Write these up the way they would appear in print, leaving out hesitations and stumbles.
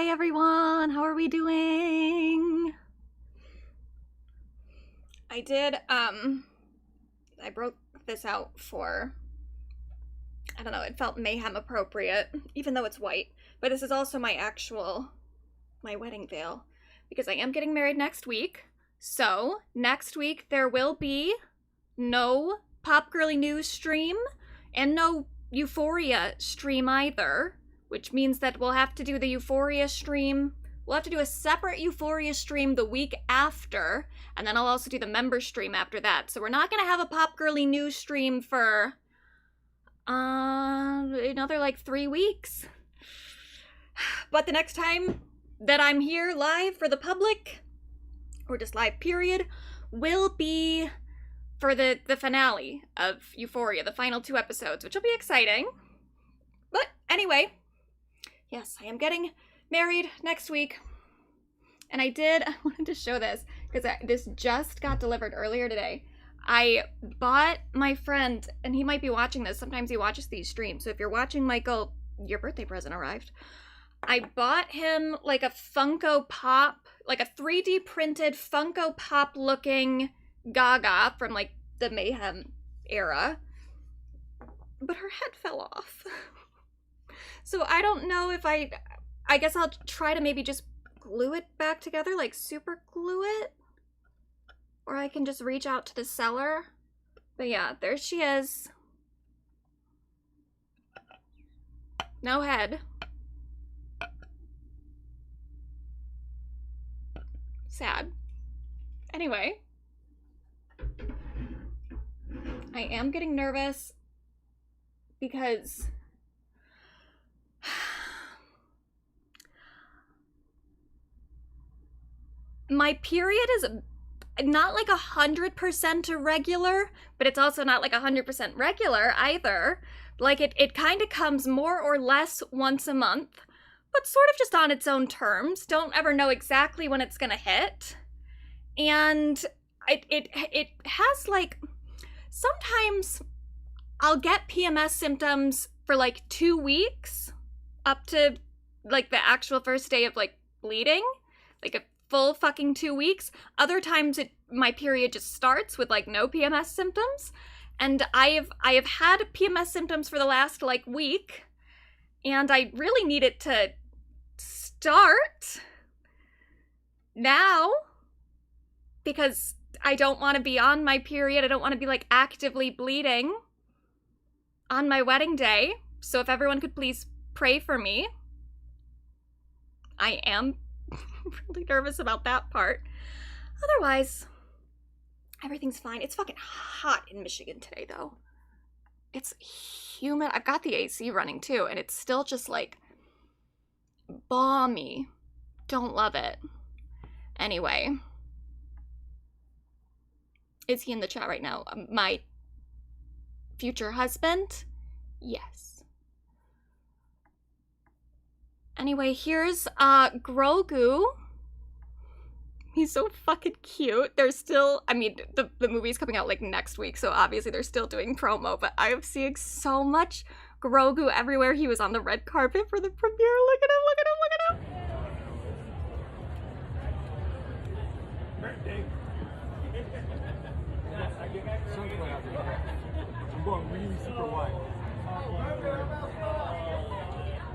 Hi everyone, how are we doing? I broke this out for, I don't know, it felt mayhem appropriate, even though it's white. But this is also my wedding veil, because I am getting married next week. So, next week there will be no Pop Girly News stream, and no Euphoria stream either, which means that we'll have to do the Euphoria stream. We'll have to do a separate Euphoria stream the week after, and then I'll also do the member stream after that. So we're not gonna have a Pop Girly News stream for another like 3 weeks. But the next time that I'm here live for the public, or just live period, will be for the finale of Euphoria, the final 2 episodes, which will be exciting. But anyway, yes, I am getting married next week. And I wanted to show this, because this just got delivered earlier today. I bought my friend, and he might be watching this, sometimes he watches these streams, so if you're watching, Michael, your birthday present arrived. I bought him like a Funko Pop, like a 3D printed Funko Pop looking Gaga from like the Mayhem era, but her head fell off. So I don't know if I guess I'll try to maybe just glue it back together, like super glue it, or I can just reach out to the seller. But yeah, there she is. No head. Sad. Anyway, I am getting nervous because my period is not like 100% irregular, but it's also not like 100% regular either. Like it kind of comes more or less once a month, but sort of just on its own terms. Don't ever know exactly when it's gonna hit. And it has like, sometimes I'll get PMS symptoms for like 2 weeks, up to like the actual first day of like bleeding, like a full fucking 2 weeks. Other times my period just starts with like no PMS symptoms. And I have had PMS symptoms for the last like week, and I really need it to start now, because I don't want to be on my period. I don't want to be like actively bleeding on my wedding day. So if everyone could please pray for me. I am really nervous about that part. Otherwise, everything's fine. It's fucking hot in Michigan today, though. It's humid. I've got the AC running, too, and it's still just, like, balmy. Don't love it. Anyway. Is he in the chat right now? My future husband? Yes. Anyway, here's Grogu. He's so fucking cute. There's still, I mean, the movie's coming out like next week, so obviously they're still doing promo, but I'm seeing so much Grogu everywhere. He was on the red carpet for the premiere. Look at him, look at him, look at him. I'm going really super wide.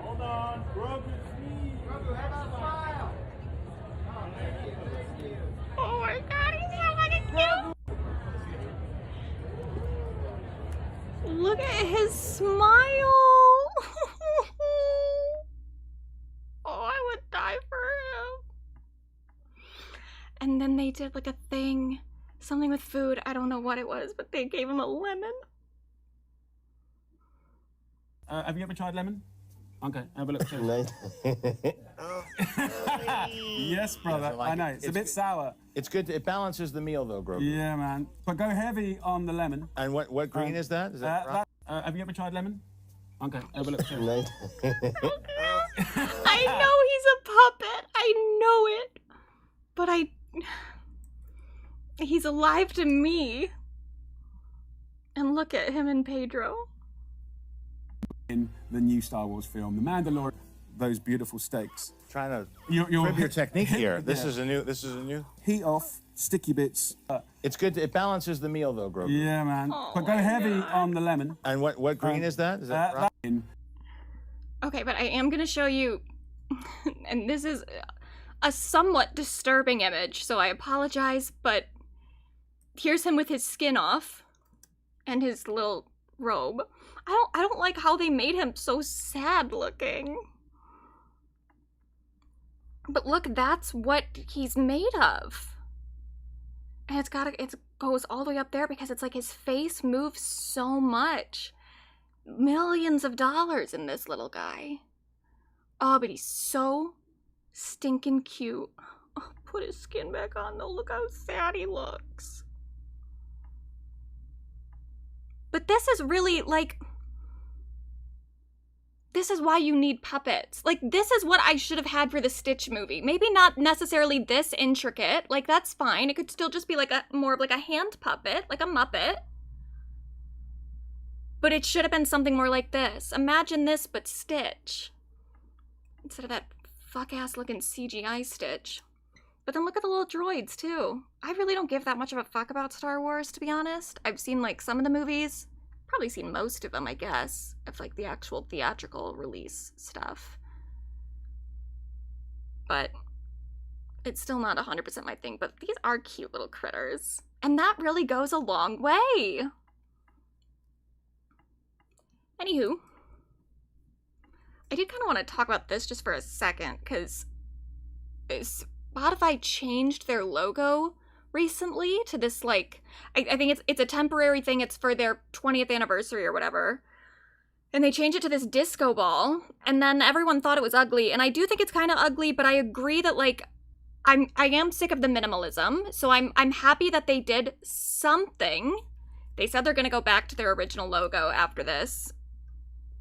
Hold on, Grogu, sneeze. Grogu, how about smile? Oh my god, he's so fucking cute! Look at his smile! Oh, I would die for him. And then they did like a thing, something with food, I don't know what it was, but they gave him a lemon. Have you ever tried lemon? Okay, have a look. Yes, brother. I know. It's a bit sour. It's good. It balances the meal, though, Grogu. Yeah, man. But go heavy on the lemon. And what green is that? Is that have you ever tried lemon? Okay, have a look. I know he's a puppet. I know it. But he's alive to me. And look at him and Pedro. In the new Star Wars film, The Mandalorian. those beautiful steaks. Trying to You're crib your technique here. Yeah. This is a new. Heat off, sticky bits. It's good. It balances the meal though, Grogu. Yeah, man. Oh But go my heavy God. on the lemon. And what green is that? Is that rock? Okay, but I am gonna show you, and this is a somewhat disturbing image, so I apologize, but here's him with his skin off and his little robe. I don't like how they made him so sad looking. But look, that's what he's made of. And it goes all the way up there because it's like his face moves so much. Millions of dollars in this little guy. Oh, but he's so stinking cute. Oh, put his skin back on though. Look how sad he looks. But this is really like, this is why you need puppets. Like, this is what I should have had for the Stitch movie. Maybe not necessarily this intricate. Like, that's fine. It could still just be like more of like a hand puppet, like a Muppet. But it should have been something more like this. Imagine this, but Stitch. Instead of that fuck-ass looking CGI Stitch. But then look at the little droids, too. I really don't give that much of a fuck about Star Wars, to be honest. I've seen, like, some of the movies. Probably seen most of them, I guess. Of, like, the actual theatrical release stuff. But it's still not 100% my thing. But these are cute little critters. And that really goes a long way. Anywho, I did kind of want to talk about this just for a second, because Spotify changed their logo recently to this, like, I think it's a temporary thing. It's for their 20th anniversary or whatever. And they changed it to this disco ball, and then everyone thought it was ugly, and I do think it's kind of ugly, but I agree that, like, I am sick of the minimalism, so I'm happy that they did something. They said they're going to go back to their original logo after this.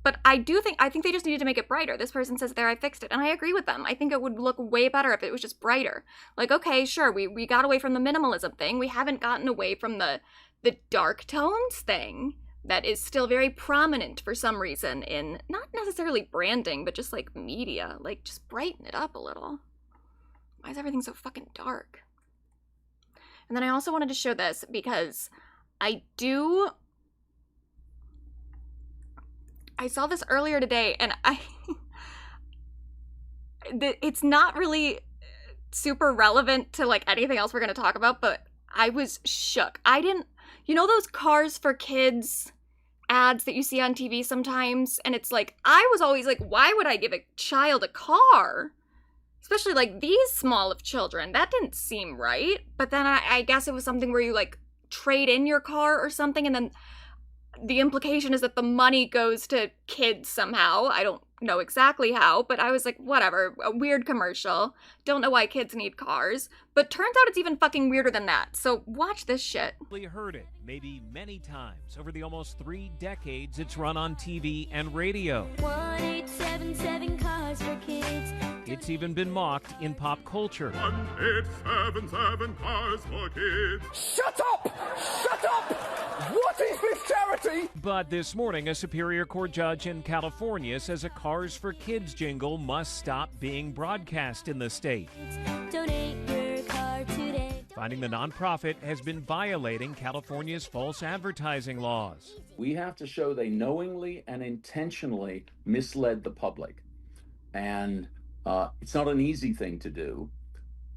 But I think they just needed to make it brighter. This person says there, I fixed it. And I agree with them. I think it would look way better if it was just brighter. Like, okay, sure, we got away from the minimalism thing. We haven't gotten away from the dark tones thing that is still very prominent for some reason in, not necessarily branding, but just like media. Like, just brighten it up a little. Why is everything so fucking dark? And then I also wanted to show this because I saw this earlier today, and it's not really super relevant to, like, anything else we're going to talk about, but I was shook. You know those Cars for Kids ads that you see on TV sometimes? And it's like, I was always like, why would I give a child a car? Especially, like, these small of children. That didn't seem right. But then I guess it was something where you, like, trade in your car or something, and then the implication is that the money goes to kids somehow. I don't know exactly how, but I was like, whatever, a weird commercial. Don't know why kids need cars. But turns out it's even fucking weirder than that. So watch this shit. We heard it maybe many times over the almost 3 decades it's run on TV and radio. 1877 Cars for Kids. It's even been mocked in pop culture. 1877 Cars for Kids. Shut up! Shut up! What is this charity? But this morning, a Superior Court judge in California says a Cars for Kids jingle must stop being broadcast in the state, Donate your car today. finding the nonprofit has been violating California's false advertising laws. We have to show they knowingly and intentionally misled the public. And it's not an easy thing to do,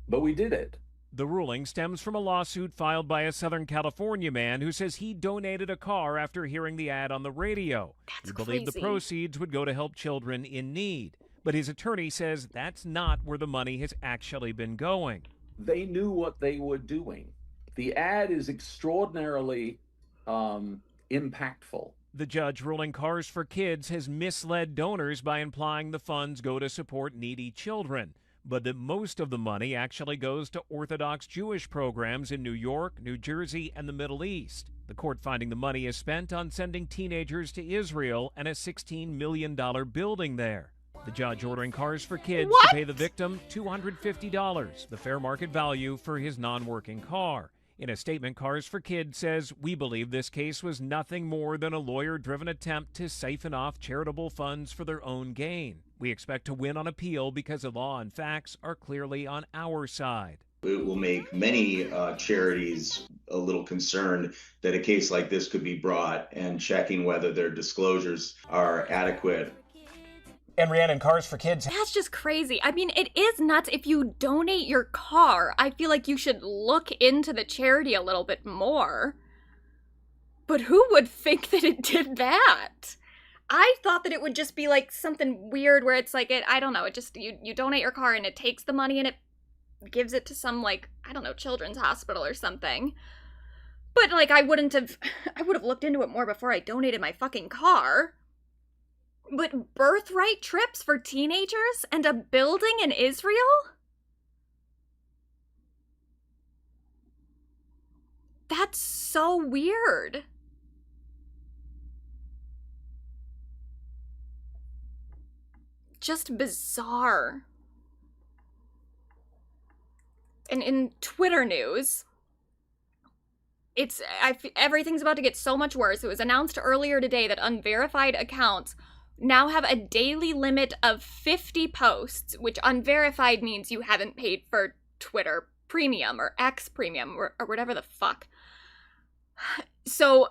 but we did it. The ruling stems from a lawsuit filed by a Southern California man who says he donated a car after hearing the ad on the radio. He believed the proceeds would go to help children in need. But his attorney says that's not where the money has actually been going. They knew what they were doing. The ad is extraordinarily impactful. The judge ruling Cars for Kids has misled donors by implying the funds go to support needy children, but that most of the money actually goes to Orthodox Jewish programs in New York, New Jersey, and the Middle East. The court finding the money is spent on sending teenagers to Israel and a $16 million building there. The judge ordering Cars for Kids to pay the victim $250, the fair market value for his non-working car. In a statement, Cars for Kids says, "We believe this case was nothing more than a lawyer-driven attempt to siphon off charitable funds for their own gain. We expect to win on appeal because the law and facts are clearly on our side." It will make many charities a little concerned that a case like this could be brought, and checking whether their disclosures are adequate. And Rhiannon, Cars for Kids. That's just crazy. I mean, it is nuts. If you donate your car, I feel like you should look into the charity a little bit more. But who would think that it did that? I thought that it would just be like something weird where it's like, I don't know, it just, you donate your car and it takes the money and it gives it to some, like, I don't know, children's hospital or something. But, like, I would have looked into it more before I donated my fucking car. But birthright trips for teenagers and a building in Israel? That's so weird. Just bizarre. And in Twitter news, everything's about to get so much worse. It was announced earlier today that unverified accounts now have a daily limit of 50 posts, which unverified means you haven't paid for Twitter Premium or X Premium or whatever the fuck. So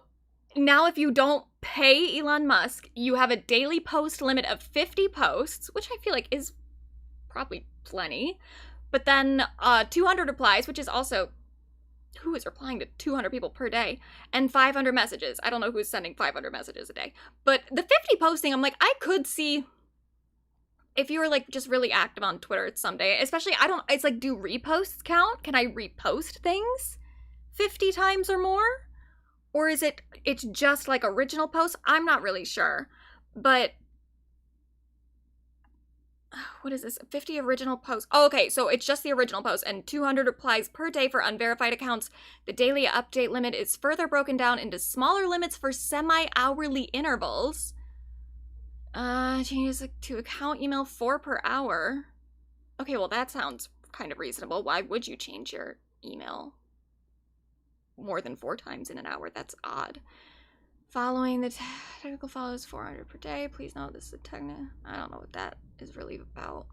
now if you don't pay Elon Musk, you have a daily post limit of 50 posts, which I feel like is probably plenty. But then 200 replies, which is also, who is replying to 200 people per day? And 500 messages. I don't know who's sending 500 messages a day. But the 50 posting, I'm like, I could see if you were like just really active on Twitter someday. Especially, it's like, do reposts count? Can I repost things 50 times or more? Or is it's just like original posts? I'm not really sure. But what is this? 50 original posts. Oh, okay, so it's just the original post and 200 replies per day for unverified accounts. The daily update limit is further broken down into smaller limits for semi-hourly intervals. Changes to account email 4 per hour. Okay, well that sounds kind of reasonable. Why would you change your email more than 4 times in an hour? That's odd. Following the technical follows 400 per day. Please note this is a technical. I don't know what that is really about.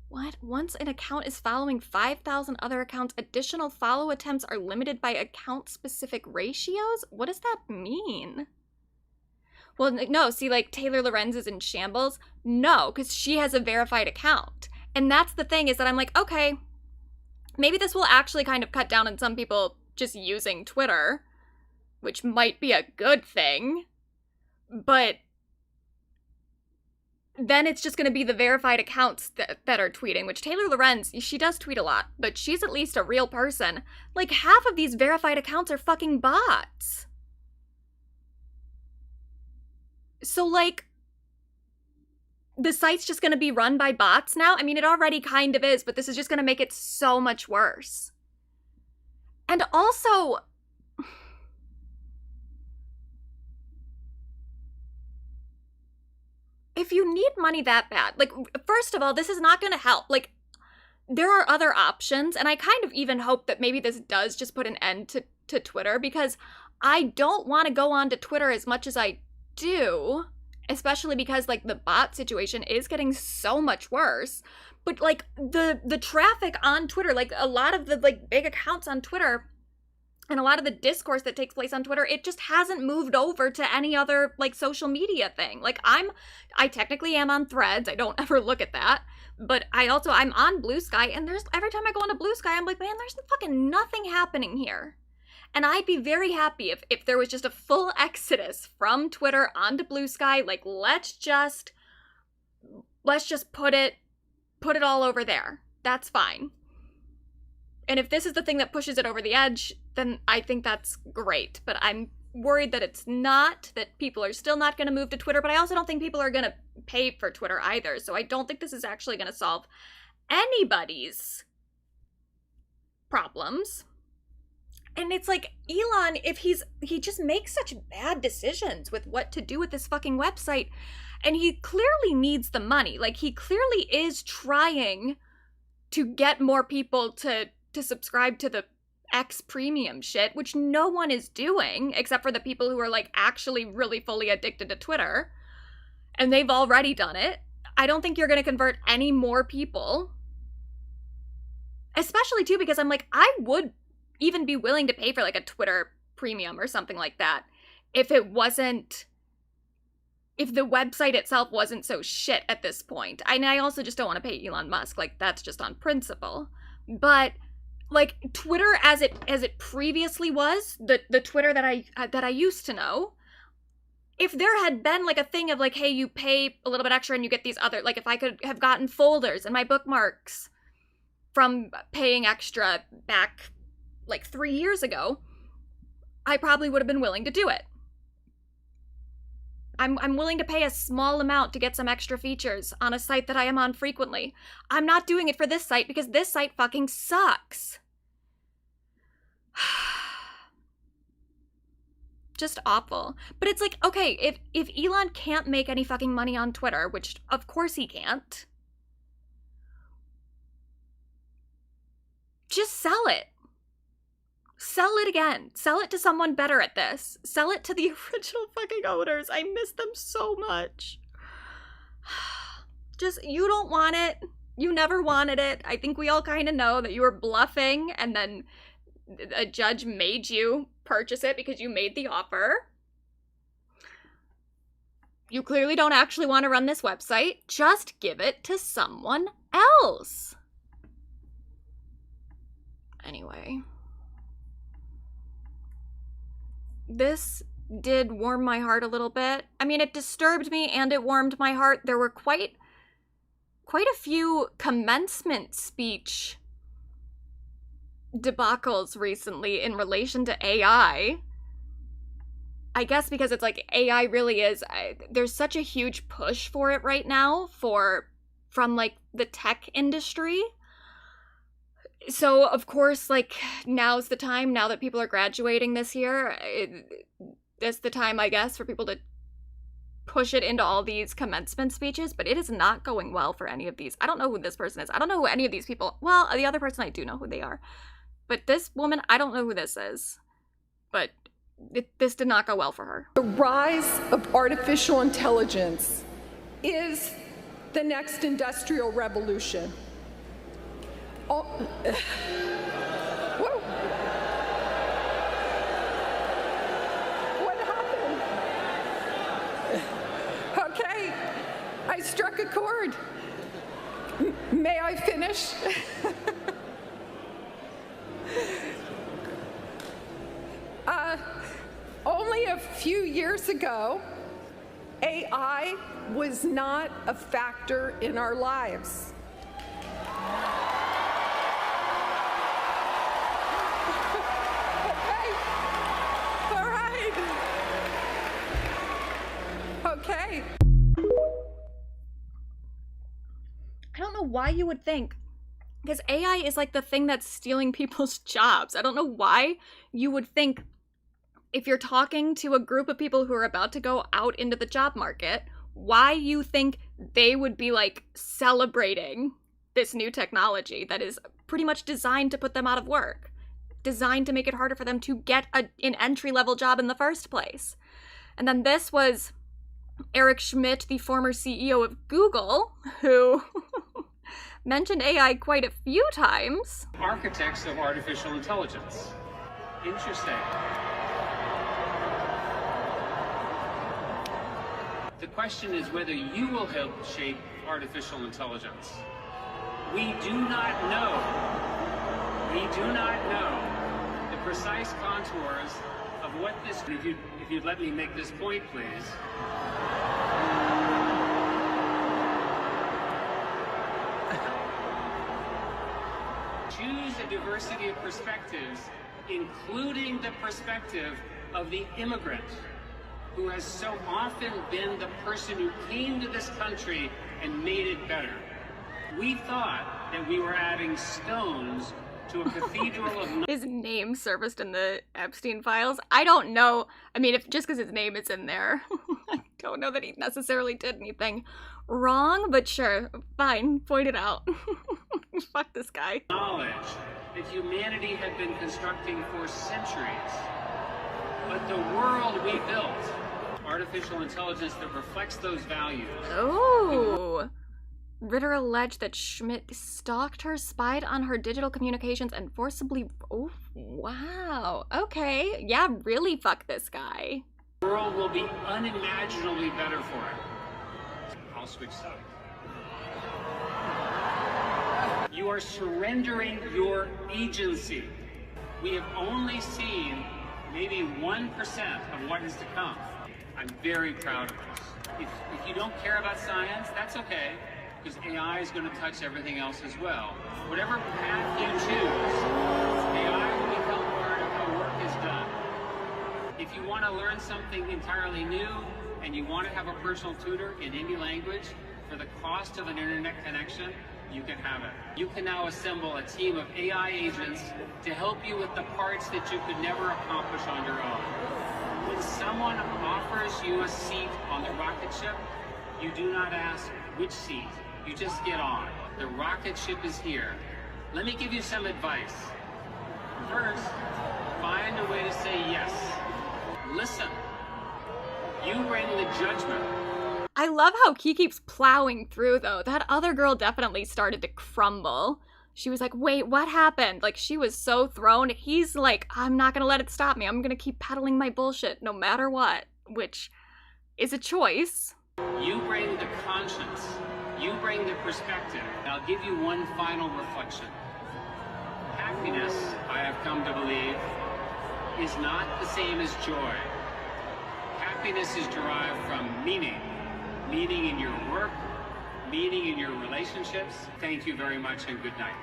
What? Once an account is following 5,000 other accounts, additional follow attempts are limited by account-specific ratios? What does that mean? Well, no, see, like, Taylor Lorenz is in shambles? No, because she has a verified account. And that's the thing, is that I'm like, okay, maybe this will actually kind of cut down on some people just using Twitter, which might be a good thing, but then it's just going to be the verified accounts that are tweeting, which Taylor Lorenz, she does tweet a lot, but she's at least a real person. Like, half of these verified accounts are fucking bots. So, like, the site's just going to be run by bots now? I mean, it already kind of is, but this is just going to make it so much worse. And also, if you need money that bad, like, first of all, this is not going to help. Like, there are other options, and I kind of even hope that maybe this does just put an end to Twitter, because I don't want to go on to Twitter as much as I do, especially because, like, the bot situation is getting so much worse. But, like, the traffic on Twitter, like, a lot of the, like, big accounts on Twitter and a lot of the discourse that takes place on Twitter, it just hasn't moved over to any other, like, social media thing. Like, I technically am on Threads. I don't ever look at that. But I'm on Blue Sky, and every time I go onto Blue Sky, I'm like, man, there's fucking nothing happening here. And I'd be very happy if there was just a full exodus from Twitter onto Blue Sky. Like, let's just put it all over there. That's fine. And if this is the thing that pushes it over the edge, then I think that's great. But I'm worried that it's not, that people are still not going to move to Twitter. But I also don't think people are going to pay for Twitter either. So I don't think this is actually going to solve anybody's problems. And it's like, Elon, if he just makes such bad decisions with what to do with this fucking website, and he clearly needs the money. Like, he clearly is trying to get more people to subscribe to the X premium shit, which no one is doing except for the people who are like actually really fully addicted to Twitter, and they've already done it. I don't think you're going to convert any more people, especially too because I'm like, I would even be willing to pay for like a Twitter premium or something like that if the website itself wasn't so shit at this point. I also just don't want to pay Elon Musk, like that's just on principle. But like Twitter as it previously was, the Twitter that I used to know, if there had been like a thing of like, hey, you pay a little bit extra and you get these other, like if I could have gotten folders and my bookmarks from paying extra back like 3 years ago, I probably would have been willing to do it. I'm willing to pay a small amount to get some extra features on a site that I am on frequently. I'm not doing it for this site because this site fucking sucks. Just awful. But it's like, okay, if Elon can't make any fucking money on Twitter, which of course he can't, just sell it. Sell it again. Sell it to someone better at this. Sell it to the original fucking owners. I miss them so much. Just, you don't want it. You never wanted it. I think we all kind of know that you were bluffing and then a judge made you purchase it because you made the offer. You clearly don't actually want to run this website. Just give it to someone else. Anyway. This did warm my heart a little bit. I mean, it disturbed me and it warmed my heart. There were quite a few commencement speech debacles recently in relation to AI. I guess because it's like AI really is, there's such a huge push for it right now from like the tech industry. So, of course, like, now's the time, now that people are graduating this year, it's the time, I guess, for people to push it into all these commencement speeches, but it is not going well for any of these. I don't know who this person is. I don't know who any of these people, well, the other person I do know who they are. But this woman, I don't know who this is. But this did not go well for her. The rise of artificial intelligence is the next industrial revolution. Oh, whoa. What happened? Okay, I struck a chord. May I finish? Only a few years ago, AI was not a factor in our lives. Okay. I don't know why you would think, because AI is like the thing that's stealing people's jobs. I don't know why you would think, if you're talking to a group of people who are about to go out into the job market, why you think they would be like celebrating this new technology that is pretty much designed to put them out of work, designed to make it harder for them to get an entry-level job in the first place. And then this was Eric Schmidt, the former CEO of Google, who mentioned AI quite a few times. Architects of artificial intelligence. Interesting. The question is whether you will help shape artificial intelligence. We do not know. We do not know the precise contours of what this. If you'd let me make this point, please. Choose a diversity of perspectives, including the perspective of the immigrant, who has so often been the person who came to this country and made it better. We thought that we were adding stones to a cathedral of... His name surfaced in the Epstein files. I don't know. I mean, if just because his name is in there, I don't know that he necessarily did anything wrong, but sure, fine, point it out. Fuck this guy. Knowledge that humanity had been constructing for centuries. But the world we built, artificial intelligence that reflects those values. Oh. Ritter alleged that Schmidt stalked her, spied on her digital communications, and forcibly... Oh, wow. Okay. Yeah, really fuck this guy. The world will be unimaginably better for it. I'll switch sides. You are surrendering your agency. We have only seen maybe 1% of what is to come. I'm very proud of this. If you don't care about science, that's okay, because AI is going to touch everything else as well. Whatever path you choose, AI will be held part of how work is done. If you want to learn something entirely new and you want to have a personal tutor in any language for the cost of an internet connection, you can have it. You can now assemble a team of AI agents to help you with the parts that you could never accomplish on your own. When someone offers you a seat on the rocket ship, you do not ask which seat. You just get on. The rocket ship is here. Let me give you some advice. First, find a way to say yes. Listen. You bring the judgment. I love how he keeps plowing through, though. That other girl definitely started to crumble. She was like, wait, what happened? Like, she was so thrown. He's like, I'm not gonna let it stop me. I'm gonna keep peddling my bullshit no matter what, which is a choice. You bring the conscience. You bring the perspective. I'll give you one final reflection. Happiness, I have come to believe, is not the same as joy. Happiness is derived from meaning. Meaning in your work, meaning in your relationships. Thank you very much and good night.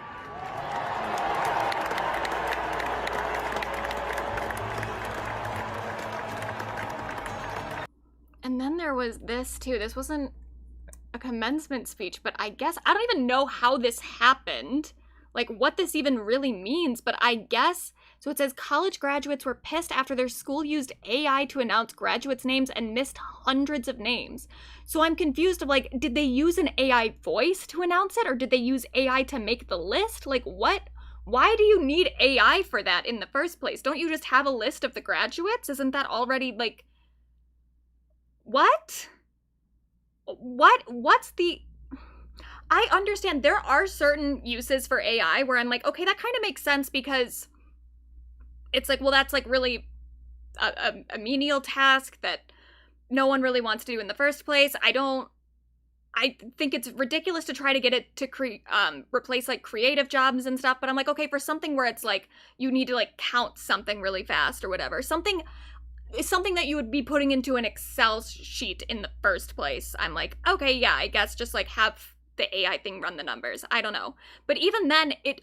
And then there was this too. This wasn't a commencement speech, but I guess I don't even know how this happened. Like what this even really means, but I guess, so it says college graduates were pissed after their school used AI to announce graduates' names and missed hundreds of names. So I'm confused of like, did they use an AI voice to announce it or did they use AI to make the list? Like what? Why do you need AI for that in the first place? Don't you just have a list of the graduates? Isn't that already like, what? What's the... I understand there are certain uses for AI where I'm like, okay, that kind of makes sense because it's like, well, that's like really a menial task that no one really wants to do in the first place. I think it's ridiculous to try to get it to replace like creative jobs and stuff, but I'm like, okay, for something where it's like you need to like count something really fast or whatever, something that you would be putting into an Excel sheet in the first place, I'm like, okay, yeah, I guess just like have the AI thing run the numbers. I don't know. But even then, it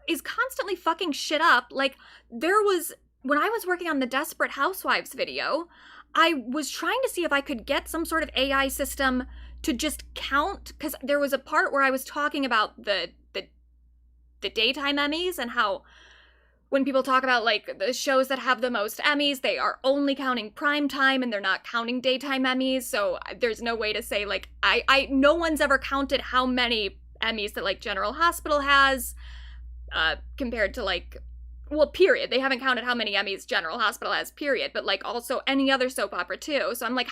is constantly fucking shit up. Like, there was, when I was working on the Desperate Housewives video, I was trying to see if I could get some sort of AI system to just count, because there was a part where I was talking about the daytime Emmys and how when people talk about like the shows that have the most Emmys, they are only counting prime time and they're not counting daytime Emmys. So there's no way to say like, no one's ever counted how many Emmys that like General Hospital has compared to like, well, period. They haven't counted how many Emmys General Hospital has, period. But like also any other soap opera too. So I'm like,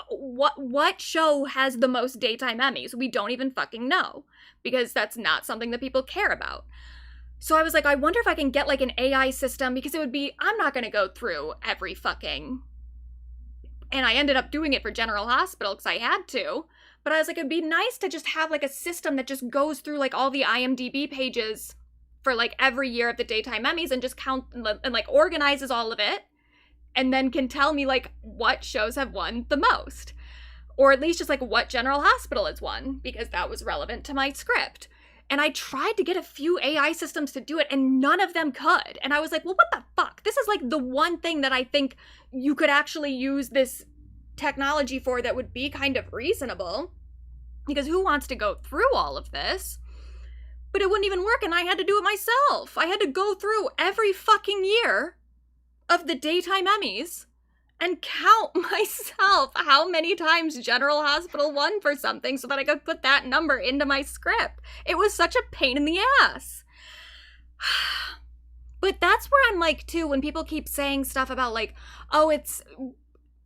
what show has the most daytime Emmys? We don't even fucking know because that's not something that people care about. So I was like, I wonder if I can get like an AI system because it would be, I'm not going to go through every fucking, and I ended up doing it for General Hospital because I had to, but I was like, it'd be nice to just have like a system that just goes through like all the IMDb pages for like every year of the daytime Emmys and just count and like organizes all of it and then can tell me like what shows have won the most, or at least just like what General Hospital has won because that was relevant to my script. And I tried to get a few AI systems to do it, and none of them could. And I was like, well, what the fuck? This is like the one thing that I think you could actually use this technology for that would be kind of reasonable. Because who wants to go through all of this? But it wouldn't even work, and I had to do it myself. I had to go through every fucking year of the daytime Emmys and count myself how many times General Hospital won for something so that I could put that number into my script. It was such a pain in the ass. But that's where I'm like, too, when people keep saying stuff about like, oh,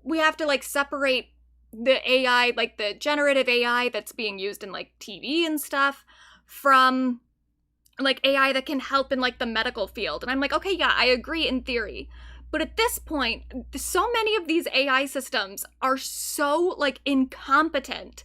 we have to like separate the AI, like the generative AI that's being used in like TV and stuff from like AI that can help in like the medical field. And I'm like, okay, yeah, I agree in theory. But at this point, so many of these AI systems are so like incompetent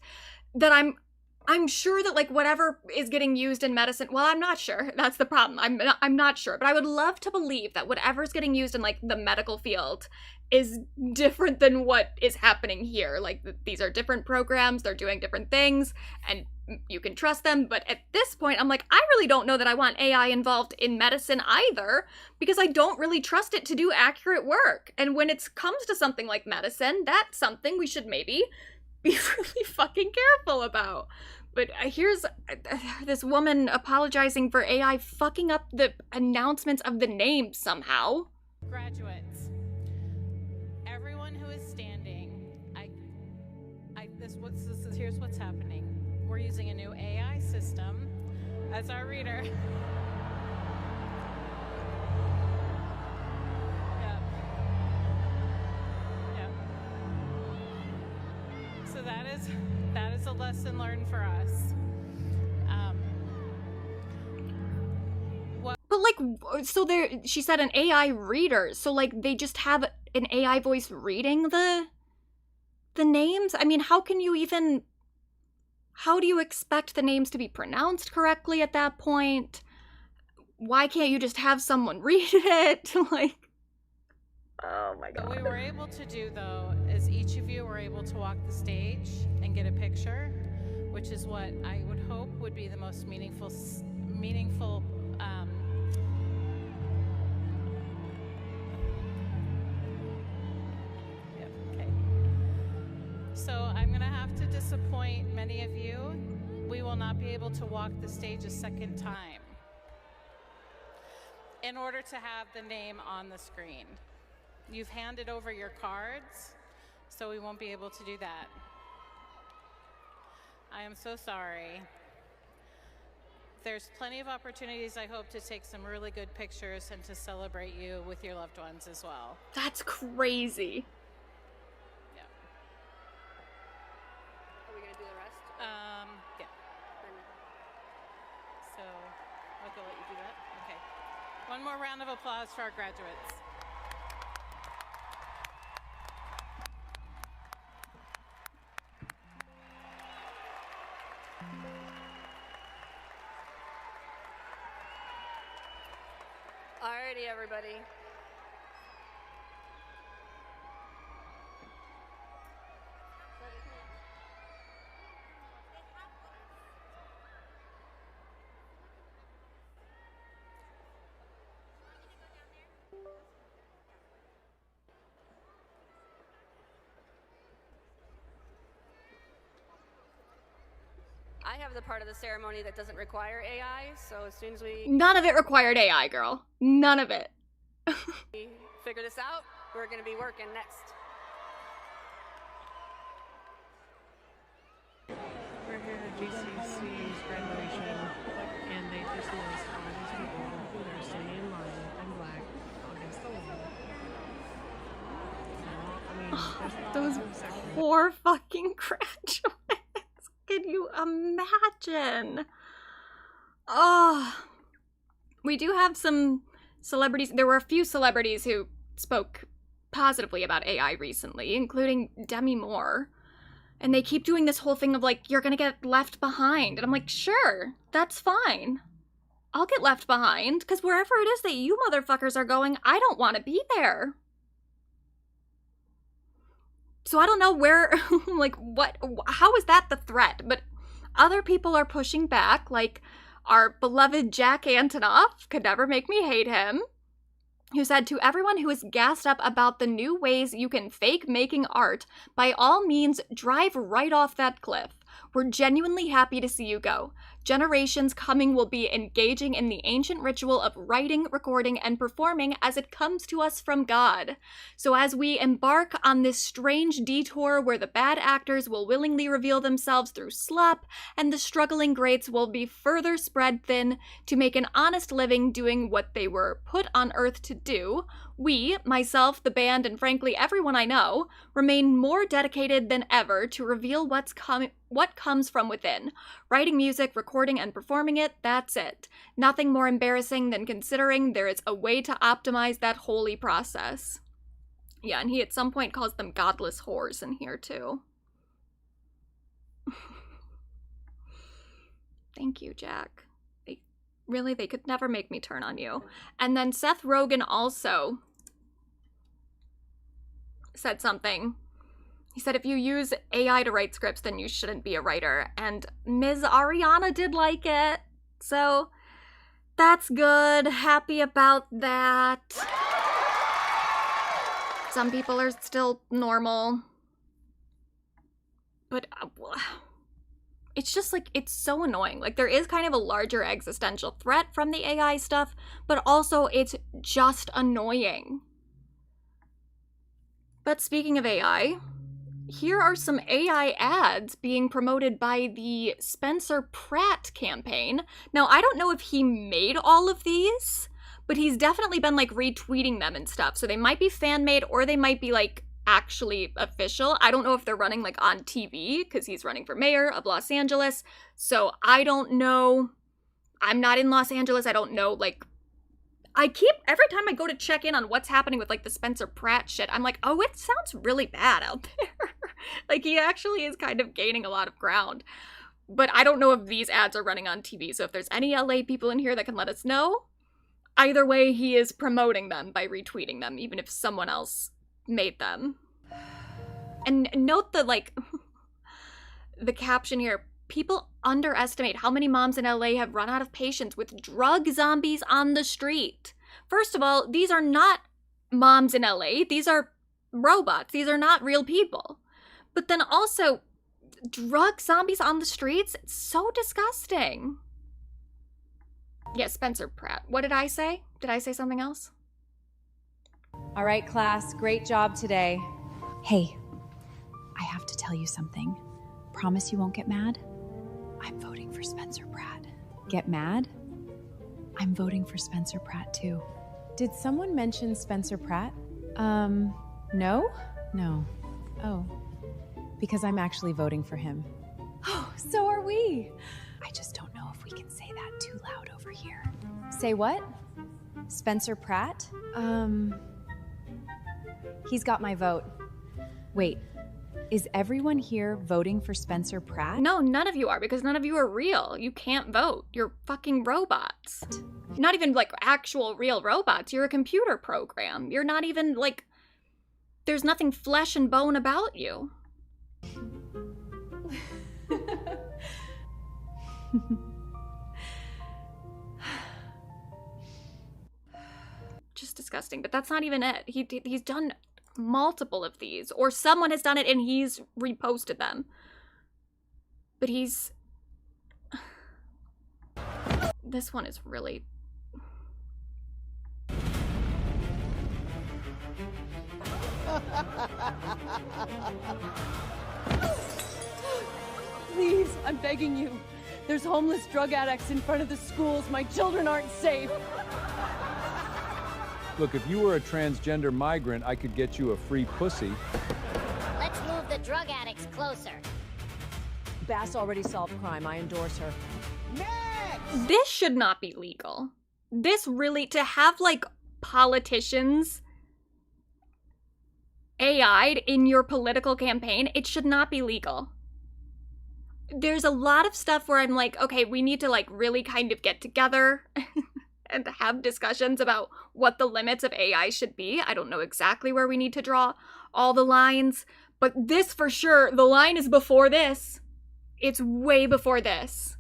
that I'm sure that like whatever is getting used in medicine, well, I'm not sure. That's the problem. I'm not sure, but I would love to believe that whatever's getting used in like the medical field is different than what is happening here. Like these are different programs, they're doing different things, and you can trust them. But at this point, I'm like, I really don't know that I want AI involved in medicine either, because I don't really trust it to do accurate work. And when it comes to something like medicine, that's something we should maybe be really fucking careful about. But here's this woman apologizing for AI fucking up the announcements of the names somehow. Graduates, everyone who is standing, here's what's happening. We're using a new AI system as our reader. So that is a lesson learned for us. But like, so she said an AI reader. So like, they just have an AI voice reading the names. I mean, how do you expect the names to be pronounced correctly at that point? Why can't you just have someone read it? Like, oh my God. What we were able to do, though, is each of you were able to walk the stage and get a picture, which is what I would hope would be the most meaningful. Okay. So I'm gonna have to disappoint many of you. We will not be able to walk the stage a second time in order to have the name on the screen. You've handed over your cards, so we won't be able to do that. I am so sorry. There's plenty of opportunities, I hope, to take some really good pictures and to celebrate you with your loved ones as well. That's crazy. Yeah. Are we gonna do the rest? Yeah. So, I'll go let you do that. Okay. One more round of applause for our graduates. Alrighty, everybody. I have the part of the ceremony that doesn't require AI, so as soon as we... None of it required AI, girl. None of it. figure this out, we're going to be working next. We're here at GCC's graduation, and they just list all these people who are standing in line and black against the wall. Those poor fucking graduates. Can you imagine? Oh. We do have some celebrities. There were a few celebrities who spoke positively about AI recently, including Demi Moore. And they keep doing this whole thing of like, you're gonna get left behind. And I'm like, sure, that's fine. I'll get left behind, because wherever it is that you motherfuckers are going, I don't want to be there. So I don't know where, like, how is that the threat? But other people are pushing back, like our beloved Jack Antonoff, could never make me hate him, who said, to everyone who is gassed up about the new ways you can fake making art, by all means, drive right off that cliff. We're genuinely happy to see you go. Generations coming will be engaging in the ancient ritual of writing, recording, and performing as it comes to us from God. So as we embark on this strange detour where the bad actors will willingly reveal themselves through slop, and the struggling greats will be further spread thin to make an honest living doing what they were put on earth to do, we, myself, the band, and frankly everyone I know, remain more dedicated than ever to reveal what comes from within. Writing music, recording, and performing it, that's it. Nothing more embarrassing than considering there is a way to optimize that holy process. Yeah, and he at some point calls them godless whores in here too. Thank you, Jack. They could never make me turn on you. And then Seth Rogen also said something. He said if you use AI to write scripts, then you shouldn't be a writer. And Ms. Ariana did like it. So that's good. Happy about that. Some people are still normal. But it's just like, it's so annoying. Like, there is kind of a larger existential threat from the AI stuff, but also it's just annoying. But speaking of AI, here are some AI ads being promoted by the Spencer Pratt campaign. Now, I don't know if he made all of these, but he's definitely been, like, retweeting them and stuff. So they might be fan-made, or they might be, like, actually official. I don't know if they're running like on TV because he's running for mayor of Los Angeles. So I don't know. I'm not in Los Angeles. I don't know. Like, every time I go to check in on what's happening with like the Spencer Pratt shit, I'm like, oh, it sounds really bad out there. Like, he actually is kind of gaining a lot of ground. But I don't know if these ads are running on TV. So if there's any LA people in here that can let us know, either way, he is promoting them by retweeting them, even if someone else made them. And note the, like, the caption here. People underestimate how many moms in LA have run out of patience with drug zombies on the street. First of all, these are not moms in LA. These are robots. These are not real people. But then also, drug zombies on the streets? It's so disgusting. Yeah, Spencer Pratt. What did I say? Did I say something else? All right, class, great job today. Hey, I have to tell you something. Promise you won't get mad? I'm voting for Spencer Pratt. Get mad? I'm voting for Spencer Pratt too. Did someone mention Spencer Pratt? No? No. Oh. Because I'm actually voting for him. Oh, so are we. I just don't know if we can say that too loud over here. Say what? Spencer Pratt? He's got my vote. Wait, is everyone here voting for Spencer Pratt? No, none of you are, because none of you are real. You can't vote. You're fucking robots. Not even, like, actual real robots. You're a computer program. You're not even, like, there's nothing flesh and bone about you. Just disgusting, but that's not even it. He's done multiple of these, or someone has done it and he's reposted them. But he's... This one is really... Please, I'm begging you. There's homeless drug addicts in front of the schools. My children aren't safe. Look, if you were a transgender migrant, I could get you a free pussy. Let's move the drug addicts closer. Bass already solved crime. I endorse her. Next! This should not be legal. This really, to have, like, politicians AI'd in your political campaign, it should not be legal. There's a lot of stuff where I'm like, okay, we need to, like, really kind of get together and have discussions about what the limits of AI should be. I don't know exactly where we need to draw all the lines, but this for sure, the line is before this. It's way before this.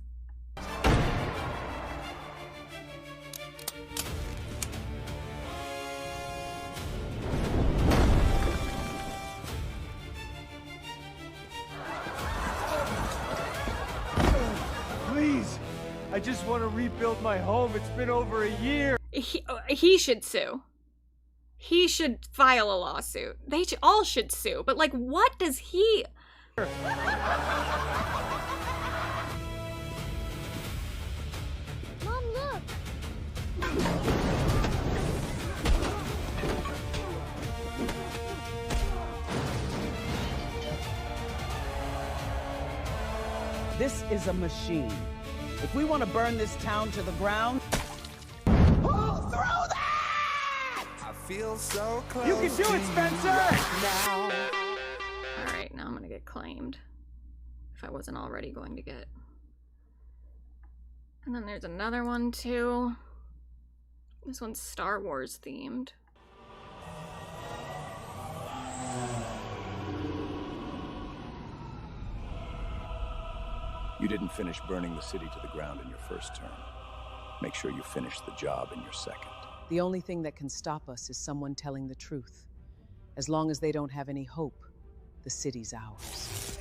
I just want to rebuild my home. It's been over a year. He should sue. He should file a lawsuit. They all should sue. But, like, what does he... Mom, look! This is a machine. If we want to burn this town to the ground, pull through that! I feel so close. You can do it, Spencer! Alright, now I'm gonna get claimed. If I wasn't already going to get. And then there's another one, too. This one's Star Wars themed. You didn't finish burning the city to the ground in your first term. Make sure you finish the job in your second. the only thing that can stop us is someone telling the truth. As long as they don't have any hope, the city's ours.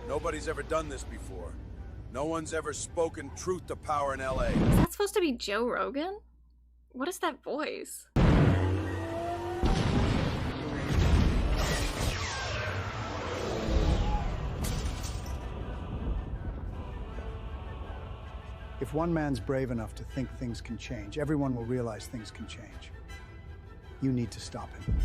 Nobody's ever done this before. No one's ever spoken truth to power in LA. Is that supposed to be Joe Rogan? What is that voice? If one man's brave enough to think things can change, everyone will realize things can change. You need to stop him.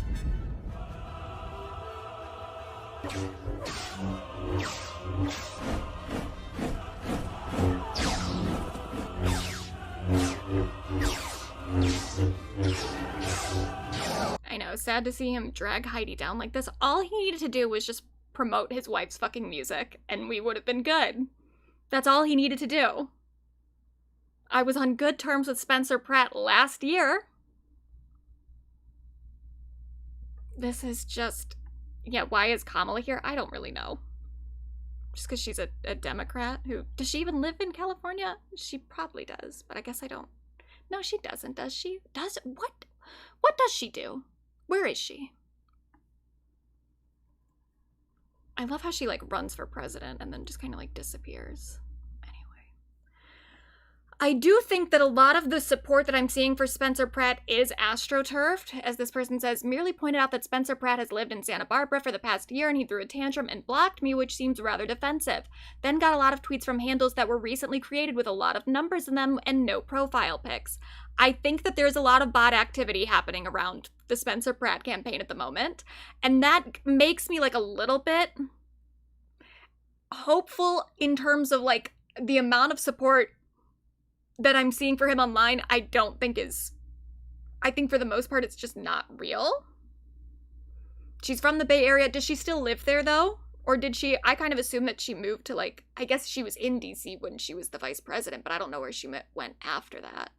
I know, sad to see him drag Heidi down like this. All he needed to do was just promote his wife's fucking music, and we would have been good. That's all he needed to do. I was on good terms with Spencer Pratt last year. This is just... Yeah, why is Kamala here? I don't really know. Just because she's a Democrat who... Does she even live in California? She probably does, but I guess I don't. No, she doesn't, does she? What does she do? Where is she? I love how she, like, runs for president and then just kind of, like, disappears. I do think that a lot of the support that I'm seeing for Spencer Pratt is astroturfed. As this person says, merely pointed out that Spencer Pratt has lived in Santa Barbara for the past year and he threw a tantrum and blocked me, which seems rather defensive. Then got a lot of tweets from handles that were recently created with a lot of numbers in them and no profile pics. I think that there's a lot of bot activity happening around the Spencer Pratt campaign at the moment. And that makes me like a little bit hopeful in terms of like the amount of support that I'm seeing for him online. I don't think is... I think for the most part it's just not real. She's from the Bay Area. Does she still live there though? Or did she... I kind of assume that she moved to like... I guess she was in DC when she was the vice president, but I don't know where she went after that.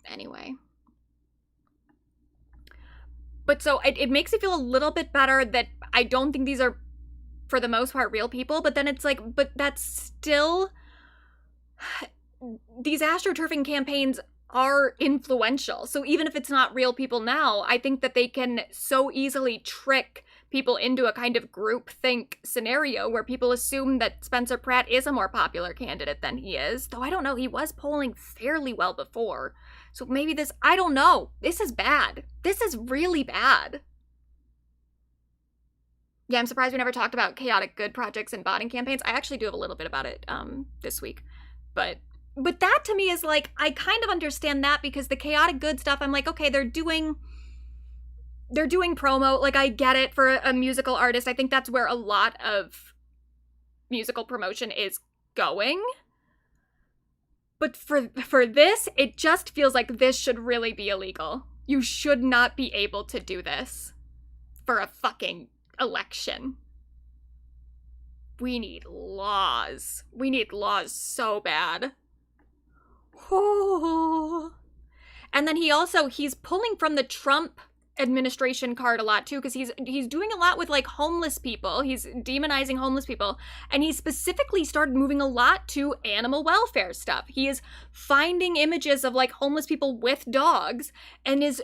Anyway. But so it makes me feel a little bit better that I don't think these are for the most part real people, but then it's like, but that's still... These astroturfing campaigns are influential. So even if it's not real people now, I think that they can so easily trick people into a kind of groupthink scenario where people assume that Spencer Pratt is a more popular candidate than he is. Though I don't know, he was polling fairly well before. So maybe this, I don't know. This is bad. This is really bad. Yeah, I'm surprised we never talked about chaotic good projects and botting campaigns. I actually do have a little bit about it this week. But that to me is like, I kind of understand that because the chaotic good stuff, I'm like, okay, they're doing promo. Like, I get it for a musical artist. I think that's where a lot of musical promotion is going. But for this, it just feels like this should really be illegal. You should not be able to do this for a fucking election. We need laws. We need laws so bad. Oh. And then he's pulling from the Trump administration card a lot too, because he's doing a lot with like homeless people. He's demonizing homeless people. And he specifically started moving a lot to animal welfare stuff. He is finding images of like homeless people with dogs and is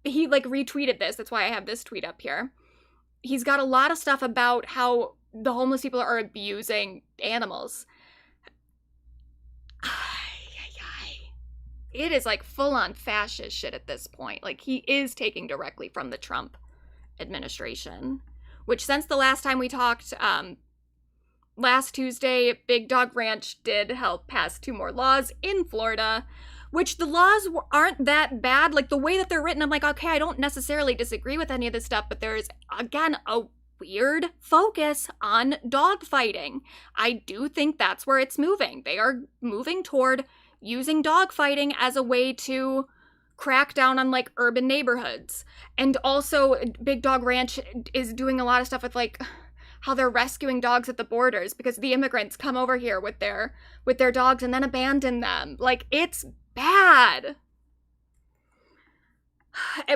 he like retweeted this. That's why I have this tweet up here. He's got a lot of stuff about how the homeless people are abusing animals. It is like full-on fascist shit at this point. Like, he is taking directly from the Trump administration, which since the last time we talked, last Tuesday, Big Dog Ranch did help pass 2 more laws in Florida, which the laws aren't that bad. Like, the way that they're written, I'm like, okay, I don't necessarily disagree with any of this stuff, but there's, again, a weird focus on dog fighting. I do think that's where it's moving. They are moving toward using dog fighting as a way to crack down on, like, urban neighborhoods. And also, Big Dog Ranch is doing a lot of stuff with, like, how they're rescuing dogs at the borders because the immigrants come over here with their dogs and then abandon them. Like, it's bad.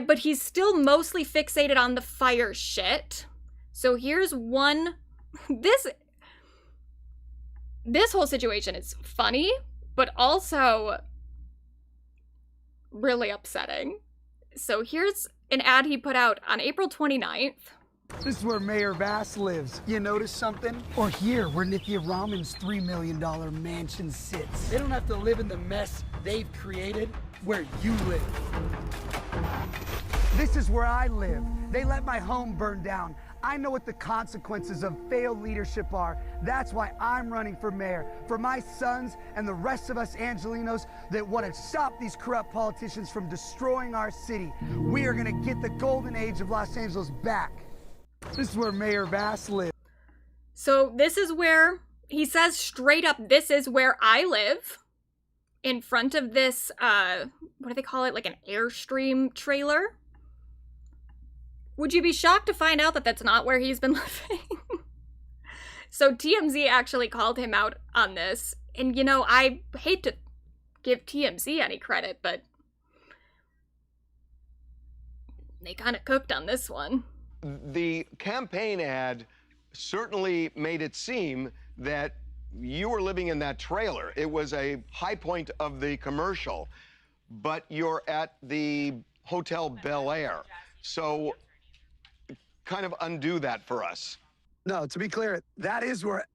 But he's still mostly fixated on the fire shit. So here's one. This whole situation is funny, but also really upsetting. So here's an ad he put out on April 29th. This is where Mayor Bass lives. You notice something? Or here, where Nicki Minaj's $3 million mansion sits. They don't have to live in the mess they've created where you live. This is where I live. They let my home burn down. I know what the consequences of failed leadership are. That's why I'm running for mayor. For my sons and the rest of us Angelinos that want to stop these corrupt politicians from destroying our city. We are going to get the golden age of Los Angeles back. This is where Mayor Bass lives. So this is where, he says straight up, this is where I live. In front of this, what do they call it? Like an Airstream trailer. Would you be shocked to find out that that's not where he's been living? So TMZ actually called him out on this. And, you know, I hate to give TMZ any credit, but they kind of cooked on this one. The campaign ad certainly made it seem that you were living in that trailer. It was a high point of the commercial, but you're at the Hotel Bel Air. So kind of undo that for us. No, to be clear, that is where,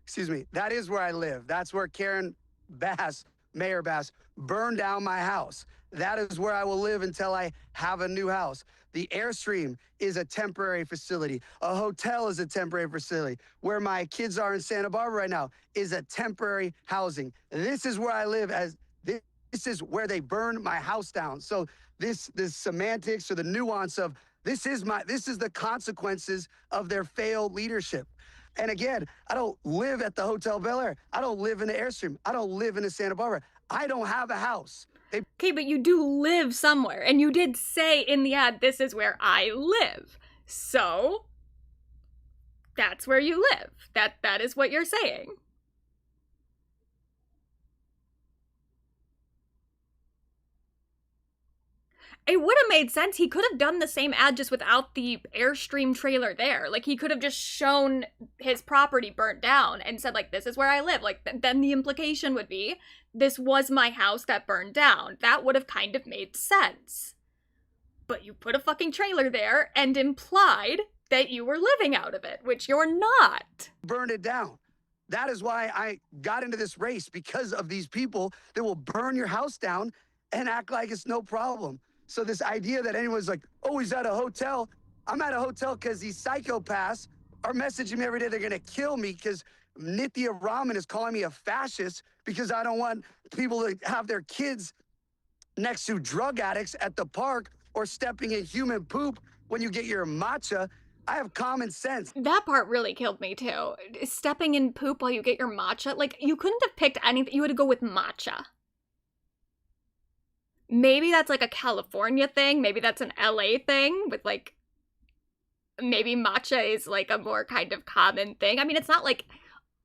excuse me, that is where I live. That's where Karen Bass, Mayor Bass, burned down my house. That is where I will live until I have a new house. The Airstream is a temporary facility. A hotel is a temporary facility. Where my kids are in Santa Barbara right now is a temporary housing. This is where I live, as this is where they burned my house down. So this semantics or the nuance of this is the consequences of their failed leadership. And again, I don't live at the Hotel Bel Air. I don't live in the Airstream. I don't live in the Santa Barbara. I don't have a house. Okay, but you do live somewhere, and you did say in the ad, this is where I live. So, that's where you live. That is what you're saying. It would have made sense. He could have done the same ad just without the Airstream trailer there. Like, he could have just shown his property burnt down and said, like, this is where I live. Like, then the implication would be, this was my house that burned down. That would have kind of made sense. But you put a fucking trailer there and implied that you were living out of it, which you're not. Burned it down. That is why I got into this race, because of these people that will burn your house down and act like it's no problem. So this idea that anyone's like, oh, he's at a hotel. I'm at a hotel because these psychopaths are messaging me every day. They're going to kill me because Nicki Minaj is calling me a fascist because I don't want people to have their kids next to drug addicts at the park or stepping in human poop when you get your matcha. I have common sense. That part really killed me too. Stepping in poop while you get your matcha. Like, you couldn't have picked anything. You had to go with matcha. Maybe that's like a California thing. Maybe that's an LA thing with like, maybe matcha is like a more kind of common thing. I mean, it's not like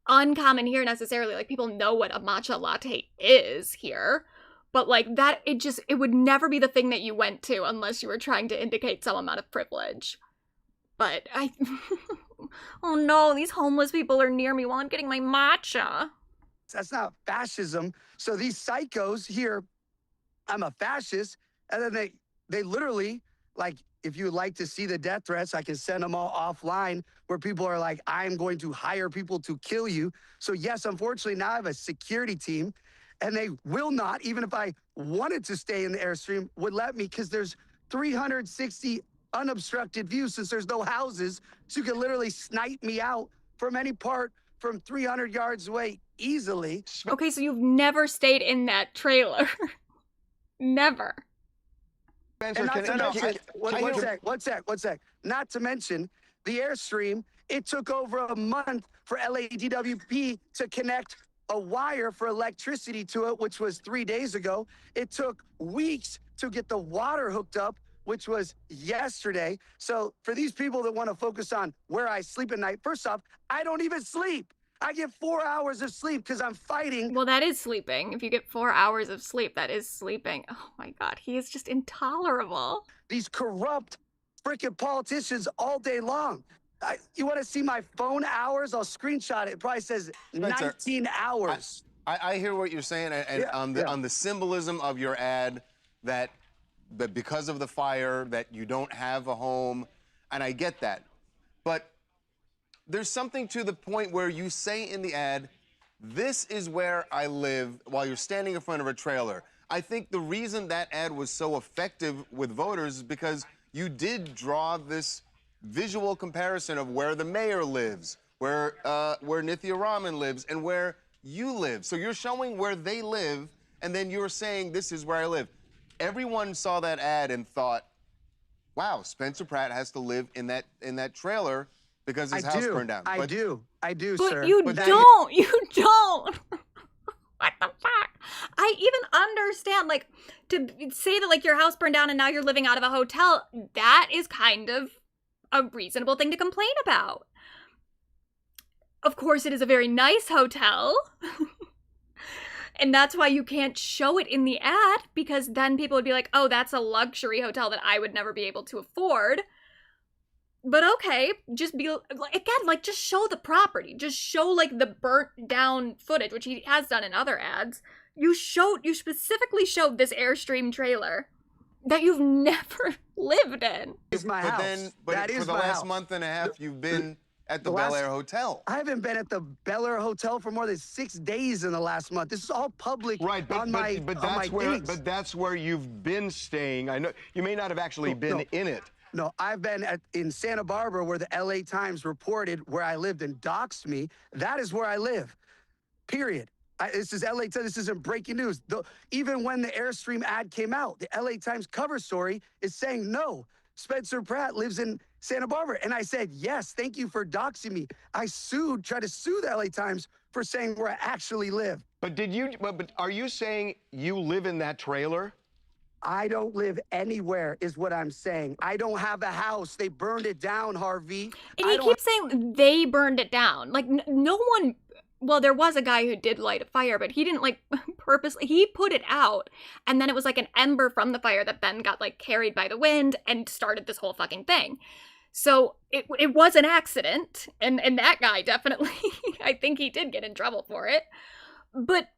uncommon here necessarily. Like, people know what a matcha latte is here. But like that, it would never be the thing that you went to unless you were trying to indicate some amount of privilege. But oh no, these homeless people are near me while I'm getting my matcha. That's not fascism. So these psychos here, I'm a fascist, and then they they literally, like, if you would like to see the death threats, I can send them all offline where people are like, I'm going to hire people to kill you. So yes, unfortunately, now I have a security team and they will not, even if I wanted to stay in the Airstream, would let me because there's 360 unobstructed views since there's no houses. So you can literally snipe me out from any part from 300 yards away easily. Okay, so you've never stayed in that trailer. Never. And not to mention, one sec. Not to mention, the Airstream, it took over a month for LADWP to connect a wire for electricity to it, which was 3 days ago. It took weeks to get the water hooked up, which was yesterday. So for these people that want to focus on where I sleep at night, first off, I don't even sleep. I get 4 hours of sleep because I'm fighting. Well, that is sleeping. If you get 4 hours of sleep, that is sleeping. Oh my God, he is just intolerable. These corrupt freaking politicians all day long. You want to see my phone hours? I'll screenshot it. It probably says Spencer, 19 hours. I hear what you're saying, and on the symbolism of your ad that because of the fire that you don't have a home, and I get that, but there's something to the point where you say in the ad, this is where I live, while you're standing in front of a trailer. I think the reason that ad was so effective with voters is because you did draw this visual comparison of where the mayor lives, where Nithya Raman lives, and where you live. So you're showing where they live, and then you're saying, this is where I live. Everyone saw that ad and thought, wow, Spencer Pratt has to live in that trailer because his house burned down. I do, but sir. You don't. What the fuck? I even understand, like, to say that, like, your house burned down and now you're living out of a hotel, that is kind of a reasonable thing to complain about. Of course, it is a very nice hotel. And that's why you can't show it in the ad, because then people would be like, oh, that's a luxury hotel that I would never be able to afford. But okay, just show the property. Just show, like, the burnt down footage, which he has done in other ads. You specifically showed this Airstream trailer that you've never lived in. It's my house. But for the last month and a half, you've been at the Bel Air Hotel. I haven't been at the Bel Air Hotel for more than 6 days in the last month. This is all public on my But that's where you've been staying. I know you may not have actually been in it. No, I've been in Santa Barbara, where the LA Times reported where I lived and doxed me. That is where I live, period. This is LA Times. This isn't breaking news. Even when the Airstream ad came out, the LA Times cover story is saying, no, Spencer Pratt lives in Santa Barbara. And I said, yes, thank you for doxing me. I tried to sue the LA Times for saying where I actually live. But are you saying you live in that trailer? I don't live anywhere, is what I'm saying. I don't have a house. They burned it down, Harvey. And he keeps saying they burned it down. Like, no one... Well, there was a guy who did light a fire, but he didn't, like, purposely... He put it out, and then it was, like, an ember from the fire that then got, like, carried by the wind and started this whole fucking thing. So it was an accident, and that guy definitely... I think he did get in trouble for it. But...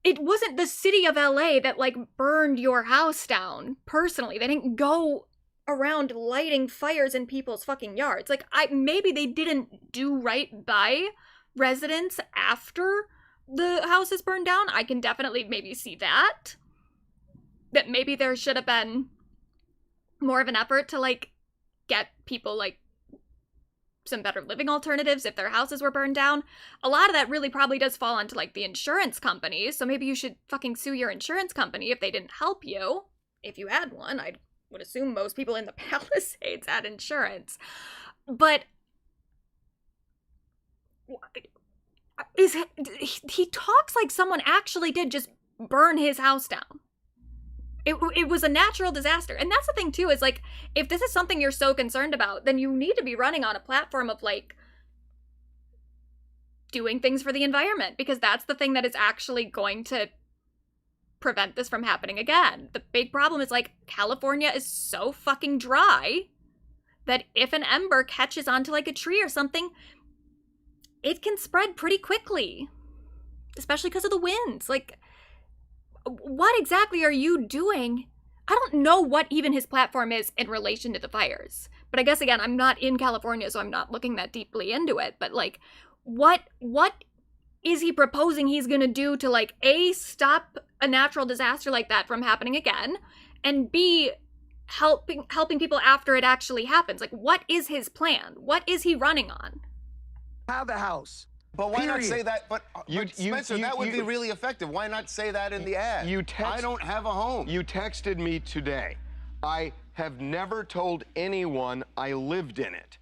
it wasn't the city of LA that, like, burned your house down, personally. They didn't go around lighting fires in people's fucking yards. Like, maybe they didn't do right by residents after the houses burned down. I can definitely maybe see that. That maybe there should have been more of an effort to, like, get people, like, some better living alternatives if their houses were burned down. A lot of that really probably does fall onto, like, the insurance companies, so maybe you should fucking sue your insurance company if they didn't help you. If you had one, I would assume most people in the Palisades had insurance. But he talks like someone actually did just burn his house down. It was a natural disaster. And that's the thing, too, is, like, if this is something you're so concerned about, then you need to be running on a platform of, like, doing things for the environment, because that's the thing that is actually going to prevent this from happening again. The big problem is, like, California is so fucking dry that if an ember catches onto, like, a tree or something, it can spread pretty quickly, especially because of the winds. Like, what exactly are you doing I don't know what even his platform is in relation to the fires. But I guess, again, I'm not in California, so I'm not looking that deeply into it. But, like, what is he proposing he's gonna do to, like, A, stop a natural disaster like that from happening again, and B, helping people after it actually happens? Like, what is his plan? What is he running on? Have a house. But why not Period. say that? But Spencer, that would be really effective. Why not say that in the ad? I don't have a home. You texted me today. I have never told anyone I lived in it.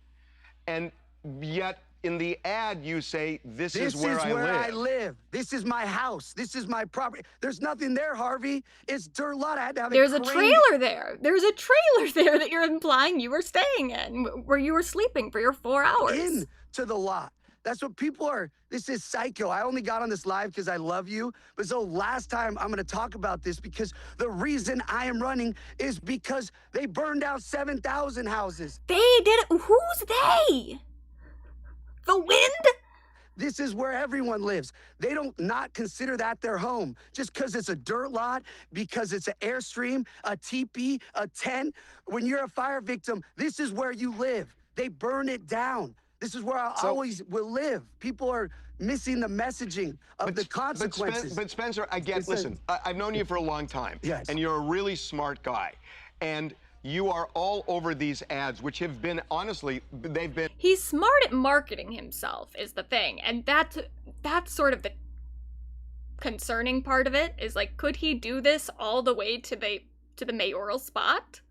And yet, in the ad, you say, this is where I live. This is my house. This is my property. There's nothing there, Harvey. It's dirt lot. I had to have There's a trailer there. There's a trailer there that you're implying you were staying in, where you were sleeping for your 4 hours. Into the lot. That's what people are. This is psycho. I only got on this live because I love you. But so last time I'm going to talk about this because the reason I am running is because they burned down 7,000 houses. They did it. Who's they? The wind? This is where everyone lives. They don't not consider that their home. Just because it's a dirt lot, because it's an Airstream, a teepee, a tent. When you're a fire victim, this is where you live. They burn it down. This is where I always will live. People are missing the messaging of the consequences. But Spencer, I get, listen, I've known you for a long time. Yes. And you're a really smart guy. And you are all over these ads, which have been, honestly, they've been... He's smart at marketing himself, is the thing. And that's sort of the concerning part of it, is like, could he do this all the way to the mayoral spot?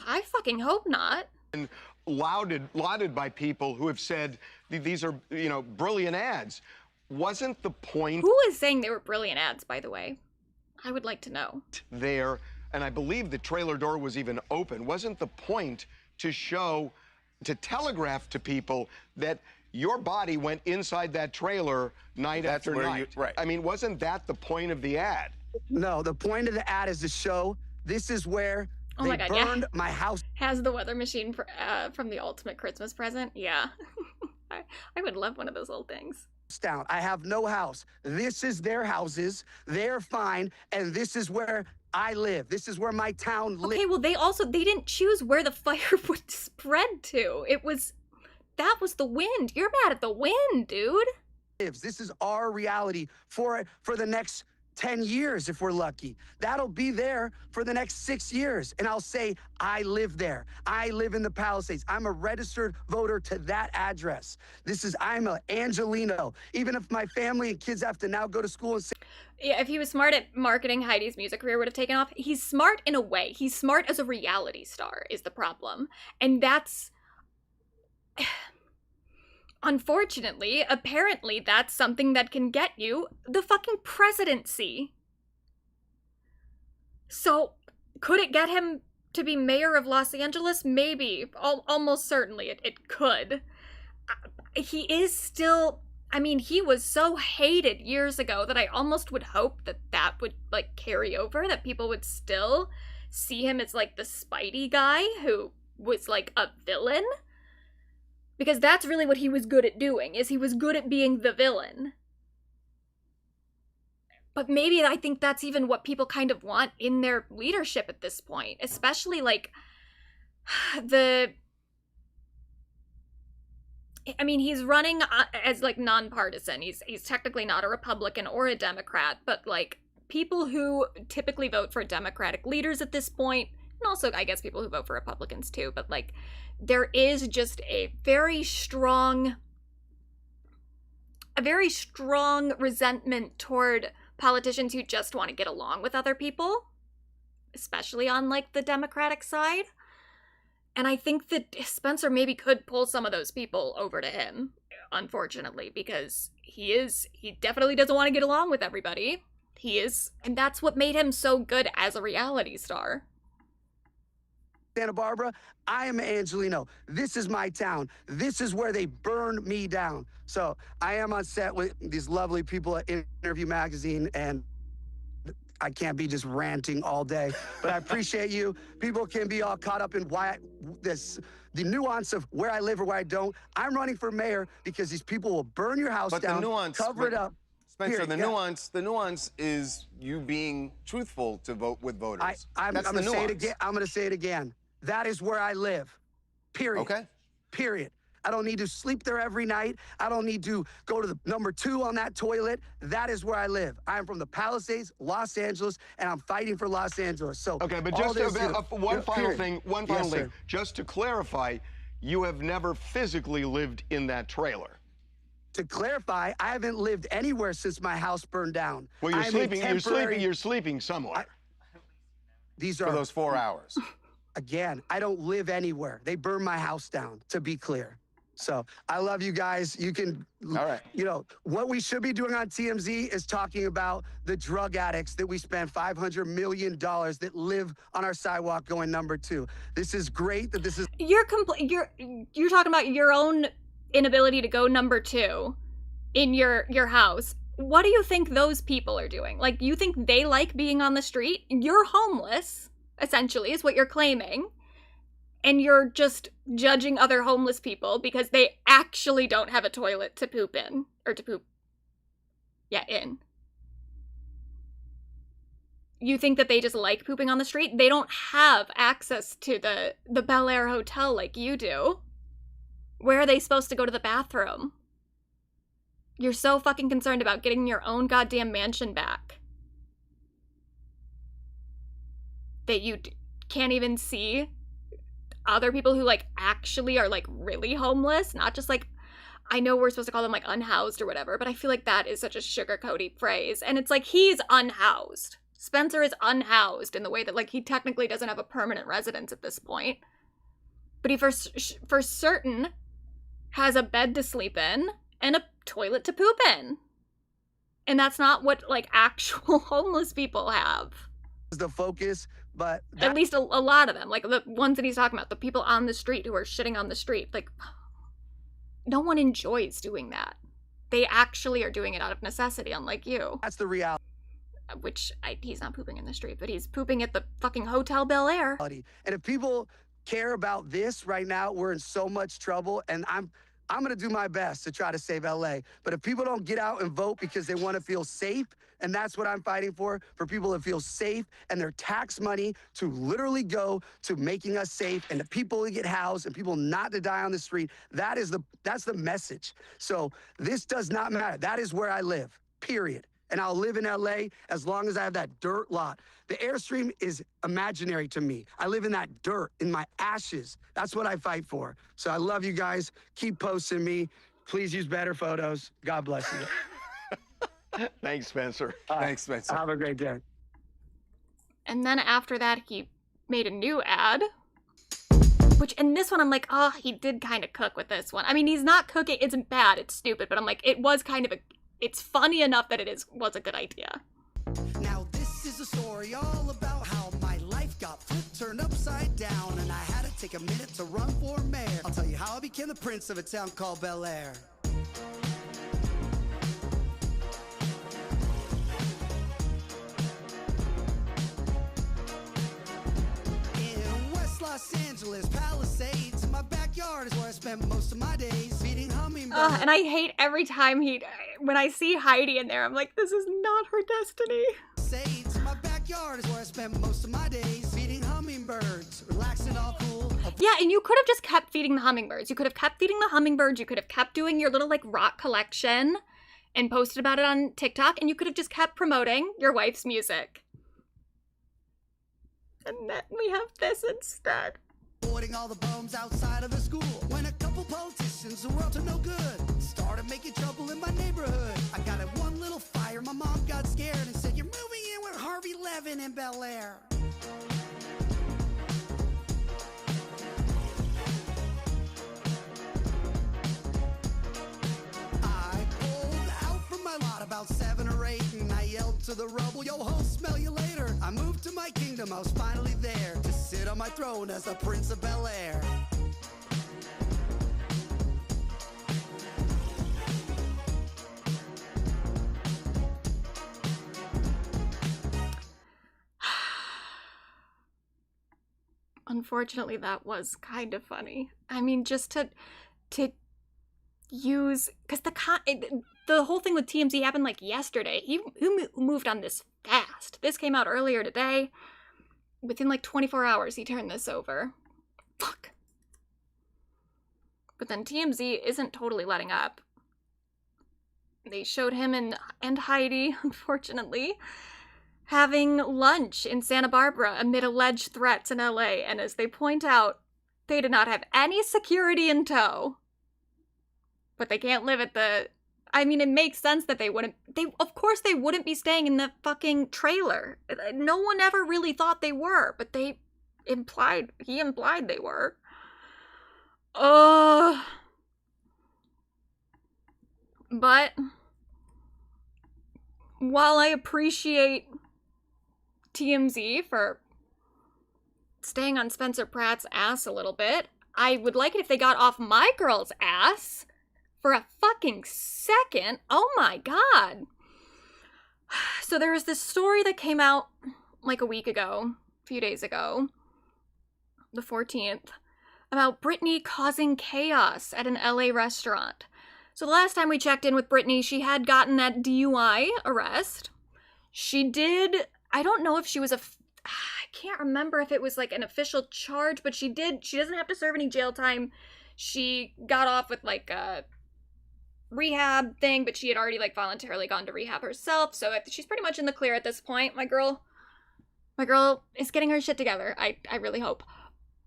I fucking hope not. And lauded by people who have said these are, you know, brilliant ads. Wasn't the point... Who is saying they were brilliant ads, by the way? I would like to know. There, and I believe the trailer door was even open. Wasn't the point to show, to telegraph to people that your body went inside that trailer night after night? Right. I mean, wasn't that the point of the ad? No, the point of the ad is to show this is where they burned my house. Has the weather machine from the ultimate Christmas present? Yeah. I would love one of those little things. Down. I have no house. This is their houses. They're fine. And this is where I live. This is where my town lives. Okay, well, they didn't choose where the fire would spread to. That was the wind. You're mad at the wind, dude. This is our reality for the next 10 years, if we're lucky. That'll be there for the next 6 years. And I'll say, I live there. I live in the Palisades. I'm a registered voter to that address. I'm a Angelino. Even if my family and kids have to now go to school and say... Yeah, if he was smart at marketing, Heidi's music career would have taken off. He's smart in a way. He's smart as a reality star is the problem. And that's... Unfortunately, apparently that's something that can get you the fucking presidency. So, could it get him to be mayor of Los Angeles? Maybe. Almost certainly it could. He is still... I mean, he was so hated years ago that I almost would hope that would, like, carry over, that people would still see him as, like, the Spidey guy who was, like, a villain. Because that's really what he was good at doing, is he was good at being the villain. But maybe I think that's even what people kind of want in their leadership at this point. Especially, like, I mean, he's running as, like, nonpartisan. He's technically not a Republican or a Democrat, but, like, people who typically vote for Democratic leaders at this point, and also, I guess, people who vote for Republicans too, but, like, there is just a very strong resentment toward politicians who just want to get along with other people, especially on, like, the Democratic side. And I think that Spencer maybe could pull some of those people over to him, unfortunately, because he definitely doesn't want to get along with everybody. And that's what made him so good as a reality star. Santa Barbara, I am Angelino. This is my town. This is where they burned me down. So I am on set with these lovely people at Interview Magazine, and I can't be just ranting all day, but I appreciate you. People can be all caught up in the nuance of where I live or where I don't. I'm running for mayor because these people will burn your house down, cover it up. Spencer, the nuance is you being truthful to vote with voters. I'm That's gonna the say it nuance. again. I'm gonna say it again. That is where I live. Period. Okay. Period. I don't need to sleep there every night. I don't need to go to the number 2 on that toilet. That is where I live. I'm from the Palisades, Los Angeles, and I'm fighting for Los Angeles. So Okay, but all just this, one final period. thing. One Yes, final thing. sir. Just to clarify, you have never physically lived in that trailer. To clarify, I haven't lived anywhere since my house burned down. Well, you're I'm a sleeping. temporary- You're sleeping somewhere. These are For those 4 hours. Again, I don't live anywhere. They burned my house down, to be clear. So I love you guys. You can, all right. You know, what we should be doing on TMZ is talking about the drug addicts that we spend $500 million that live on our sidewalk going number 2. This is great that this is. You're talking about your own inability to go number 2 in your house. What do you think those people are doing? Like, you think they like being on the street? You're homeless, essentially, is what you're claiming. And you're just judging other homeless people because they actually don't have a toilet to poop in. Or to poop, in. You think that they just like pooping on the street? They don't have access to the Bel Air Hotel like you do. Where are they supposed to go to the bathroom? You're so fucking concerned about getting your own goddamn mansion back that you can't even see other people who, like, actually are, like, really homeless. Not just, like, I know we're supposed to call them, like, unhoused or whatever, but I feel like that is such a sugar-coated phrase. And it's like, he's unhoused. Spencer is unhoused in the way that, like, he technically doesn't have a permanent residence at this point. But he for certain has a bed to sleep in and a toilet to poop in. And that's not what, like, actual homeless people have. The focus, but at least a lot of them, like the ones that he's talking about, the people on the street who are shitting on the street, like, no one enjoys doing that. They actually are doing it out of necessity, unlike you. That's the reality. Which, he's not pooping in the street, but he's pooping at the fucking Hotel Bel Air. And if people care about this right now, we're in so much trouble, and I'm gonna do my best to try to save LA. But if people don't get out and vote because they want to feel safe, and that's what I'm fighting for people to feel safe and their tax money to literally go to making us safe and the people to get housed and people not to die on the street, that's the message. So this does not matter. That is where I live, period. And I'll live in LA as long as I have that dirt lot. The Airstream is imaginary to me. I live in that dirt, in my ashes. That's what I fight for. So I love you guys. Keep posting me. Please use better photos. God bless you. Thanks, Spencer. Thanks, Spencer. Have a great day. And then after that, he made a new ad. Which, in this one, I'm like, oh, he did kind of cook with this one. I mean, he's not cooking. It's bad. It's stupid. But I'm like, it was kind of it's funny enough that was a good idea. Now this is a story all about how my life got flipped, turned upside down, and I had to take a minute to run for mayor. I'll tell you how I became the prince of a town called Bel Air. In West Los Angeles, Palisades, my backyard is where I spent most of my days feeding hummingbirds. And I hate every time when I see Heidi in there, I'm like, this is not her destiny. My backyard is where I spend most of my days feeding hummingbirds, relaxing all cool. Yeah, and you could have just kept feeding the hummingbirds. You could have kept feeding the hummingbirds. You could have kept doing your little, like, rock collection and posted about it on TikTok, and you could have just kept promoting your wife's music. And then we have this instead. Avoiding all the bums outside of the school. When a couple politicians who were up to no good started making trouble in my neighborhood. I got in one little fire, my mom got scared and said, "You're moving in with Harvey Levin in Bel Air." I pulled out from my lot about 7 or 8 and I yelled to the rubble, "Yo ho, smell you later." I moved to my kingdom, I was finally there to sit on my throne as the Prince of Bel Air. Unfortunately, that was kind of funny. I mean, just to use, because the whole thing with TMZ happened like yesterday. He moved on this fast. This came out earlier today. Within like 24 hours, he turned this over. Fuck. But then TMZ isn't totally letting up. They showed him and Heidi, unfortunately, having lunch in Santa Barbara amid alleged threats in LA. And as they point out, they did not have any security in tow. But they can't live at the... I mean, it makes sense that they wouldn't... Of course they wouldn't be staying in the fucking trailer. No one ever really thought they were, but he implied they were. But while I appreciate TMZ for staying on Spencer Pratt's ass a little bit, I would like it if they got off my girl's ass for a fucking second. Oh my god. So there was this story that came out like a week ago, a few days ago, the 14th, about BRITNEY causing chaos at an LA restaurant. So the last time we checked in with BRITNEY, she had gotten that DUI arrest. She did, I don't know if she was I can't remember if it was like an official charge, but she doesn't have to serve any jail time. She got off with like a rehab thing, but she had already like voluntarily gone to rehab herself, so she's pretty much in the clear at this point. My girl is getting her shit together, I really hope.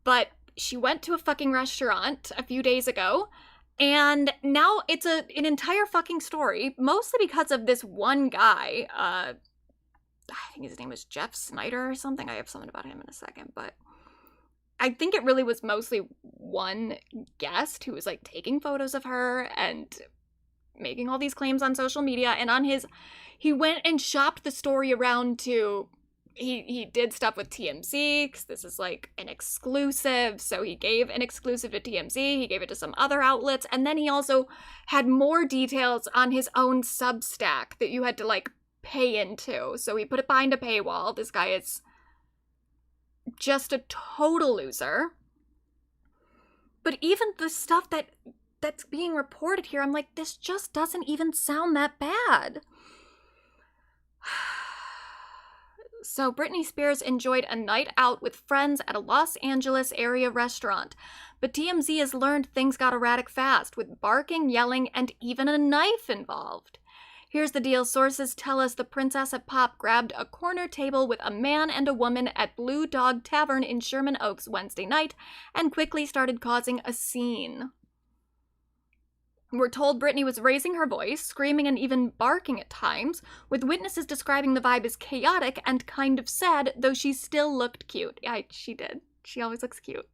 But she went to a fucking restaurant a few days ago, and now it's an entire fucking story, mostly because of this one guy. I think his name was Jeff Snyder or something. I have something about him in a second, but I think it really was mostly one guest who was like taking photos of her and making all these claims on social media, and he went and shopped the story around to, he did stuff with TMZ, because this is like an exclusive, so he gave an exclusive to TMZ, he gave it to some other outlets, and then he also had more details on his own Substack that you had to like pay into, so he put it behind a paywall. This guy is just a total loser. But even the stuff that's being reported here, I'm like, this just doesn't even sound that bad. So Britney Spears enjoyed a night out with friends at a Los Angeles area restaurant, but TMZ has learned things got erratic fast, with barking, yelling, and even a knife involved. Here's the deal. Sources tell us the Princess of Pop grabbed a corner table with a man and a woman at Blue Dog Tavern in Sherman Oaks Wednesday night and quickly started causing a scene. We're told Britney was raising her voice, screaming and even barking at times, with witnesses describing the vibe as chaotic and kind of sad, though she still looked cute. She did. She always looks cute.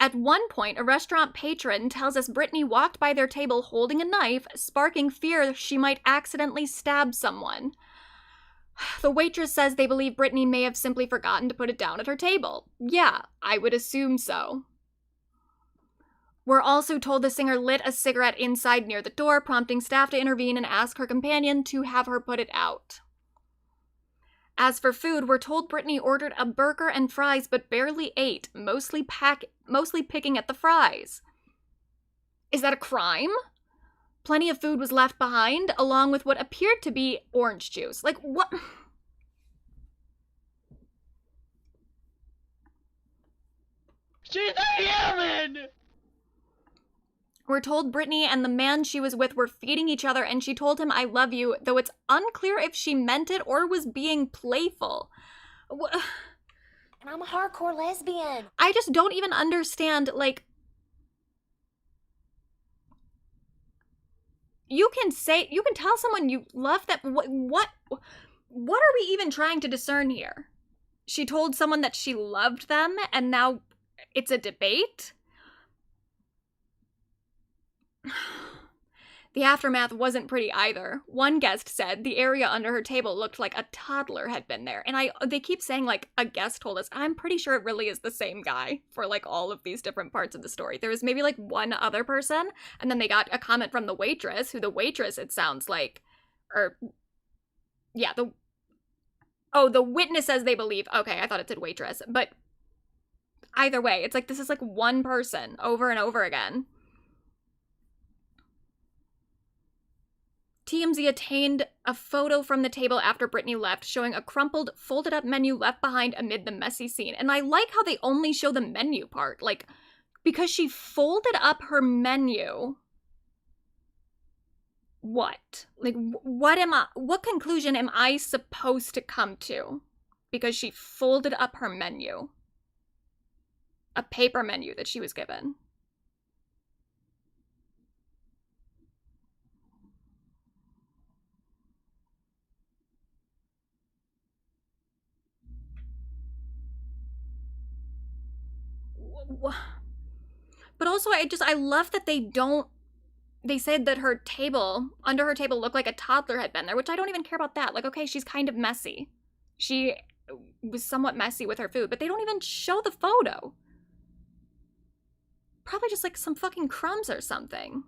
At one point, a restaurant patron tells us Britney walked by their table holding a knife, sparking fear she might accidentally stab someone. The waitress says they believe Britney may have simply forgotten to put it down at her table. Yeah, I would assume so. We're also told the singer lit a cigarette inside near the door, prompting staff to intervene and ask her companion to have her put it out. As for food, we're told Britney ordered a burger and fries but barely ate, mostly picking at the fries. Is that a crime? Plenty of food was left behind, along with what appeared to be orange juice. Like, what? She's a human! We're told Britney and the man she was with were feeding each other, and she told him, "I love you," though it's unclear if she meant it or was being playful. And I'm a hardcore lesbian. I just don't even understand, like, you can tell someone you love them. What are we even trying to discern here? She told someone that she loved them, and now it's a debate? The aftermath wasn't pretty either. One guest said the area under her table looked like a toddler had been there. And they keep saying, like, a guest told us. I'm pretty sure it really is the same guy for, like, all of these different parts of the story. There was maybe, like, one other person, and then they got a comment from the waitress, who the waitress, it sounds like, the witness says they believe. Okay, I thought it said waitress. But either way, it's like, this is, like, one person over and over again. TMZ attained a photo from the table after Britney left, showing a crumpled, folded up menu left behind amid the messy scene. And I like how they only show the menu part. Like, because she folded up her menu. What? Like, what conclusion am I supposed to come to? Because she folded up her menu. A paper menu that she was given. But also, I love that they said that her table, under her table, looked like a toddler had been there, which I don't even care about that. Like, okay, she's kind of messy. She was somewhat messy with her food, but they don't even show the photo. Probably just like some fucking crumbs or something.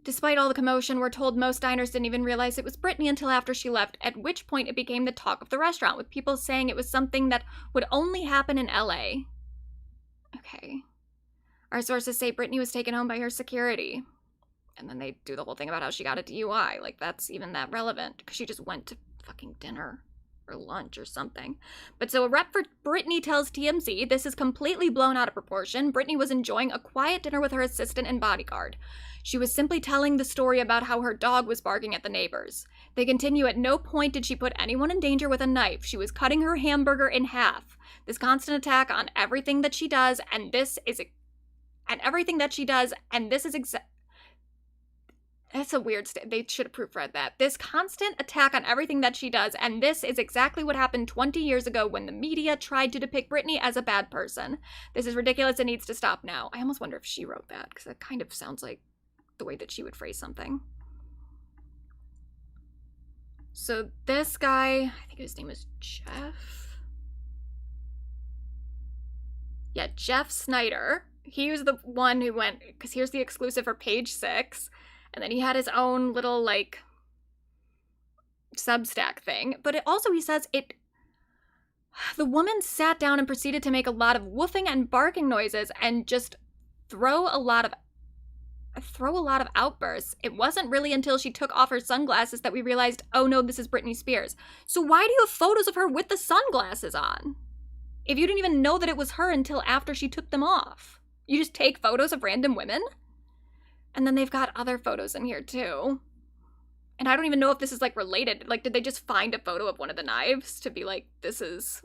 Despite all the commotion, we're told most diners didn't even realize it was Britney until after she left, at which point it became the talk of the restaurant, with people saying it was something that would only happen in LA. Okay. Our sources say Britney was taken home by her security. And then they do the whole thing about how she got a DUI. Like, that's even that relevant, because she just went to fucking dinner or lunch or something. But so a rep for Britney tells TMZ this is completely blown out of proportion. Britney was enjoying a quiet dinner with her assistant and bodyguard. She was simply telling the story about how her dog was barking at the neighbors. They continue, at no point did she put anyone in danger with a knife. She was cutting her hamburger in half. This constant attack on everything that she does, and this is that's a weird they should have proofread that. This constant attack on everything that she does, and this is exactly what happened 20 years ago when the media tried to depict Britney as a bad person. This is ridiculous and needs to stop now. I almost wonder if she wrote that, because that kind of sounds like the way that she would phrase something. So this guy, I think his name is Jeff. Yeah, Jeff Snyder. He was the one who went, because here's the exclusive for Page 6. And then he had his own little, like, Substack thing. But it also, he says, the woman sat down and proceeded to make a lot of woofing and barking noises and just throw a lot of outbursts. It wasn't really until she took off her sunglasses that we realized, oh no, this is Britney Spears. So why do you have photos of her with the sunglasses on? If you didn't even know that it was her until after she took them off. You just take photos of random women? And then they've got other photos in here too. And I don't even know if this is like related. Like, did they just find a photo of one of the knives to be like, this is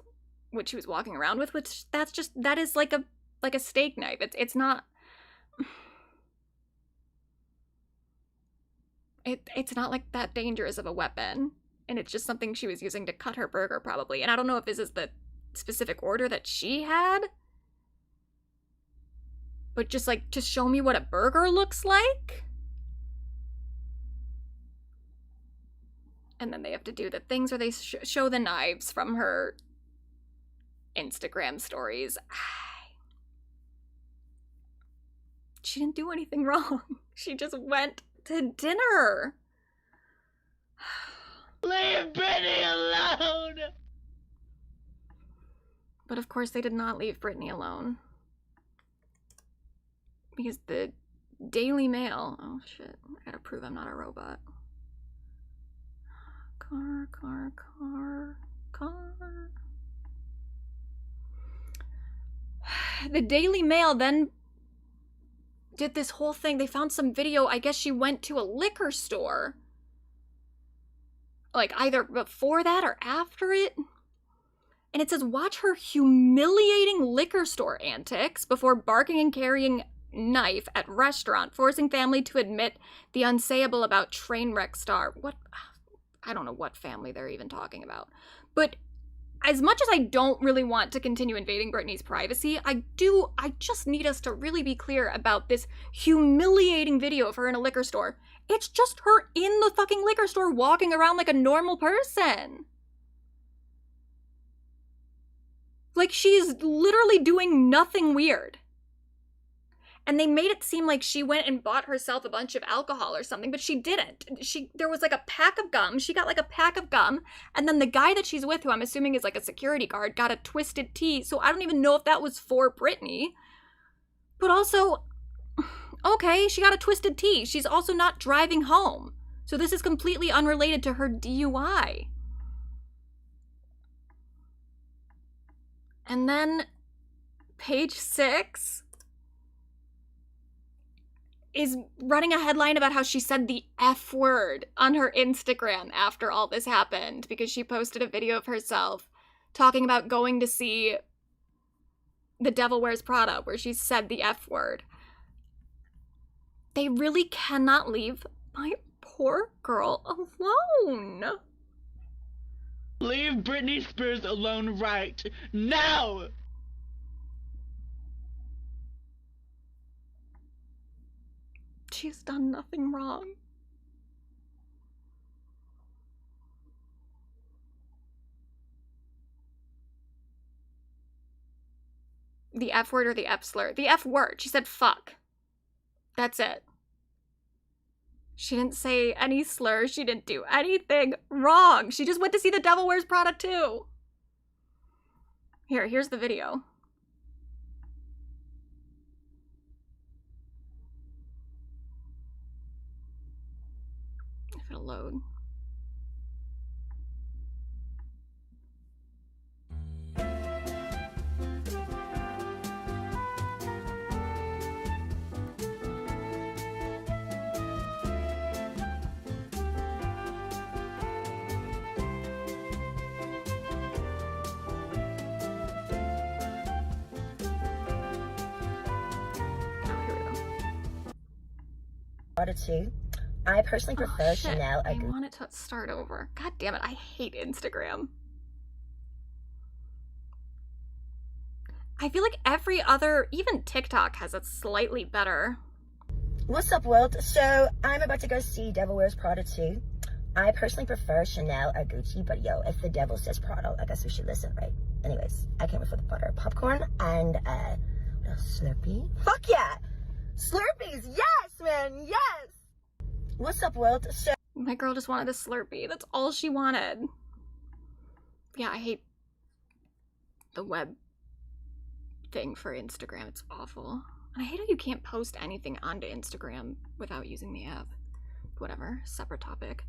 what she was walking around with? Which that is like a steak knife. It's not. It's not like that dangerous of a weapon. And it's just something she was using to cut her burger probably. And I don't know if this is the specific order that she had. But just like, to show me what a burger looks like. And then they have to do the things where they show the knives from her Instagram stories. She didn't do anything wrong. She just went to dinner. Leave Britney alone! But of course they did not leave Britney alone. Because the Daily Mail... Oh shit, I gotta prove I'm not a robot. Car. The Daily Mail then did this whole thing. They found some video. I guess she went to a liquor store. Like, either before that or after it. And it says, watch her humiliating liquor store antics before barking and carrying knife at restaurant, forcing family to admit the unsayable about train wreck star. What? I don't know what family they're even talking about. But as much as I don't really want to continue invading Britney's privacy, I just need us to really be clear about this humiliating video of her in a liquor store. It's just her in the fucking liquor store walking around like a normal person. Like, she's literally doing nothing weird. And they made it seem like she went and bought herself a bunch of alcohol or something, but she didn't. There was like a pack of gum. She got like a pack of gum, and then the guy that she's with, who I'm assuming is like a security guard, got a twisted tea. So I don't even know if that was for Britney. But also, Okay, she got a twisted T. She's also not driving home. So this is completely unrelated to her DUI. And then page 6 is running a headline about how she said the F word on her Instagram after all this happened because she posted a video of herself talking about going to see The Devil Wears Prada where she said the F word. They really cannot leave my poor girl alone. Leave Britney Spears alone right now! She's done nothing wrong. The F word or the F slur? The F word. She said fuck. That's it. She didn't say any slurs. She didn't do anything wrong. She just went to see The Devil Wears Prada too. Here's the video. If it'll load. Too. I personally prefer Chanel. I want it to start over. God damn it, I hate Instagram. I feel like every other, even TikTok has it slightly better. What's up, world? So I'm about to go see Devil Wears Prada 2. I personally prefer Chanel or Gucci, but yo, if the devil says Prada, I guess we should listen, right? Anyways, I came with the butter popcorn and a Slurpee. Fuck yeah! Slurpees, yes, man, yes! What's up, world? So my girl just wanted a Slurpee. That's all she wanted. Yeah, I hate the web thing for Instagram. It's awful. And I hate how you can't post anything onto Instagram without using the app. Whatever, separate topic.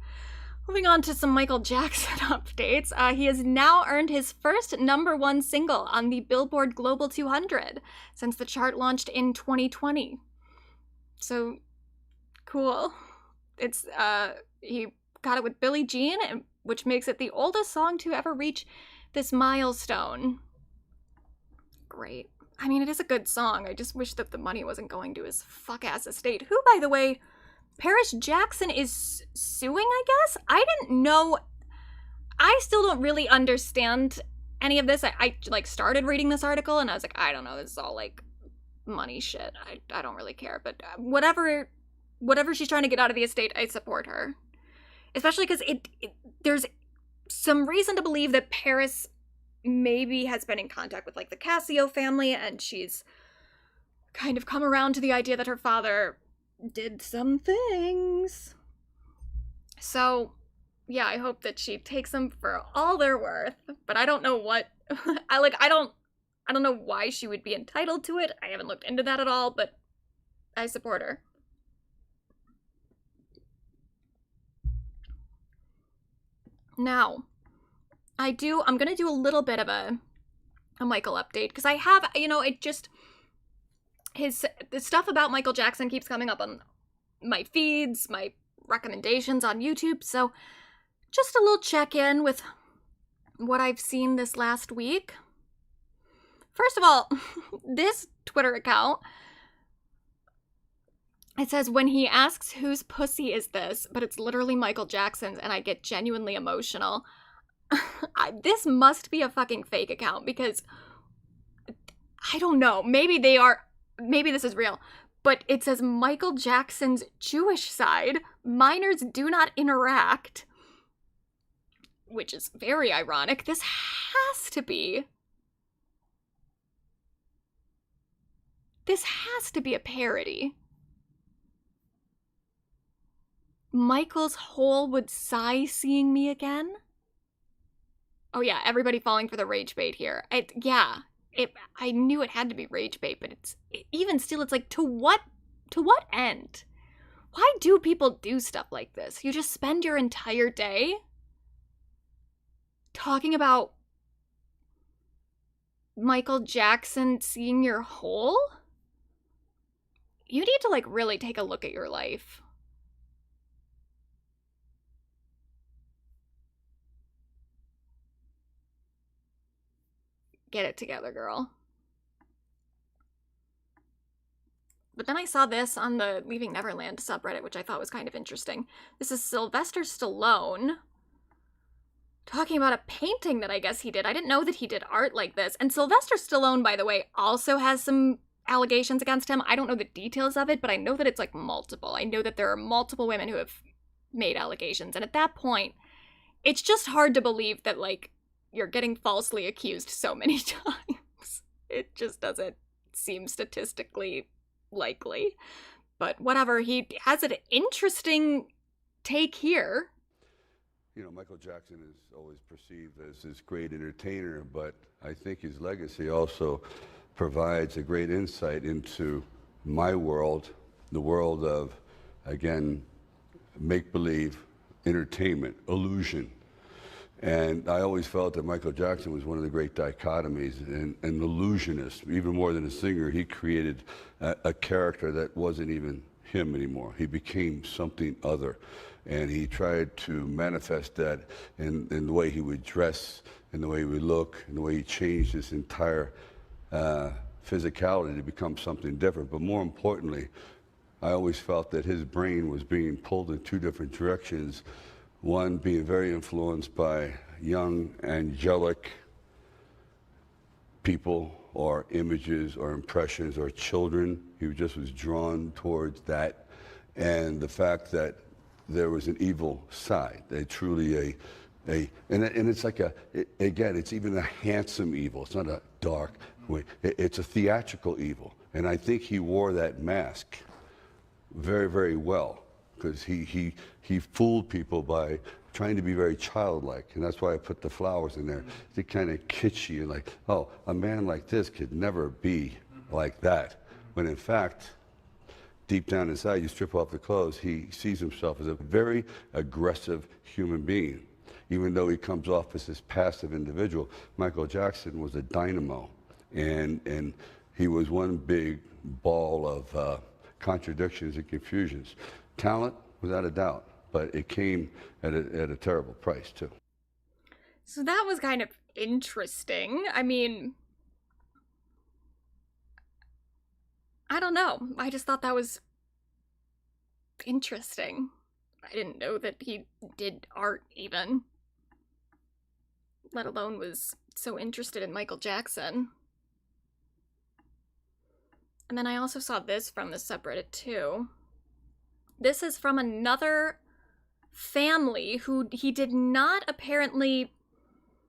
Moving on to some Michael Jackson updates. He has now earned his first #1 single on the Billboard Global 200 since the chart launched in 2020. So, cool. It's, he got it with Billie Jean, which makes it the oldest song to ever reach this milestone. Great. I mean, it is a good song. I just wish that the money wasn't going to his fuck-ass estate, who, by the way, Paris Jackson is suing, I guess? I didn't know. I still don't really understand any of this. I like, started reading this article, and I was like, I don't know, this is all, like, money shit. I don't really care, but whatever she's trying to get out of the estate, I support her. Especially because there's some reason to believe that Paris maybe has been in contact with, like, the Casio family, and she's kind of come around to the idea that her father did some things. So, yeah, I hope that she takes them for all they're worth, but I don't know what, I don't know why she would be entitled to it. I haven't looked into that at all, but I support her. Now, I'm gonna do a little bit of a Michael update, because I have, the stuff about Michael Jackson keeps coming up on my feeds, my recommendations on YouTube, so just a little check-in with what I've seen this last week. First of all, this Twitter account, it says, when he asks whose pussy is this, but it's literally Michael Jackson's, and I get genuinely emotional. This must be a fucking fake account, because I don't know, maybe this is real, but it says Michael Jackson's Jewish side, minors do not interact, which is very ironic. This has to be a parody. Michael's hole would sigh seeing me again? Oh yeah, everybody falling for the rage bait here. I knew it had to be rage bait, but even still, it's like, to what To what end? Why do people do stuff like this? You just spend your entire day talking about Michael Jackson seeing your hole? You need to, like, really take a look at your life. Get it together, girl. But then I saw this on the Leaving Neverland subreddit, which I thought was kind of interesting. This is Sylvester Stallone talking about a painting that I guess he did. I didn't know that he did art like this. And Sylvester Stallone, by the way, also has some allegations against him. I don't know the details of it, but I know that it's like multiple. I know that there are multiple women who have made allegations. And at that point, it's just hard to believe that, like, you're getting falsely accused so many times. It just doesn't seem statistically likely. But whatever, he has an interesting take here. You know, Michael Jackson is always perceived as this great entertainer, but I think his legacy also provides a great insight into my world, the world of, again, make-believe, entertainment, illusion. And I always felt that Michael Jackson was one of the great dichotomies, and an illusionist. Even more than a singer, he created a character that wasn't even him anymore. He became something other. And he tried to manifest that in the way he would dress, in the way he would look, in the way he changed his entire physicality to become something different. But more importantly, I always felt that his brain was being pulled in two different directions. One being very influenced by young, angelic people or images or impressions or children. He just was drawn towards that. And the fact that there was an evil side, and it's like again, it's even a handsome evil. It's not a dark way. It's a theatrical evil. And I think he wore that mask very, very well, because he fooled people by trying to be very childlike. And that's why I put the flowers in there. They're kind of kitschy and like, oh, a man like this could never be like that. When in fact, deep down inside, you strip off the clothes, he sees himself as a very aggressive human being. Even though he comes off as this passive individual, Michael Jackson was a dynamo. And he was one big ball of contradictions and confusions. Talent, without a doubt, but it came at a terrible price, too. So that was kind of interesting. I mean, I don't know. I just thought that was interesting. I didn't know that he did art even, let alone was so interested in Michael Jackson. And then I also saw this from the subreddit too. This is from another family who he did not apparently...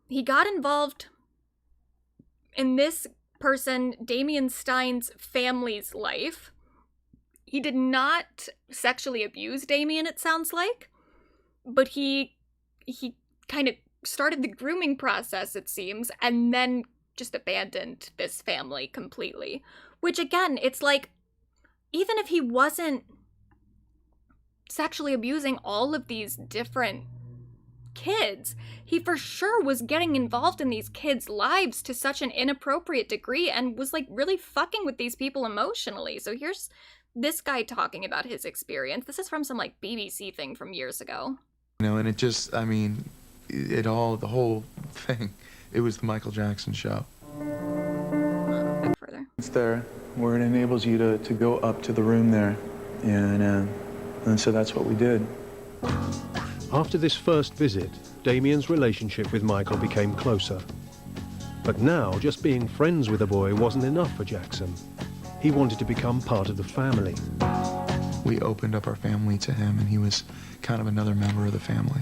He got involved in this person, Damien Stein's family's life. He did not sexually abuse Damien, it sounds like. But he kind of started the grooming process, it seems, and then just abandoned this family completely. Which, again, it's like, even if he wasn't sexually abusing all of these different kids, he for sure was getting involved in these kids' lives to such an inappropriate degree and was, like, really fucking with these people emotionally. So here's this guy talking about his experience. This is from some, like, BBC thing from years ago. You know, and it just, I mean, the whole thing, it was the Michael Jackson show. Further. It's there where it enables you to go up to the room there, and so that's what we did. After this first visit, Damien's relationship with Michael became closer. But now, just being friends with the boy wasn't enough for Jackson. He wanted to become part of the family. We opened up our family to him, and he was kind of another member of the family.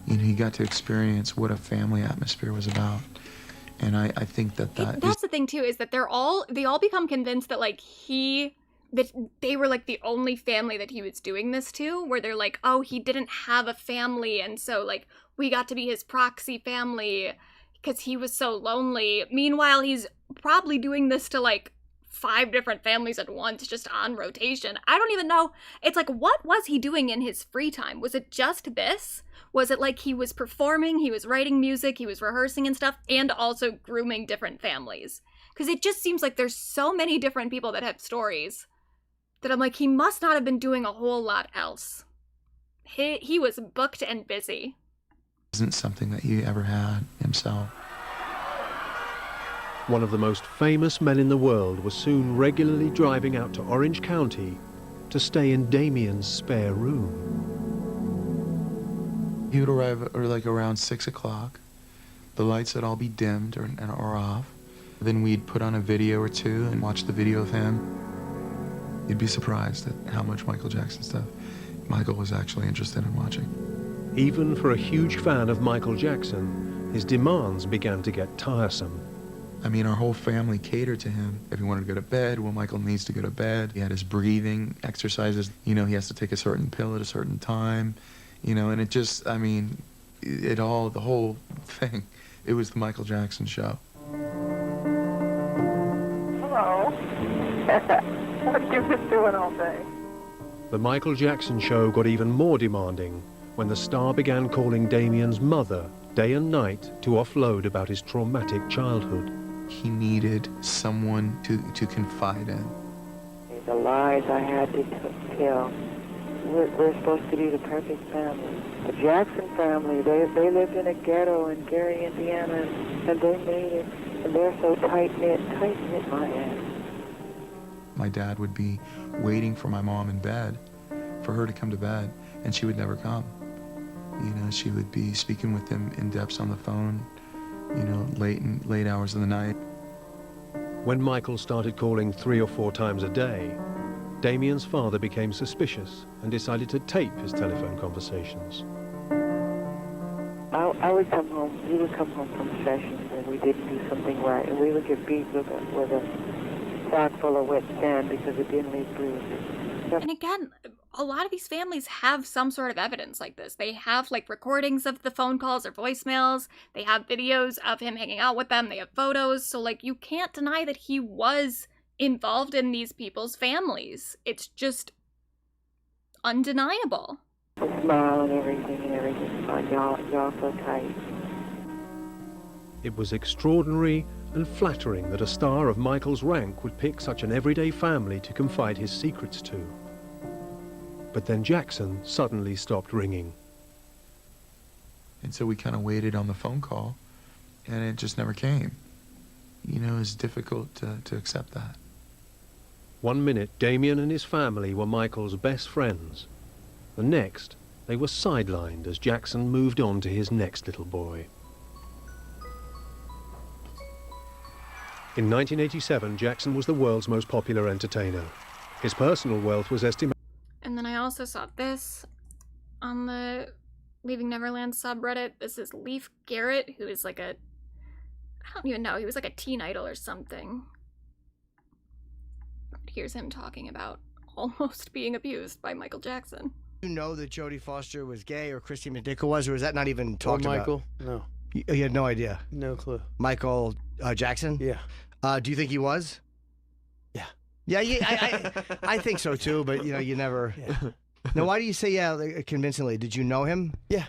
You know, he got to experience what a family atmosphere was about. And I think that's the thing too, is that they all become convinced that, like, that they were, like, the only family that he was doing this to, where they're like, oh, he didn't have a family, and so, like, we got to be his proxy family because he was so lonely. Meanwhile, he's probably doing this to, like, 5 different families at once, just on rotation. I don't even know. It's like, what was he doing in his free time? Was it just this? Was it like he was performing, he was writing music, he was rehearsing and stuff, and also grooming different families? Because it just seems like there's so many different people that have stories that I'm like, he must not have been doing a whole lot else. He was booked and busy. Isn't something that he ever had himself. One of the most famous men in the world was soon regularly driving out to Orange County to stay in Damien's spare room. He would arrive like around 6 o'clock. The lights would all be dimmed or off. Then we'd put on a video or two and watch the video of him. You'd be surprised at how much Michael Jackson stuff Michael was actually interested in watching. Even for a huge fan of Michael Jackson, his demands began to get tiresome. I mean, our whole family catered to him. If he wanted to go to bed, well, Michael needs to go to bed. He had his breathing exercises. You know, he has to take a certain pill at a certain time. You know, and it just, I mean, the whole thing, it was the Michael Jackson show. Hello. What have you been doing all day? The Michael Jackson show got even more demanding when the star began calling Damien's mother day and night to offload about his traumatic childhood. He needed someone to confide in. The lies I had to tell. We're supposed to be the perfect family. The Jackson family, they lived in a ghetto in Gary, Indiana, and they made it. And they're so tight-knit, my ass. My dad would be waiting for my mom in bed, for her to come to bed, and she would never come. You know, she would be speaking with him in depths on the phone, you know, late hours of the night. When Michael started calling 3 or 4 times a day, Damien's father became suspicious and decided to tape his telephone conversations. I would come home, he would come home from sessions and we didn't do something right, and we would get beat with a sack full of wet sand because it didn't leave bruises. And again, a lot of these families have some sort of evidence like this. They have like recordings of the phone calls or voicemails. They have videos of him hanging out with them. They have photos. So like, you can't deny that he was involved in these people's families. It's just undeniable. A smile and everything fine. Y'all so tight. It was extraordinary and flattering that a star of Michael's rank would pick such an everyday family to confide his secrets to. But then Jackson suddenly stopped ringing. And so we kind of waited on the phone call, and it just never came. You know, it's difficult to accept that. One minute, Damien and his family were Michael's best friends. The next, they were sidelined as Jackson moved on to his next little boy. In 1987, Jackson was the world's most popular entertainer. His personal wealth was estimated. And then I also saw this on the Leaving Neverland subreddit. This is Leif Garrett, who is like I don't even know, he was like a teen idol or something. Here's him talking about almost being abused by Michael Jackson. You know that Jodie Foster was gay or Christy McDickle was, or was that not even talked about? Michael? No. You had no idea? No clue. Michael Jackson? Yeah. Do you think he was? Yeah. Yeah, I think so too, but you know, you never. Yeah. Now, why do you say yeah convincingly? Did you know him? Yeah.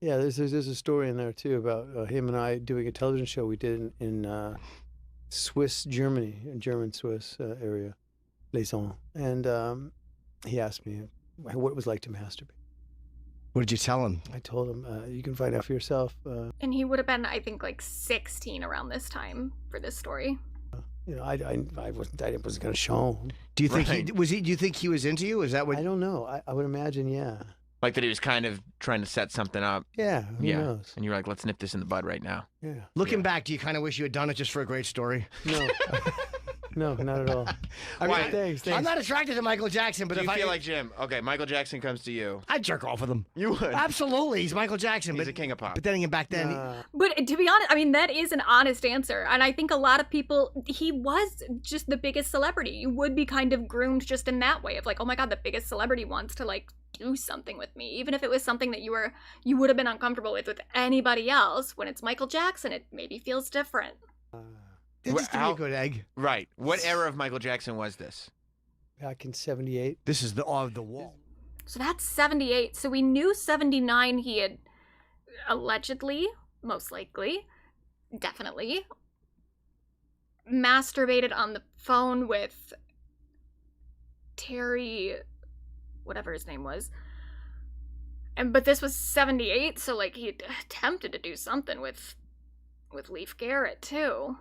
Yeah, there's a story in there too about him and I doing a television show we did in Swiss, Germany, German Swiss area, Lausanne. And he asked me what it was like to masturbate. What did you tell him? I told him, you can find out for yourself. And he would have been, I think, like 16 around this time for this story. You know, I wasn't going to show him. Do you think do you think he was into you? Is that what? I don't know. I would imagine, yeah. Like that he was kind of trying to set something up. Yeah, who knows? And you're like, let's nip this in the bud right now. Yeah. Looking back, do you kind of wish you had done it just for a great story? No. No, not at all. I mean, thanks. I'm not attracted to Michael Jackson, but do if you I feel like Jim, okay, Michael Jackson comes to you, I'd jerk off with him. You would? Absolutely, he's Michael Jackson. He's a king of pop. But then again, back then. But to be honest, I mean, that is an honest answer. And I think a lot of people, he was just the biggest celebrity. You would be kind of groomed just in that way of like, oh my God, the biggest celebrity wants to like do something with me. Even if it was something that you would have been uncomfortable with anybody else. When it's Michael Jackson, it maybe feels different. Just give me a good egg. Right. What era of Michael Jackson was this? Back in 78. This is the wall. So that's 78. So we knew 79 he had allegedly, most likely, definitely, masturbated on the phone with Terry, whatever his name was. But this was 78, so like he attempted to do something with Leif Garrett too.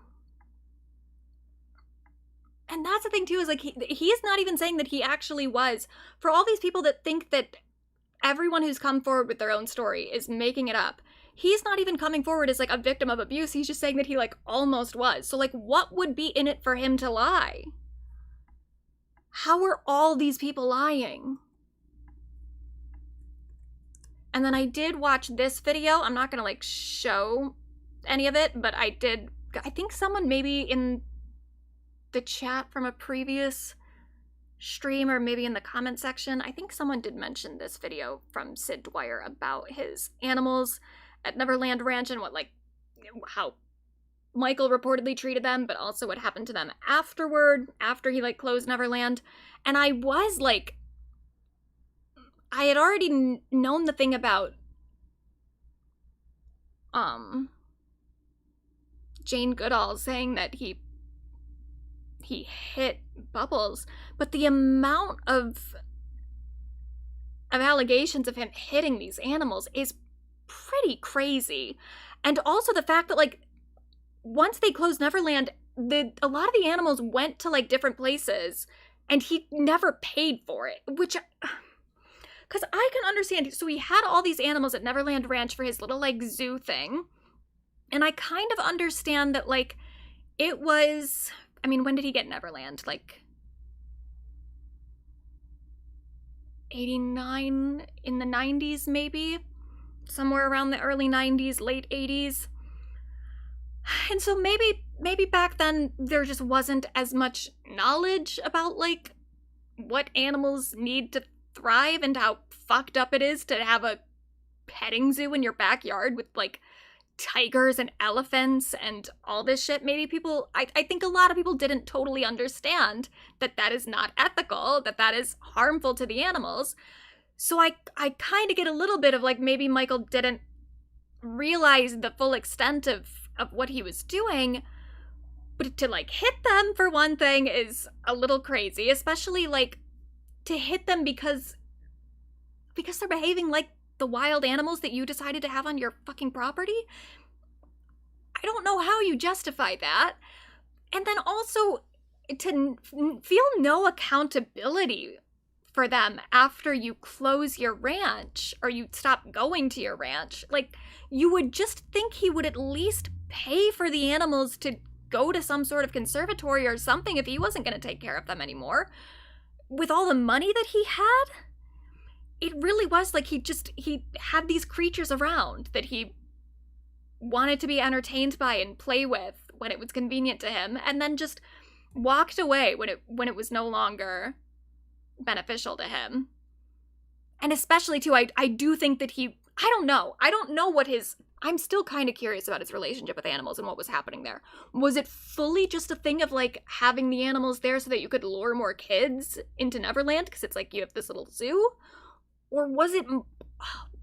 And that's the thing too, is like he's not even saying that he actually was. For all these people that think that everyone who's come forward with their own story is making it up, he's not even coming forward as like a victim of abuse. He's just saying that he like almost was. So like what would be in it for him to lie? How are all these people lying? And then I did watch this video. I'm not gonna like show any of it, but I think someone maybe in the chat from a previous stream or maybe in the comment section, I think someone did mention this video from Sid Dwyer about his animals at Neverland Ranch and how Michael reportedly treated them, but also what happened to them afterward, after he like closed Neverland. And I was like, I had already known the thing about Jane Goodall saying that he hit Bubbles, but the amount of allegations of him hitting these animals is pretty crazy. And also the fact that like once they closed Neverland, a lot of the animals went to like different places and he never paid for it, which, because I can understand. So he had all these animals at Neverland Ranch for his little like zoo thing, and I kind of understand that like it was, I mean, when did he get Neverland? Like 89, in the 90s maybe? Somewhere around the early 90s, late 80s. And so maybe back then there just wasn't as much knowledge about like what animals need to thrive and how fucked up it is to have a petting zoo in your backyard with like tigers and elephants and all this shit. Maybe people, I think a lot of people didn't totally understand that that is not ethical, that that is harmful to the animals. So I kind of get a little bit of like maybe Michael didn't realize the full extent of what he was doing, but to like hit them for one thing is a little crazy, especially like to hit them because they're behaving like the wild animals that you decided to have on your fucking property. I don't know how you justify that. And then also to feel no accountability for them after you close your ranch or you stop going to your ranch. Like, you would just think he would at least pay for the animals to go to some sort of conservatory or something if he wasn't going to take care of them anymore. With all the money that he had, it really was like he had these creatures around that he wanted to be entertained by and play with when it was convenient to him, and then just walked away when it was no longer beneficial to him. And especially too, I do think that I don't know what I'm still kind of curious about his relationship with animals and what was happening there. Was it fully just a thing of like having the animals there so that you could lure more kids into Neverland because it's like you have this little zoo? Or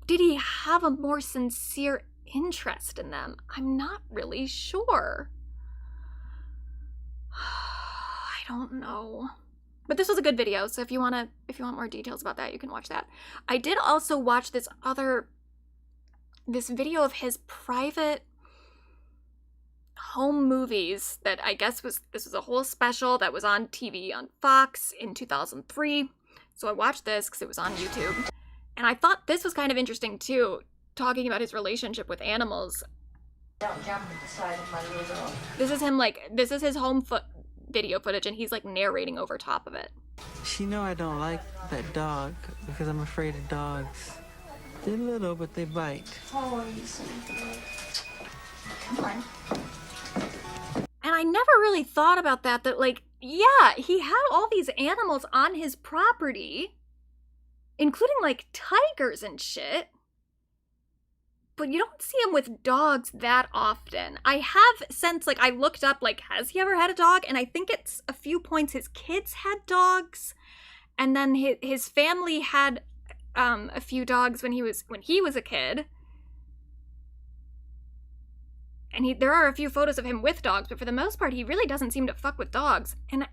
did he have a more sincere interest in them? I'm not really sure. I don't know. But this was a good video, so if you want more details about that, you can watch that. I did also watch this video of his private home movies that I guess this was a whole special that was on TV on Fox in 2003. So I watched this because it was on YouTube. And I thought this was kind of interesting too, talking about his relationship with animals. Don't jump at the side of my little girl. This is his home video footage, and he's like narrating over top of it. She know I don't like that dog because I'm afraid of dogs. They're little, but they bite. Oh, you silly boy. Come on. And I never really thought about that like, yeah, he had all these animals on his property, including like tigers and shit. but you don't see him with dogs that often. I have since, like, I looked up, like, has he ever had a dog? And I think it's a few points his kids had dogs, and then his family had a few dogs when he was a kid. And there are a few photos of him with dogs, but for the most part, he really doesn't seem to fuck with dogs. And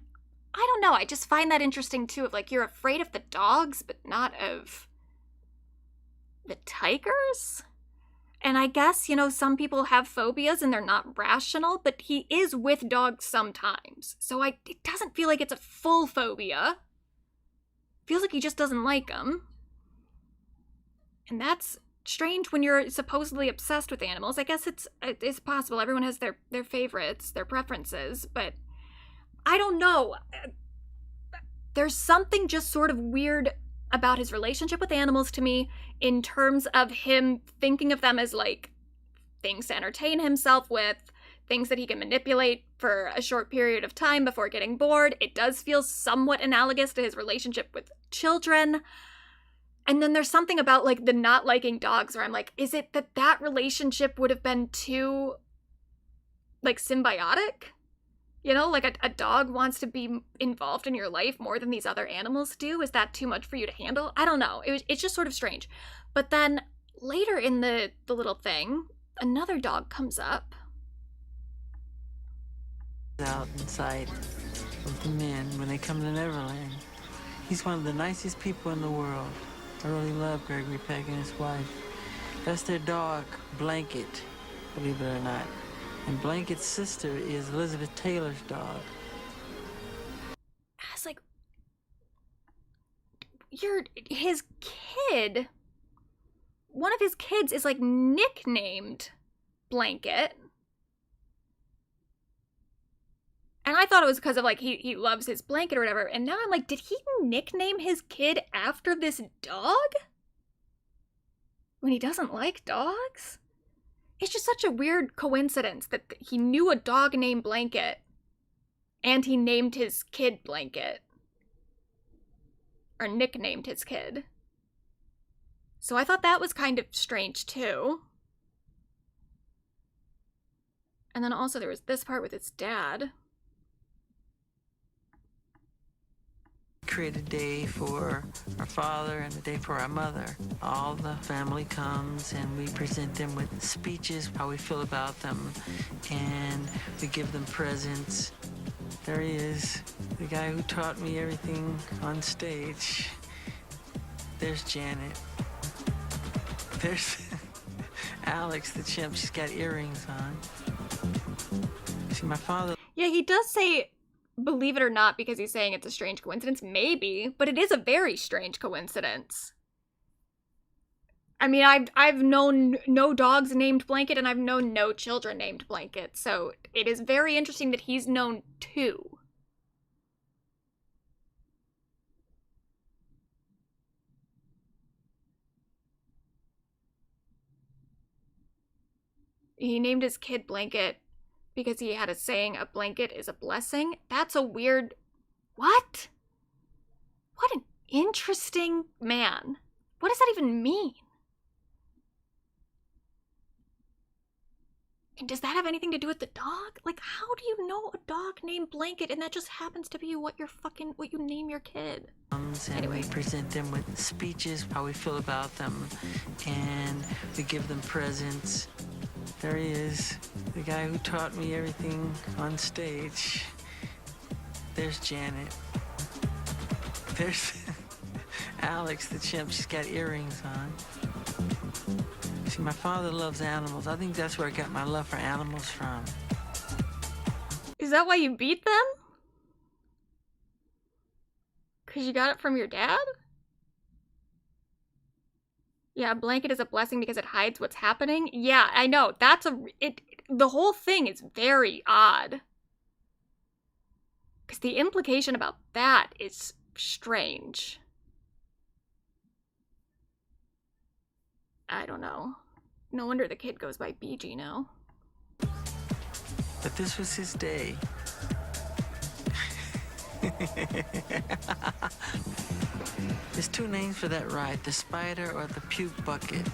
I don't know, I just find that interesting too, of like, you're afraid of the dogs, but not of the tigers? And I guess, you know, some people have phobias and they're not rational, but he is with dogs sometimes. So it doesn't feel like it's a full phobia. It feels like he just doesn't like them. And that's strange when you're supposedly obsessed with animals. I guess it's possible. Everyone has their favorites, their preferences, but I don't know. There's something just sort of weird about his relationship with animals to me, in terms of him thinking of them as like things to entertain himself with, things that he can manipulate for a short period of time before getting bored. It does feel somewhat analogous to his relationship with children. And then there's something about like the not liking dogs where I'm like, is it that relationship would have been too like symbiotic? You know, like a dog wants to be involved in your life more than these other animals do. Is that too much for you to handle? I don't know. It's just sort of strange. But then later in the little thing, another dog comes up. Out inside of the men when they come to Neverland. He's one of the nicest people in the world. I really love Gregory Peck and his wife. That's their dog, Blanket, believe it or not. And Blanket's sister is Elizabeth Taylor's dog. I was like, his kid, one of his kids is like nicknamed Blanket. And I thought it was because of like he loves his blanket or whatever. And now I'm like, did he nickname his kid after this dog? When he doesn't like dogs? It's just such a weird coincidence that he knew a dog named Blanket and he named his kid Blanket. Or nicknamed his kid. So I thought that was kind of strange too. And then also there was this part with his dad. Create a day for our father and a day for our mother. All the family comes and we present them with speeches, how we feel about them, and we give them presents. There he is, the guy who taught me everything on stage. There's Janet. There's Alex, the chimp. She's got earrings on. See, my father... Yeah, he does say, believe it or not, because he's saying it's a strange coincidence. Maybe, but it is a very strange coincidence. I mean, I've known no dogs named Blanket, and I've known no children named Blanket, so it is very interesting that he's known two. He named his kid Blanket because he had a saying, a blanket is a blessing. That's a weird... What? What an interesting man. What does that even mean? And does that have anything to do with the dog? Like, how do you know a dog named Blanket and that just happens to be what you name your kid? Anyway, we present them with speeches, how we feel about them, and we give them presents. There he is, the guy who taught me everything on stage. There's Janet. There's Alex, the chimp. She's got earrings on. See, my father loves animals. I think that's where I got my love for animals from. Is that why you beat them? 'Cause you got it from your dad? Yeah, a blanket is a blessing because it hides what's happening. Yeah, I know. The whole thing is very odd. Because the implication about that is strange. I don't know. No wonder the kid goes by BG now. But this was his day. There's two names for that ride, the spider or the puke bucket.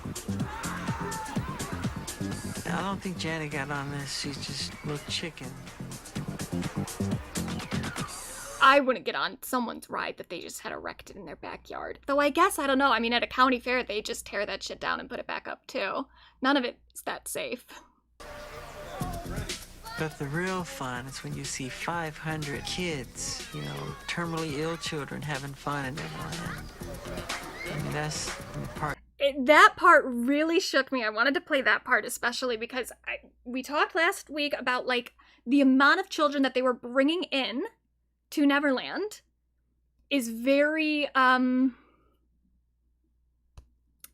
I don't think Janet got on this. She's just a little chicken. I wouldn't get on someone's ride that they just had erected in their backyard. Though I guess, I don't know, I mean, at a county fair, they just tear that shit down and put it back up, too. None of it is that safe. But the real fun is when you see 500 kids, you know, terminally ill children having fun in Neverland. I mean, that's the part. That part really shook me. I wanted to play that part especially because we talked last week about, like, the amount of children that they were bringing in to Neverland is very,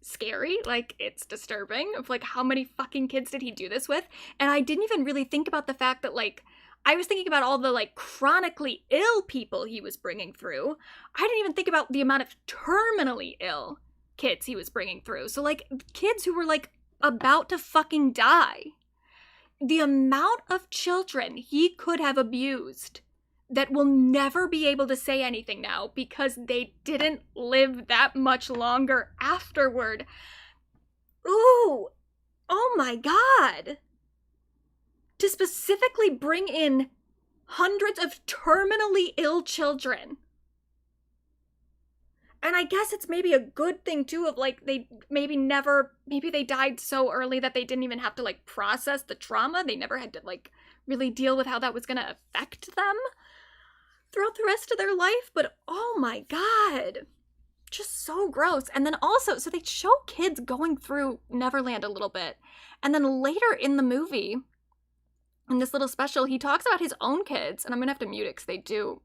scary. Like, it's disturbing of, like, how many fucking kids did he do this with? And I didn't even really think about the fact that, like, I was thinking about all the, like, chronically ill people he was bringing through. I didn't even think about the amount of terminally ill kids he was bringing through. So, like, kids who were, like, about to fucking die. The amount of children he could have abused that will never be able to say anything now because they didn't live that much longer afterward. Ooh, oh my God. To specifically bring in hundreds of terminally ill children. And I guess it's maybe a good thing too of, like, they maybe they died so early that they didn't even have to, like, process the trauma. They never had to, like, really deal with how that was gonna affect them throughout the rest of their life. But oh my God, just so gross. And then also, so they show kids going through Neverland a little bit. And then later in the movie, in this little special, he talks about his own kids. And I'm gonna have to mute it because they do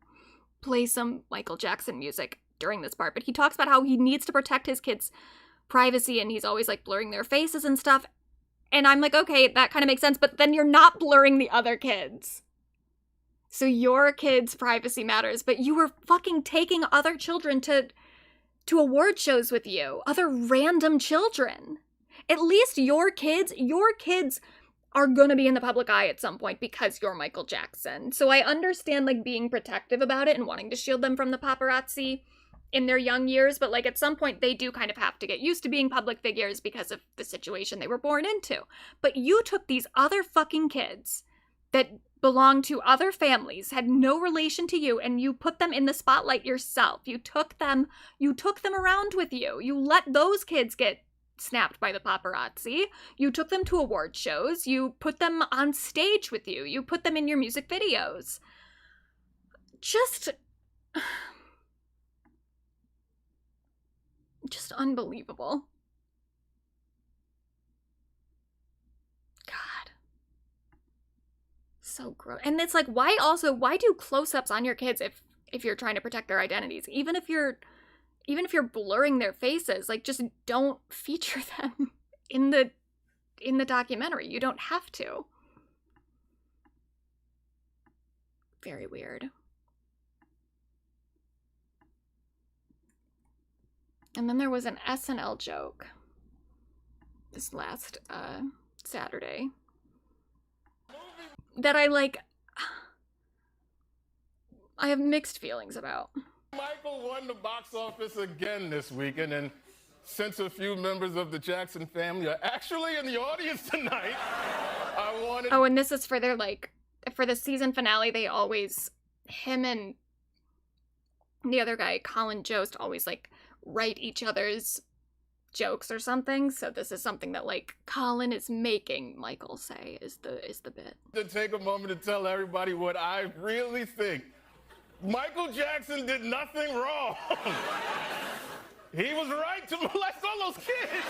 play some Michael Jackson music during this part. But he talks about how he needs to protect his kids' privacy and he's always, like, blurring their faces and stuff. And I'm like, okay, that kind of makes sense. But then you're not blurring the other kids. So your kids' privacy matters, but you were fucking taking other children to award shows with you. Other random children. At least your kids are gonna be in the public eye at some point because you're Michael Jackson. So I understand, like, being protective about it and wanting to shield them from the paparazzi in their young years, but, like, at some point they do kind of have to get used to being public figures because of the situation they were born into. But you took these other fucking kids that belonged to other families, had no relation to you, and you put them in the spotlight yourself. You took them around with you. You let those kids get snapped by the paparazzi. You took them to award shows. You put them on stage with you. You put them in your music videos. Just unbelievable. So gross. And it's like, why do close-ups on your kids if you're trying to protect their identities? Even if you're blurring their faces, like, just don't feature them in the documentary. You don't have to. Very weird. And then there was an SNL joke this last Saturday that I have mixed feelings about. Michael won the box office again this weekend, and since a few members of the Jackson family are actually in the audience tonight, I wanted... Oh, and this is for their, like, for the season finale, they always, him and the other guy, Colin Jost, always, like, write each other's jokes or something. So this is something that, like, Colin is making Michael say is the bit. To take a moment to tell everybody what I really think. Michael Jackson did nothing wrong. He was right to molest all those kids.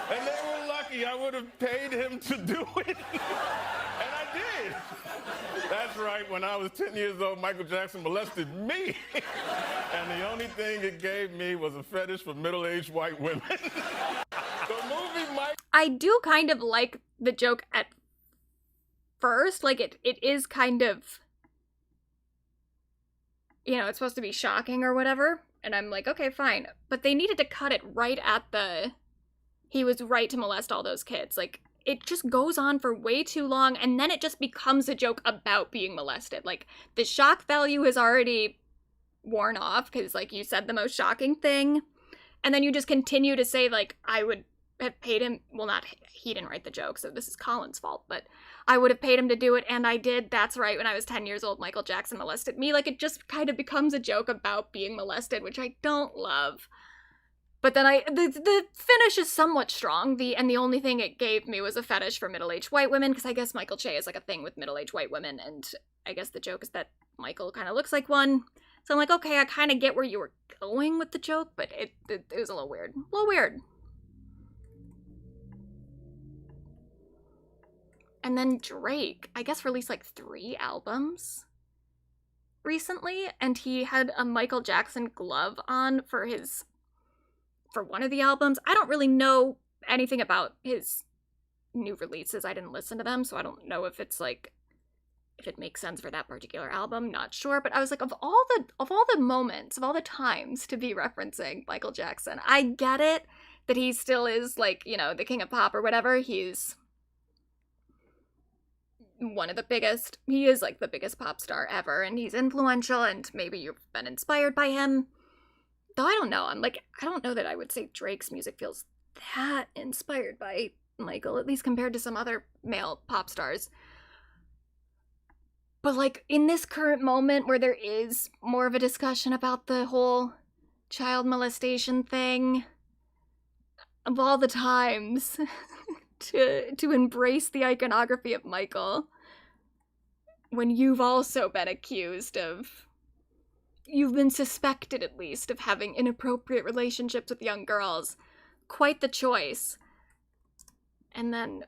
And they were lucky. I would have paid him to do it. And I did. That's right. When I was 10 years old, Michael Jackson molested me. And the only thing it gave me was a fetish for middle-aged white women. The movie I do kind of like the joke at first. Like, it is kind of, you know, it's supposed to be shocking or whatever. And I'm like, okay, fine. But they needed to cut it right at he was right to molest all those kids. Like, it just goes on for way too long, and then it just becomes a joke about being molested. Like, the shock value has already worn off, because, like, you said the most shocking thing, and then you just continue to say, like, I would have paid him, well, not, he didn't write the joke, so this is Colin's fault, but I would have paid him to do it, and I did. That's right, when I was 10 years old, Michael Jackson molested me. Like, it just kind of becomes a joke about being molested, which I don't love. But then the finish is somewhat strong, and the only thing it gave me was a fetish for middle-aged white women, because I guess Michael Che is like a thing with middle-aged white women, and I guess the joke is that Michael kind of looks like one. So I'm like, okay, I kind of get where you were going with the joke, but it was a little weird. A little weird. And then Drake, I guess, released like 3 albums recently, and he had a Michael Jackson glove on for one of the albums. I don't really know anything about his new releases. I didn't listen to them, so I don't know if it's like, if it makes sense for that particular album. Not sure, but I was like, of all the moments, of all the times to be referencing Michael Jackson, I get it that he still is like, you know, the king of pop or whatever. He's one of the biggest, he is like the biggest pop star ever, and he's influential, and maybe you've been inspired by him. Though I don't know, I don't know that I would say Drake's music feels that inspired by Michael, at least compared to some other male pop stars. But like, in this current moment where there is more of a discussion about the whole child molestation thing, of all the times to embrace the iconography of Michael, when you've also been accused of, you've been suspected at least of having inappropriate relationships with young girls. Quite the choice. And then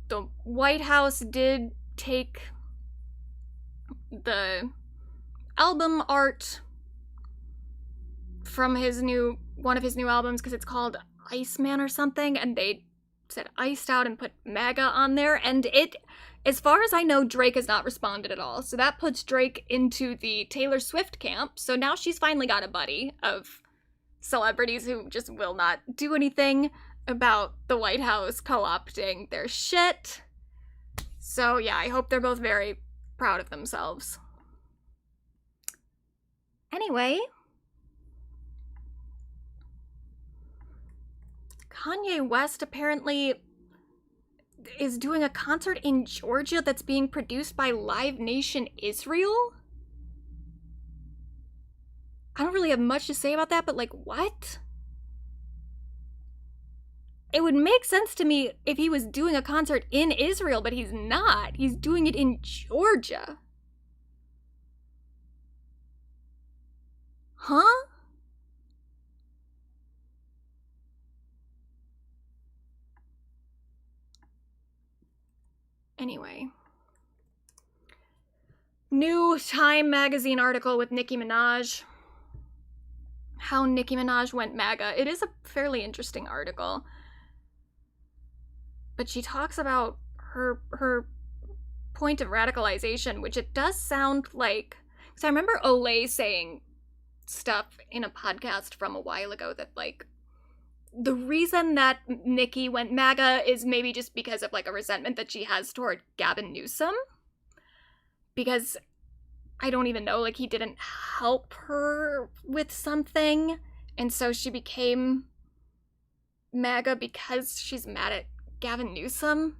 the White House did take the album art from one of his new albums, because it's called Iceman or something, and they said iced out and put MAGA on there, and it, as far as I know, Drake has not responded at all. So that puts Drake into the Taylor Swift camp. So now she's finally got a buddy of celebrities who just will not do anything about the White House co-opting their shit. So yeah, I hope they're both very proud of themselves. Anyway, Kanye West apparently is doing a concert in Georgia that's being produced by Live Nation Israel. I don't really have much to say about that, but like, what? It would make sense to me if he was doing a concert in Israel, but he's not. He's doing it in Georgia. Huh? Anyway. New Time magazine article with Nicki Minaj. How Nicki Minaj went MAGA. It is a fairly interesting article. But she talks about her point of radicalization, which it does sound like, because I remember Olay saying stuff in a podcast from a while ago that like, the reason that Nicki went MAGA is maybe just because of like a resentment that she has toward Gavin Newsom. Because I don't even know, like he didn't help her with something. And so she became MAGA because she's mad at Gavin Newsom.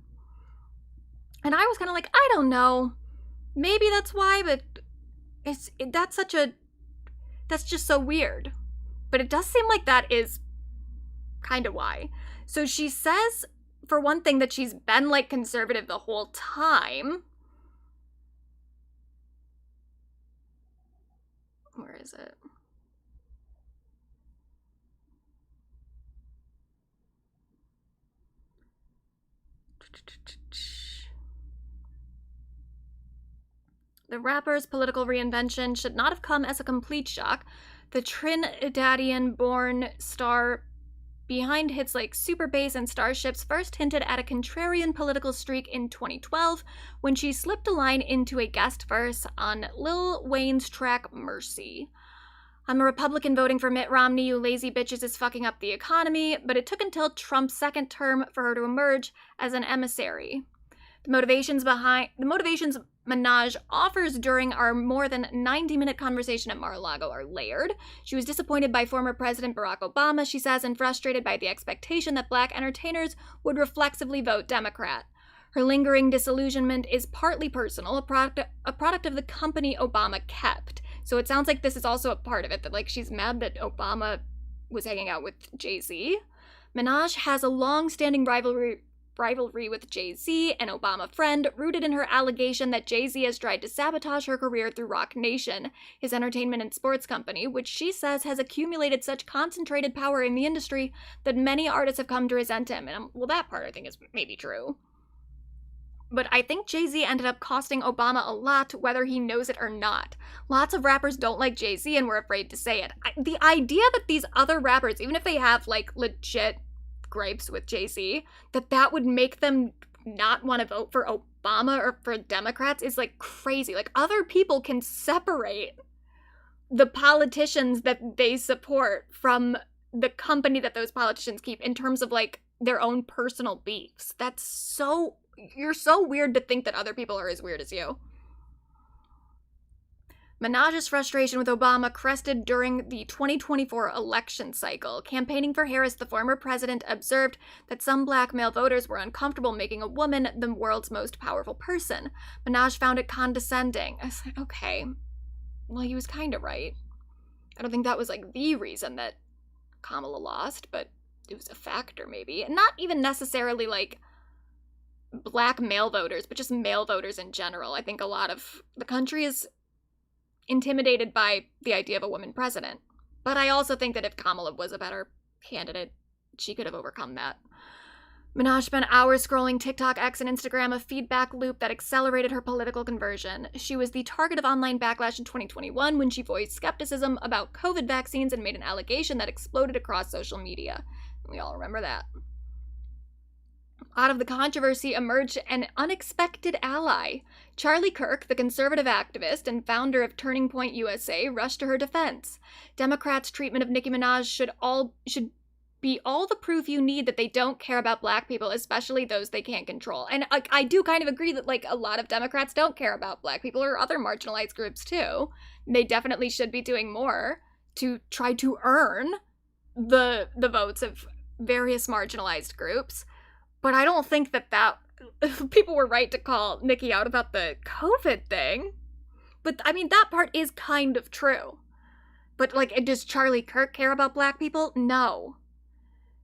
And I was kind of like, I don't know. Maybe that's why, but that's just so weird. But it does seem like that is kind of why. So she says, for one thing, that she's been like conservative the whole time. Where is it? The rapper's political reinvention should not have come as a complete shock. The Trinidadian-born star behind hits like Super Bass and Starships first hinted at a contrarian political streak in 2012 when she slipped a line into a guest verse on Lil Wayne's track Mercy. I'm a Republican voting for Mitt Romney, you lazy bitches is fucking up the economy, but it took until Trump's second term for her to emerge as an emissary. The motivations Minaj offers during our more than 90-minute conversation at Mar-a-Lago are layered. She was disappointed by former President Barack Obama, she says, and frustrated by the expectation that black entertainers would reflexively vote Democrat. Her lingering disillusionment is partly personal, a product of the company Obama kept. So it sounds like this is also a part of it, that like she's mad that Obama was hanging out with Jay-Z. Minaj has a long-standing rivalry with Jay-Z, an Obama friend, rooted in her allegation that Jay-Z has tried to sabotage her career through Roc Nation, his entertainment and sports company, which she says has accumulated such concentrated power in the industry that many artists have come to resent him. And well, that part I think is maybe true. But I think Jay-Z ended up costing Obama a lot, whether he knows it or not. Lots of rappers don't like Jay-Z and were afraid to say it. The idea that these other rappers, even if they have like legit gripes with Jay-Z, that would make them not want to vote for Obama or for Democrats is like crazy. Like, other people can separate the politicians that they support from the company that those politicians keep in terms of like their own personal beefs. That's so... You're so weird to think that other people are as weird as you. Minaj's frustration with Obama crested during the 2024 election cycle. Campaigning for Harris, the former president observed that some black male voters were uncomfortable making a woman the world's most powerful person. Minaj found it condescending. I was like, okay, well, he was kind of right. I don't think that was like the reason that Kamala lost, but it was a factor maybe. And not even necessarily like black male voters, but just male voters in general. I think a lot of the country is intimidated by the idea of a woman president. But I also think that if Kamala was a better candidate, she could have overcome that. Minaj spent hours scrolling TikTok, X, and Instagram, a feedback loop that accelerated her political conversion. She was the target of online backlash in 2021 when she voiced skepticism about COVID vaccines and made an allegation that exploded across social media. We all remember that. Out of the controversy emerged an unexpected ally. Charlie Kirk, the conservative activist and founder of Turning Point USA, rushed to her defense. Democrats' treatment of Nicki Minaj should be all the proof you need that they don't care about black people, especially those they can't control. And I do kind of agree that like a lot of Democrats don't care about black people or other marginalized groups too. They definitely should be doing more to try to earn the votes of various marginalized groups. But I don't think that people were right to call Nicki out about the COVID thing. But, I mean, that part is kind of true. But, like, does Charlie Kirk care about black people? No.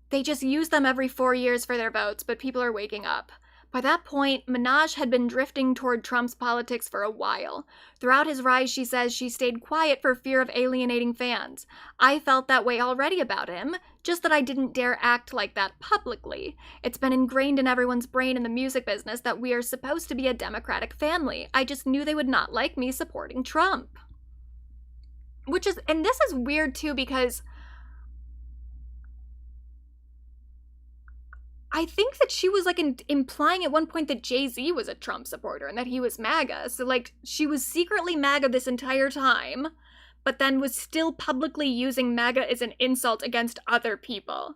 They just use them every 4 years for their votes, but people are waking up. By that point, Minaj had been drifting toward Trump's politics for a while. Throughout his rise, she says she stayed quiet for fear of alienating fans. I felt that way already about him, just that I didn't dare act like that publicly. It's been ingrained in everyone's brain in the music business that we are supposed to be a Democratic family. I just knew they would not like me supporting Trump. And this is weird too, because I think that she was like implying at one point that Jay-Z was a Trump supporter and that he was MAGA. So like she was secretly MAGA this entire time, but then was still publicly using MAGA as an insult against other people.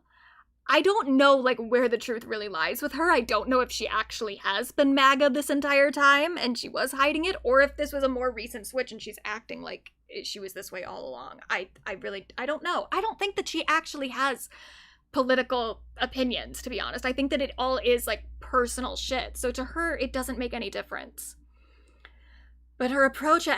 I don't know like where the truth really lies with her. I don't know if she actually has been MAGA this entire time and she was hiding it, or if this was a more recent switch and she's acting like she was this way all along. I don't know. I don't think that she actually has political opinions, to be honest. I think that it all is like personal shit. So to her, it doesn't make any difference. But her approach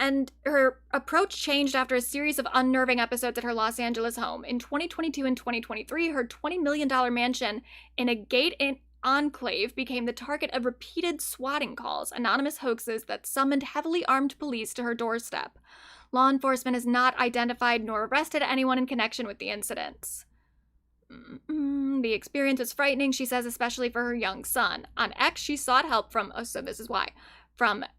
changed after a series of unnerving episodes at her Los Angeles home. In 2022 and 2023, her $20 million mansion in a gated enclave became the target of repeated swatting calls, anonymous hoaxes that summoned heavily armed police to her doorstep. Law enforcement has not identified nor arrested anyone in connection with the incidents. The experience is frightening, she says, especially for her young son. On X, she sought help from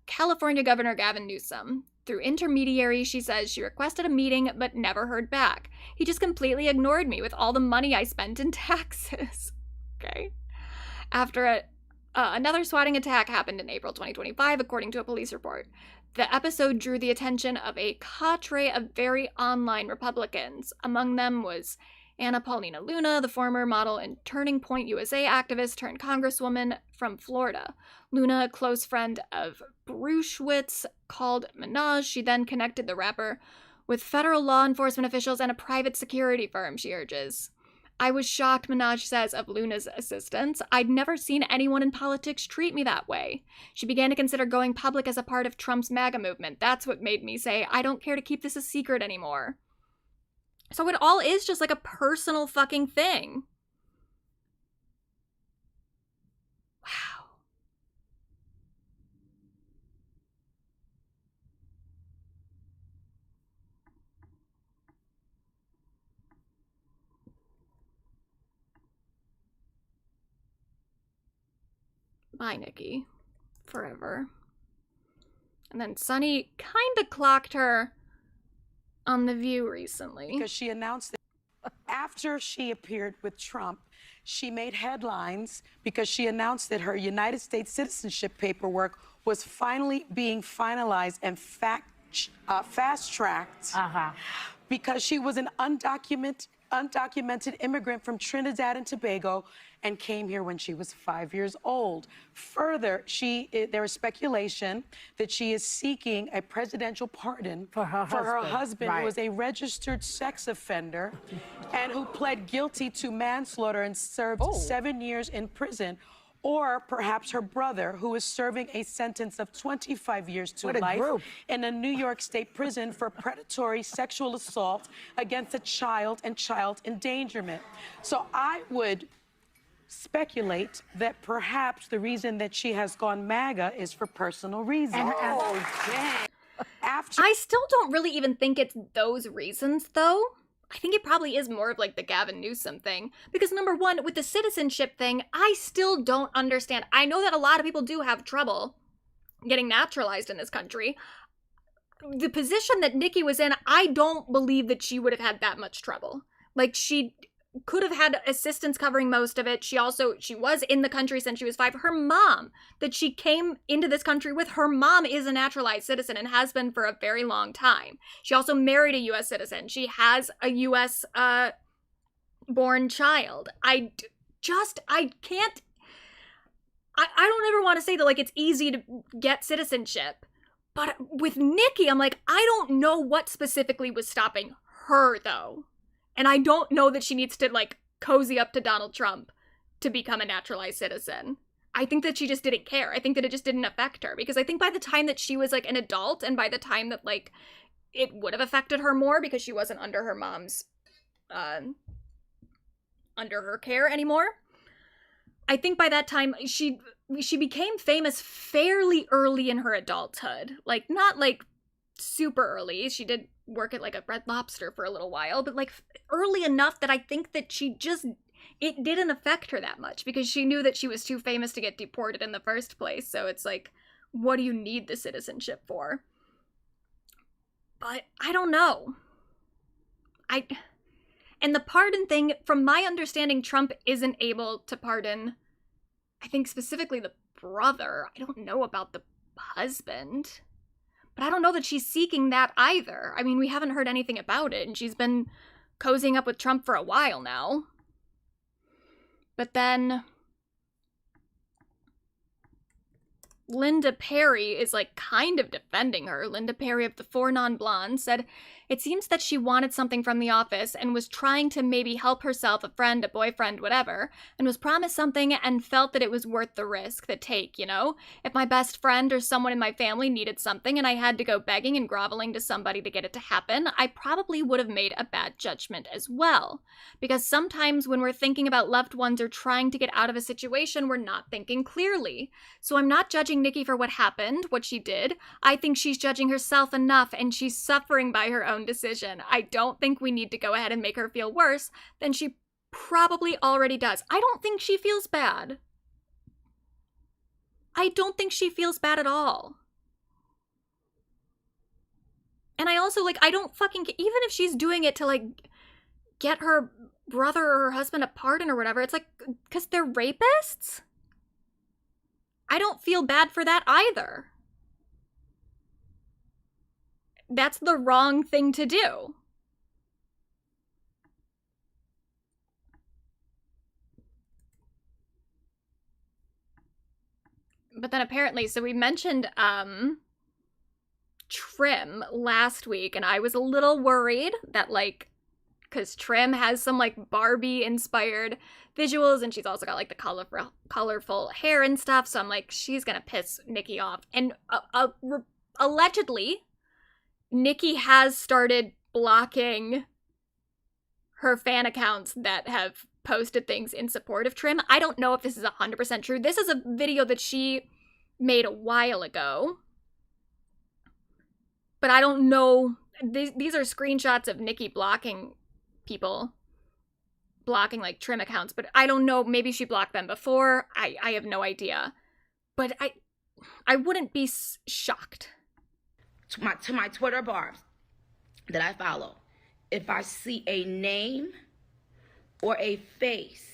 California Governor Gavin Newsom. Through intermediaries, she says she requested a meeting but never heard back. He just completely ignored me with all the money I spent in taxes. Okay. After another swatting attack happened in April 2025, according to a police report. The episode drew the attention of a cadre of very online Republicans. Among them was Anna Paulina Luna, the former model and Turning Point USA activist turned congresswoman from Florida. Luna, a close friend of Bruschwitz, called Minaj. She then connected the rapper with federal law enforcement officials and a private security firm, she urges. I was shocked, Minaj says, of Luna's assistants. I'd never seen anyone in politics treat me that way. She began to consider going public as a part of Trump's MAGA movement. That's what made me say, I don't care to keep this a secret anymore. So it all is just like a personal fucking thing. Wow. Bye, Nicki. Forever. And then Sunny kind of clocked her on The View recently. Because she announced that after she appeared with Trump, she made headlines because she announced that her United States citizenship paperwork was finally being finalized and fast-tracked because she was an undocumented immigrant from Trinidad and Tobago and came here when she was 5 years old. Further, there is speculation that she is seeking a presidential pardon for her husband, who is a registered sex offender and who pled guilty to manslaughter and served 7 years in prison. Or perhaps her brother, who is serving a sentence of 25 years to life in a New York State prison for predatory sexual assault against a child and child endangerment. So I would speculate that perhaps the reason that she has gone MAGA is for personal reasons. I still don't really even think it's those reasons, though. I think it probably is more of like the Gavin Newsom thing. Because number one, with the citizenship thing, I still don't understand. I know that a lot of people do have trouble getting naturalized in this country. The position that Nicki was in, I don't believe that she would have had that much trouble. Like, she could have had assistance covering most of it. She was in the country since she was 5. Her mom, that she came into this country with, her mom is a naturalized citizen and has been for a very long time. She also married a U.S. citizen. She has a U.S. born child. I don't ever want to say that, like, it's easy to get citizenship. But with Nicki, I'm like, I don't know what specifically was stopping her, though. And I don't know that she needs to, like, cozy up to Donald Trump to become a naturalized citizen. I think that she just didn't care. I think that it just didn't affect her. Because I think by the time that she was, like, an adult, and by the time that, like, it would have affected her more because she wasn't under her mom's, under her care anymore, I think by that time she became famous fairly early in her adulthood. Like, not, like, super early. She did work at, like, a Red Lobster for a little while, but, like, early enough that I think that it didn't affect her that much because she knew that she was too famous to get deported in the first place. So it's like, what do you need the citizenship for? But I don't know. And the pardon thing, from my understanding, Trump isn't able to pardon, I think specifically the brother. I don't know about the husband. But I don't know that she's seeking that either. I mean, we haven't heard anything about it, and she's been cozying up with Trump for a while now. But then Linda Perry is, like, kind of defending her. Linda Perry of the 4 Non-Blondes said, it seems that she wanted something from the office and was trying to maybe help herself, a friend, a boyfriend, whatever, and was promised something and felt that it was worth the risk, the take, you know? If my best friend or someone in my family needed something and I had to go begging and groveling to somebody to get it to happen, I probably would have made a bad judgment as well. Because sometimes when we're thinking about loved ones or trying to get out of a situation, we're not thinking clearly. So I'm not judging Nicki for what happened, what she did. I think she's judging herself enough and she's suffering by her own decision. I don't think we need to go ahead and make her feel worse than she probably already does. I don't think she feels bad. I don't think she feels bad at all. And I also, like, I don't fucking, even if she's doing it to, like, get her brother or her husband a pardon or whatever, it's like, because they're rapists? I don't feel bad for that either. That's the wrong thing to do. But then apparently, so we mentioned Trim last week, and I was a little worried that, like, because Trim has some, like, Barbie-inspired visuals, and she's also got, like, the colorful hair and stuff, so I'm like, she's gonna piss Nicki off. And allegedly, Nicki has started blocking her fan accounts that have posted things in support of Trim. I don't know if this is 100% true. This is a video that she made a while ago, but I don't know. These are screenshots of Nicki blocking people, blocking, like, Trim accounts, but I don't know. Maybe she blocked them before. I have no idea. But I wouldn't be shocked. To my Twitter barbs that I follow, if I see a name or a face,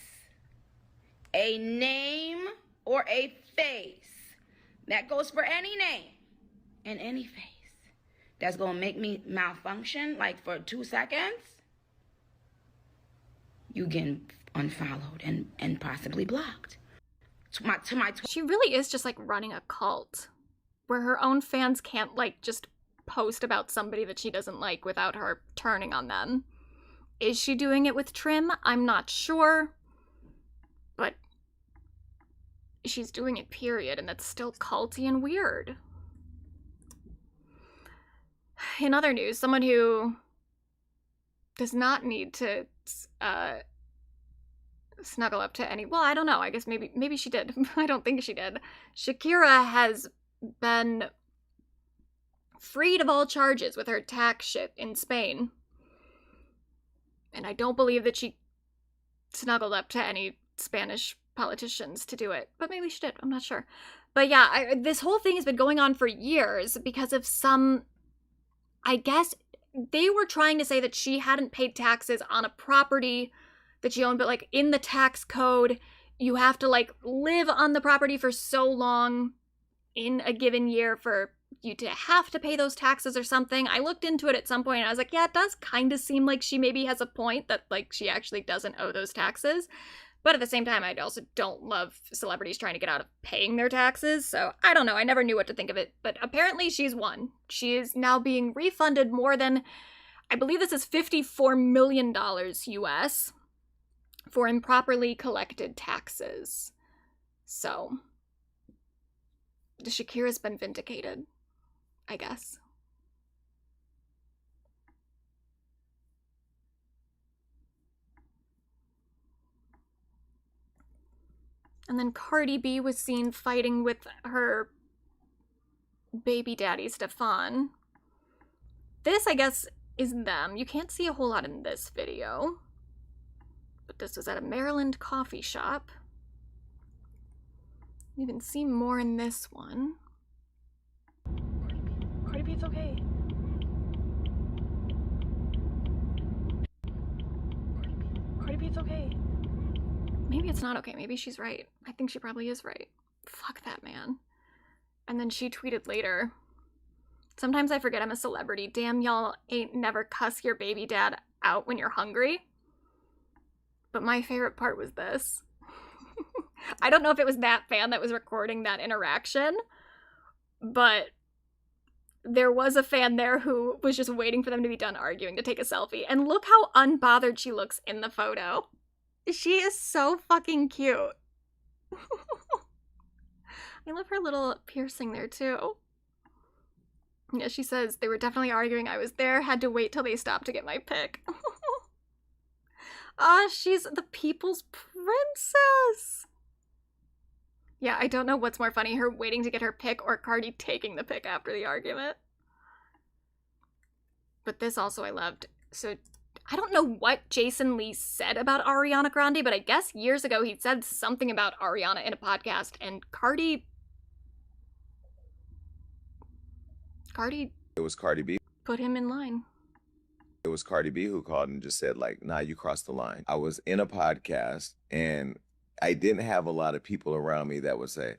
that goes for any name and any face, that's gonna make me malfunction, like, for 2 seconds, you get unfollowed and possibly blocked. She really is just, like, running a cult where her own fans can't, like, just post about somebody that she doesn't like without her turning on them. Is she doing it with Trim? I'm not sure, but she's doing it, period, and that's still culty and weird. In other news, someone who does not need to snuggle up to any, well, I don't know, I guess maybe she did. I don't think she did. Shakira has been freed of all charges with her tax shit in Spain. And I don't believe that she snuggled up to any Spanish politicians to do it. But maybe she did. I'm not sure. But yeah, this whole thing has been going on for years because of some, I guess they were trying to say that she hadn't paid taxes on a property that she owned, but, like, in the tax code, you have to, like, live on the property for so long in a given year for you to have to pay those taxes or something. I looked into it at some point and I was like, yeah, it does kind of seem like she maybe has a point that, like, she actually doesn't owe those taxes. But at the same time, I also don't love celebrities trying to get out of paying their taxes. So I don't know. I never knew what to think of it. But apparently she's won. She is now being refunded more than, I believe this is $54 million US for improperly collected taxes. So Shakira's been vindicated, I guess. And then Cardi B was seen fighting with her baby daddy, Stefan. This, I guess, is them. You can't see a whole lot in this video. But this was at a Maryland coffee shop. You can see more in this one. Cardi B, it's okay. Cardi B, it's okay. Maybe it's not okay. Maybe she's right. I think she probably is right. Fuck that man. And then she tweeted later, sometimes I forget I'm a celebrity. Damn, y'all ain't never cuss your baby dad out when you're hungry. But my favorite part was this. I don't know if it was that fan that was recording that interaction, but there was a fan there who was just waiting for them to be done arguing to take a selfie. And look how unbothered she looks in the photo. She is so fucking cute. I love her little piercing there too. Yeah, she says, they were definitely arguing. I was there, had to wait till they stopped to get my pic. She's the people's princess. Yeah, I don't know what's more funny, her waiting to get her pic or Cardi taking the pic after the argument. But this also I loved. So I don't know what Jason Lee said about Ariana Grande, but I guess years ago he said something about Ariana in a podcast, and Cardi... It was Cardi B. put him in line. It was Cardi B who called and just said, like, nah, you crossed the line. I was in a podcast, and I didn't have a lot of people around me that would say,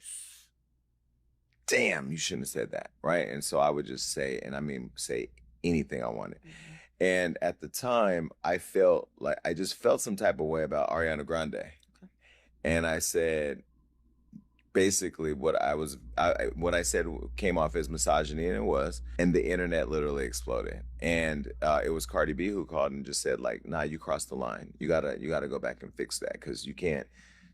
damn, you shouldn't have said that, right? And so I would just say, and I mean, say anything I wanted. And at the time, I just felt some type of way about Ariana Grande. And I said, basically what I said came off as misogyny, and it was, and the internet literally exploded. And it was Cardi B who called and just said like, nah, you crossed the line. You gotta go back and fix that, because you can't,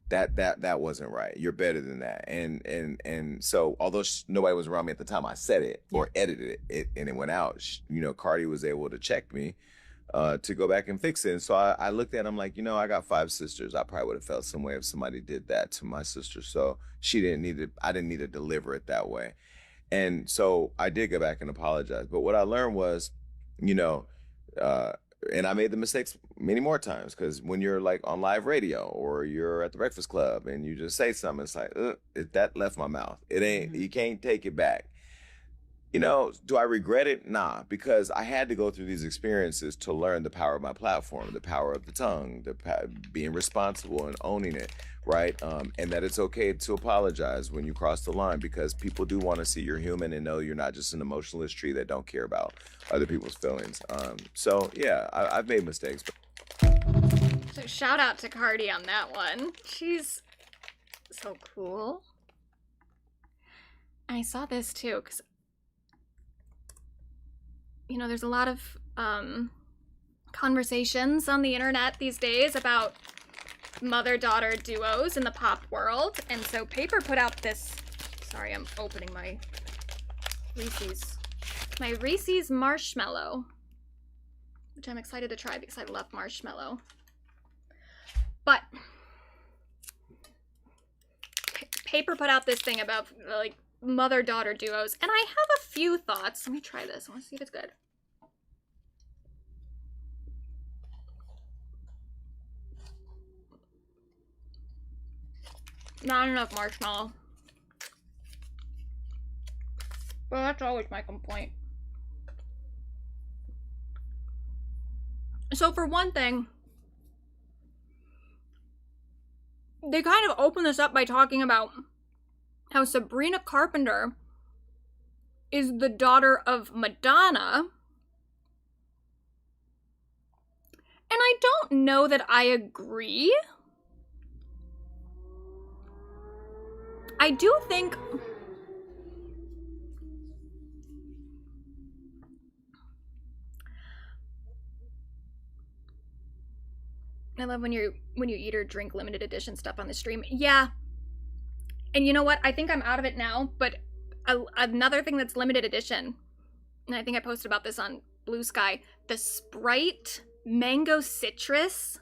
that wasn't right. You're better than that. And so although nobody was around me at the time I said it or edited it and it went out, you know, Cardi was able to check me to go back and fix it. And so I looked at him like, you know, I got 5 sisters. I probably would have felt some way if somebody did that to my sister. So I didn't need to deliver it that way. And so I did go back and apologize. But what I learned was, you know, and I made the mistakes many more times, because when you're like on live radio or you're at the Breakfast Club and you just say something, it's like, that left my mouth. It ain't, you can't take it back. You know, do I regret it? Nah, because I had to go through these experiences to learn the power of my platform, the power of the tongue, being responsible and owning it, right? And that it's okay to apologize when you cross the line, because people do want to see you're human and know you're not just an emotionalist tree that don't care about other people's feelings. So yeah, I've made mistakes. So shout out to Cardi on that one. She's so cool. I saw this too, because you know, there's a lot of conversations on the internet these days about mother-daughter duos in the pop world. And so Paper put out this, sorry, I'm opening my Reese's Marshmallow, which I'm excited to try because I love marshmallow. But Paper put out this thing about like mother-daughter duos, and I have a few thoughts. Let me try this. I want to see if it's good. Not enough marshmallow. But that's always my complaint. So for one thing, they kind of open this up by talking about how Sabrina Carpenter is the daughter of Madonna. And I don't know that I agree. I do think I love when you eat or drink limited edition stuff on the stream. Yeah. And you know what? I think I'm out of it now, but another thing that's limited edition, and I think I posted about this on Blue Sky, the Sprite Mango Citrus,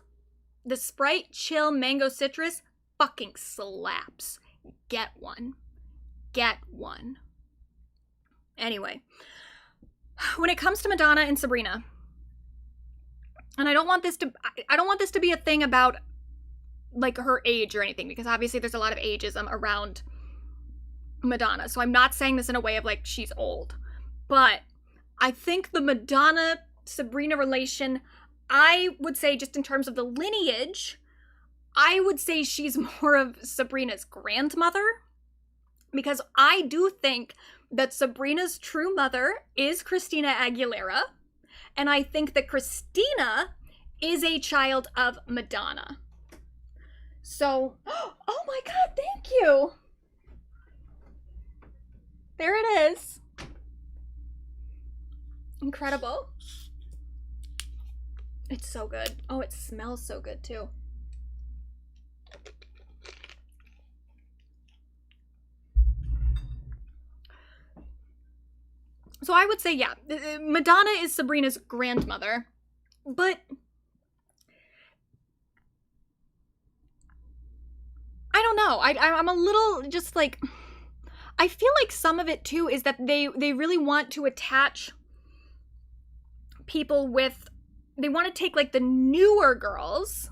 the Sprite Chill Mango Citrus fucking slaps. Get one. Get one. Anyway, when it comes to Madonna and Sabrina, and I don't want this to be a thing about like her age or anything, because obviously there's a lot of ageism around Madonna. So I'm not saying this in a way of like she's old. But I think the Madonna-Sabrina relation, I would say just in terms of the lineage, I would say she's more of Sabrina's grandmother. Because I do think that Sabrina's true mother is Christina Aguilera. And I think that Christina is a child of Madonna. So, oh my God, thank you. There it is. Incredible. It's so good. Oh, it smells so good too. So I would say, yeah, Madonna is Sabrina's grandmother, but I don't know. I'm a little just like, I feel like some of it too is that they really want to attach people with, they want to take like the newer girls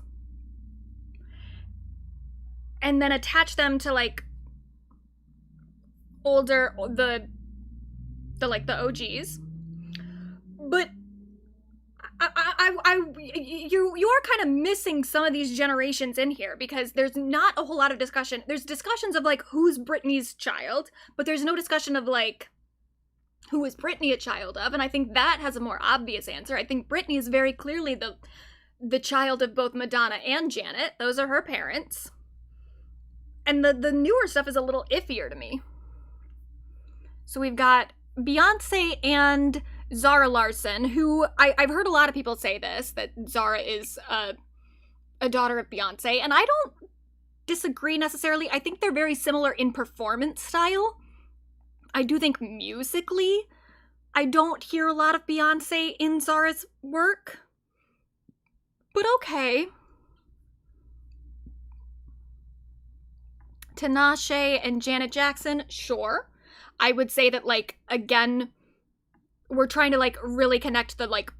and then attach them to like older, the OGs. But you are kind of missing some of these generations in here, because there's not a whole lot of discussion. There's discussions of like who's Britney's child, but there's no discussion of like who is Britney a child of, and I think that has a more obvious answer. I think Britney is very clearly the child of both Madonna and Janet. Those are her parents. And the newer stuff is a little iffier to me. So we've got Beyonce and Zara Larsson, who I've heard a lot of people say this, that Zara is a daughter of Beyonce, and I don't disagree necessarily. I think they're very similar in performance style. I do think musically, I don't hear a lot of Beyonce in Zara's work. But okay. Tinashe and Janet Jackson, sure. I would say that, like, again, we're trying to, like, really connect the, like,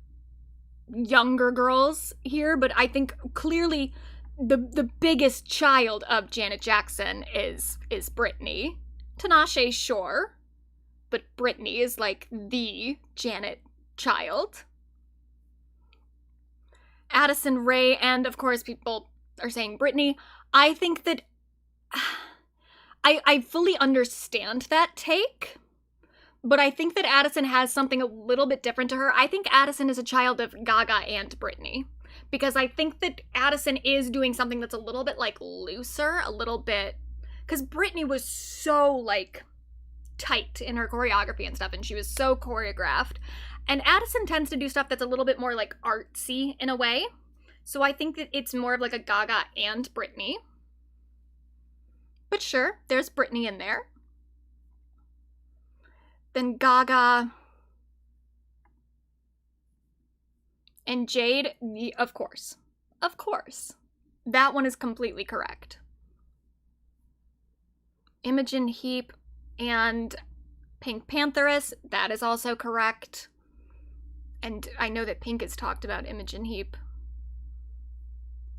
younger girls here, but I think clearly the biggest child of Janet Jackson is BRITNEY. Tinashe, sure, but BRITNEY is, like, the Janet child. Addison Rae, and of course people are saying BRITNEY. I think that I fully understand that take, but I think that Addison has something a little bit different to her. I think Addison is a child of Gaga and BRITNEY, because I think that Addison is doing something that's a little bit, like, looser, a little bit, because BRITNEY was so, like, tight in her choreography and stuff, and she was so choreographed, and Addison tends to do stuff that's a little bit more, like, artsy in a way, so I think that it's more of, like, a Gaga and BRITNEY. But sure, there's BRITNEY in there. Then Gaga and Jade, of course. Of course. That one is completely correct. Imogen Heap and Pink Pantheress, that is also correct. And I know that Pink has talked about Imogen Heap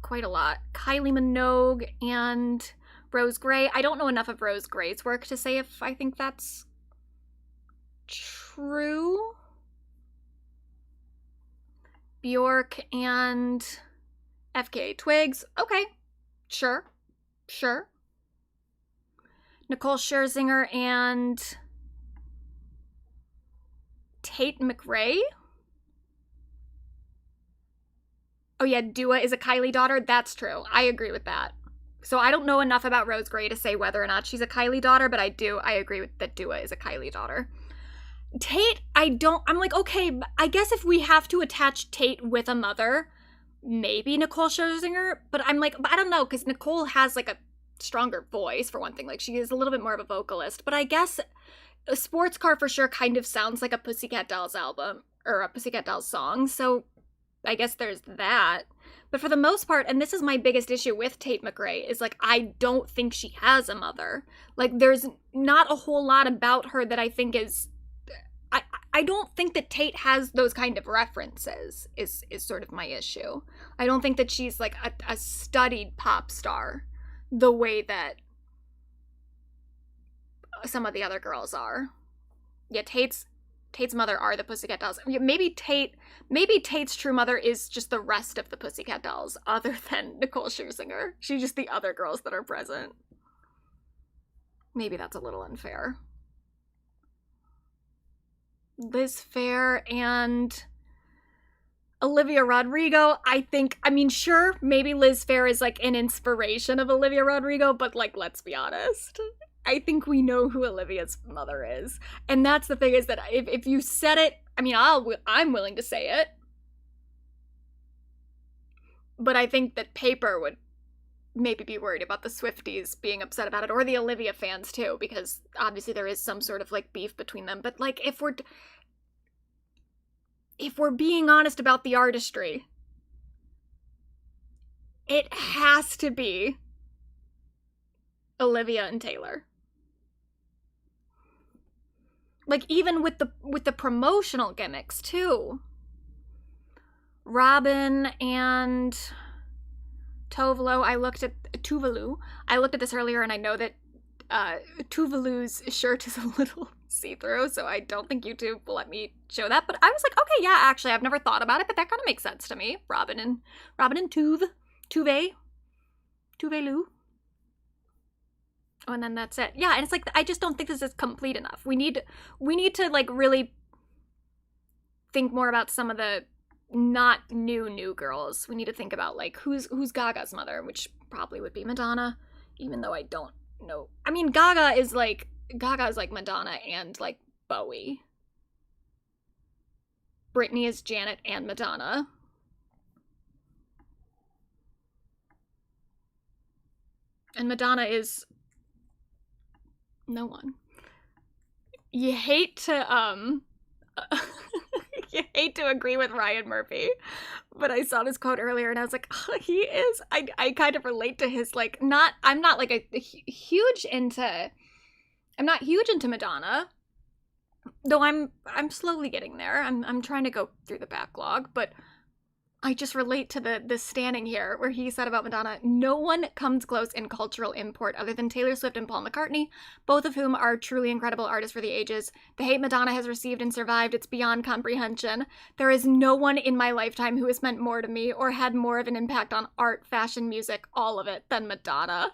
quite a lot. Kylie Minogue and Rose Gray. I don't know enough of Rose Gray's work to say if I think that's true. Bjork and FKA Twigs. Okay. Sure. Sure. Nicole Scherzinger and Tate McRae. Oh yeah, Dua is a Kylie daughter. That's true. I agree with that. So I don't know enough about Rose Gray to say whether or not she's a Kylie daughter, but I agree with that Dua is a Kylie daughter. Tate, I'm like, okay, I guess if we have to attach Tate with a mother, maybe Nicole Scherzinger, but I'm like, I don't know, because Nicole has, like, a stronger voice, for one thing. Like, she is a little bit more of a vocalist, but I guess a Sports Car for sure kind of sounds like a Pussycat Dolls album, or a Pussycat Dolls song, so I guess there's that. But for the most part, and this is my biggest issue with Tate McRae, is, like, I don't think she has a mother. Like, there's not a whole lot about her that I think is... I don't think that Tate has those kind of references, is sort of my issue. I don't think that she's, like, a studied pop star the way that some of the other girls are. Yeah, Tate's mother are the Pussycat Dolls. I mean, maybe Tate's true mother is just the rest of the Pussycat Dolls, other than Nicole Scherzinger. She's just the other girls that are present. Maybe that's a little unfair. Liz Phair and Olivia Rodrigo, I mean, sure, maybe Liz Phair is, like, an inspiration of Olivia Rodrigo, but, like, let's be honest. I think we know who Olivia's mother is. And that's the thing, is that if you said it, I mean, I'm willing to say it. But I think that Paper would maybe be worried about the Swifties being upset about it, or the Olivia fans too, because obviously there is some sort of, like, beef between them. But, like, if we're being honest about the artistry, it has to be Olivia and Taylor. Like, even with the promotional gimmicks too. Robin and Tuvalu, I looked at this earlier, and I know that Tuvalu's shirt is a little see-through, so I don't think YouTube will let me show that, but I was like, okay, yeah, actually, I've never thought about it, but that kind of makes sense to me. Robin and Tuvalu. Oh, and then that's it. Yeah, and it's like, I just don't think this is complete enough. We need to, like, really think more about some of the not new girls. We need to think about, like, who's Gaga's mother, which probably would be Madonna, Even though I don't know. I mean, Gaga is like Madonna and like Bowie. Britney is Janet and Madonna. And Madonna is no one. You hate to you hate to agree with Ryan Murphy, but I saw this quote earlier and I was like, oh, he is. I kind of relate to his like I'm not huge into Madonna, though I'm slowly getting there. I'm trying to go through the backlog, but I just relate to the standing here where he said about Madonna, no one comes close in cultural import other than Taylor Swift and Paul McCartney, both of whom are truly incredible artists for the ages. The hate Madonna has received and survived, it's beyond comprehension. There is no one in my lifetime who has meant more to me or had more of an impact on art, fashion, music, all of it, than Madonna.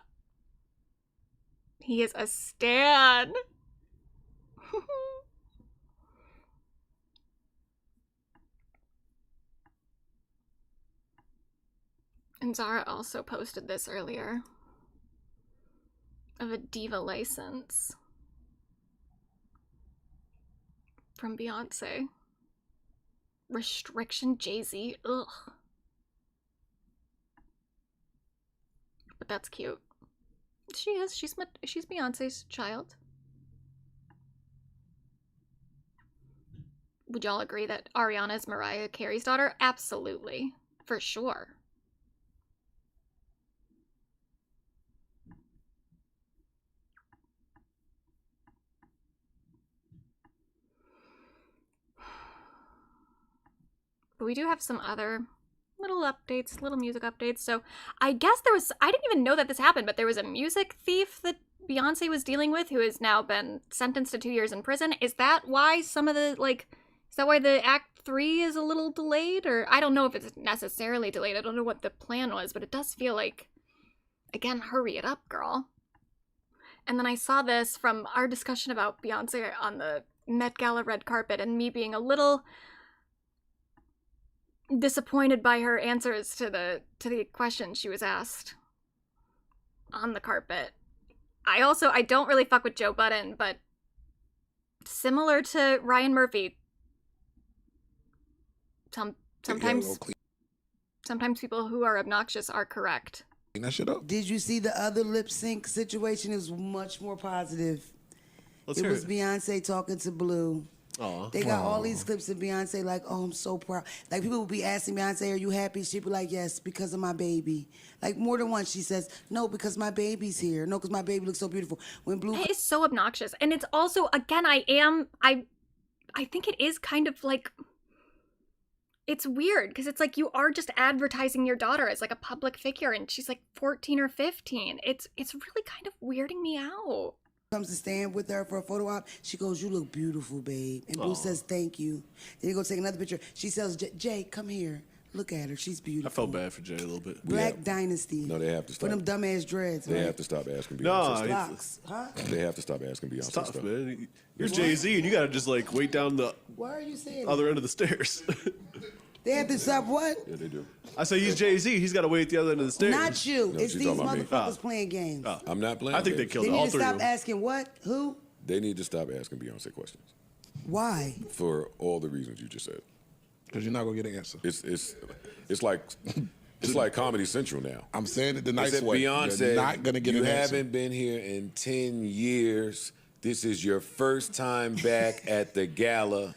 He is a stan. And Zara also posted this earlier of a diva license from Beyonce. Restriction Jay-Z. Ugh. But that's cute. She is. She's Beyonce's child. Would y'all agree that Ariana is Mariah Carey's daughter? Absolutely. For sure. But we do have some other little updates, little music updates. So I guess I didn't even know that this happened, but there was a music thief that Beyonce was dealing with who has now been sentenced to 2 years in prison. Is that why is that why the Act 3 is a little delayed? Or I don't know if it's necessarily delayed. I don't know what the plan was, but it does feel like, again, hurry it up, girl. And then I saw this from our discussion about Beyonce on the Met Gala red carpet and me being a little disappointed by her answers to the question she was asked on the carpet. I don't really fuck with Joe Budden, but similar to Ryan Murphy, sometimes people who are obnoxious are correct. That shit up. Did you see the other lip sync situation? It was much more positive. Let's it hear was Beyonce talking to Blue. Aww. They got all these clips of Beyonce like, oh, I'm so proud. Like, people would be asking Beyonce, are you happy? She'd be like, yes, because of my baby. Like, more than once she says, no, because my baby's here. No, because my baby looks so beautiful. When Blue... It is so obnoxious. And it's also, again, I think it is kind of like... It's weird, because it's like you are just advertising your daughter as like a public figure, and she's like 14 or 15. It's really kind of weirding me out. Comes to stand with her for a photo op. She goes, you look beautiful, babe. And Blue says, thank you. Then you go take another picture. She says, Jay, come here. Look at her. She's beautiful. I felt bad for Jay a little bit. Black Dynasty. No, they have to For stop. them dumbass dreads. They right? have to stop asking Beyonce. No, locks. Huh? They have to stop asking Beyonce It's tough, stuff. man. You're Jay-Z, and you gotta just like wait down the Why are you saying other that? end of the stairs. They have to stop what? Yeah, they do. I say he's Jay-Z. He's got to wait at the other end of the stairs. Not you. No, it's she's these talking about me. motherfuckers playing games. I'm not playing. I think they games. killed They all need to three of stop them. asking what? Who? They need to stop asking Beyonce questions Why? for all the reasons you just said. Because you're not gonna get an answer. It's like Comedy Central now. I'm saying it the nice It's way. Beyonce, You're not gonna get you an answer. haven't been here in 10 years. This is your first time back at the gala.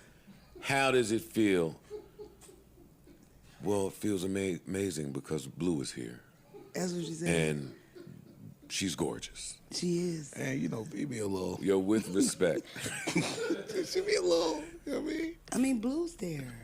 How does it feel? Well, it feels amazing because Blue is here. That's what she said. And she's gorgeous. She is. And you know, be a little. Yo, with respect. She be a little. You know what I mean? I mean, Blue's there.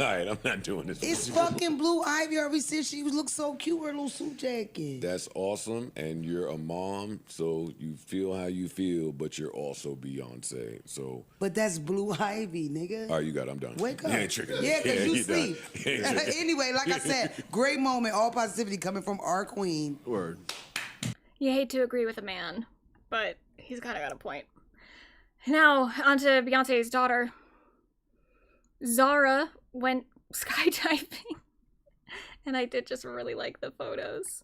All right, I'm not doing this. It's fucking Blue Ivy. I already said she looks so cute with her little suit jacket. That's awesome, and you're a mom, so you feel how you feel, but you're also Beyonce, so... But that's Blue Ivy, nigga. All right, you got it, I'm done. Wake up. You ain't tricking me. Yeah, because you you done. sleep. You ain't tricking. Anyway, like I said, great moment, all positivity coming from our queen. Word. You hate to agree with a man, but he's kind of got a point. Now, on to Beyonce's daughter. Zara went skydiving, and I did just really like the photos.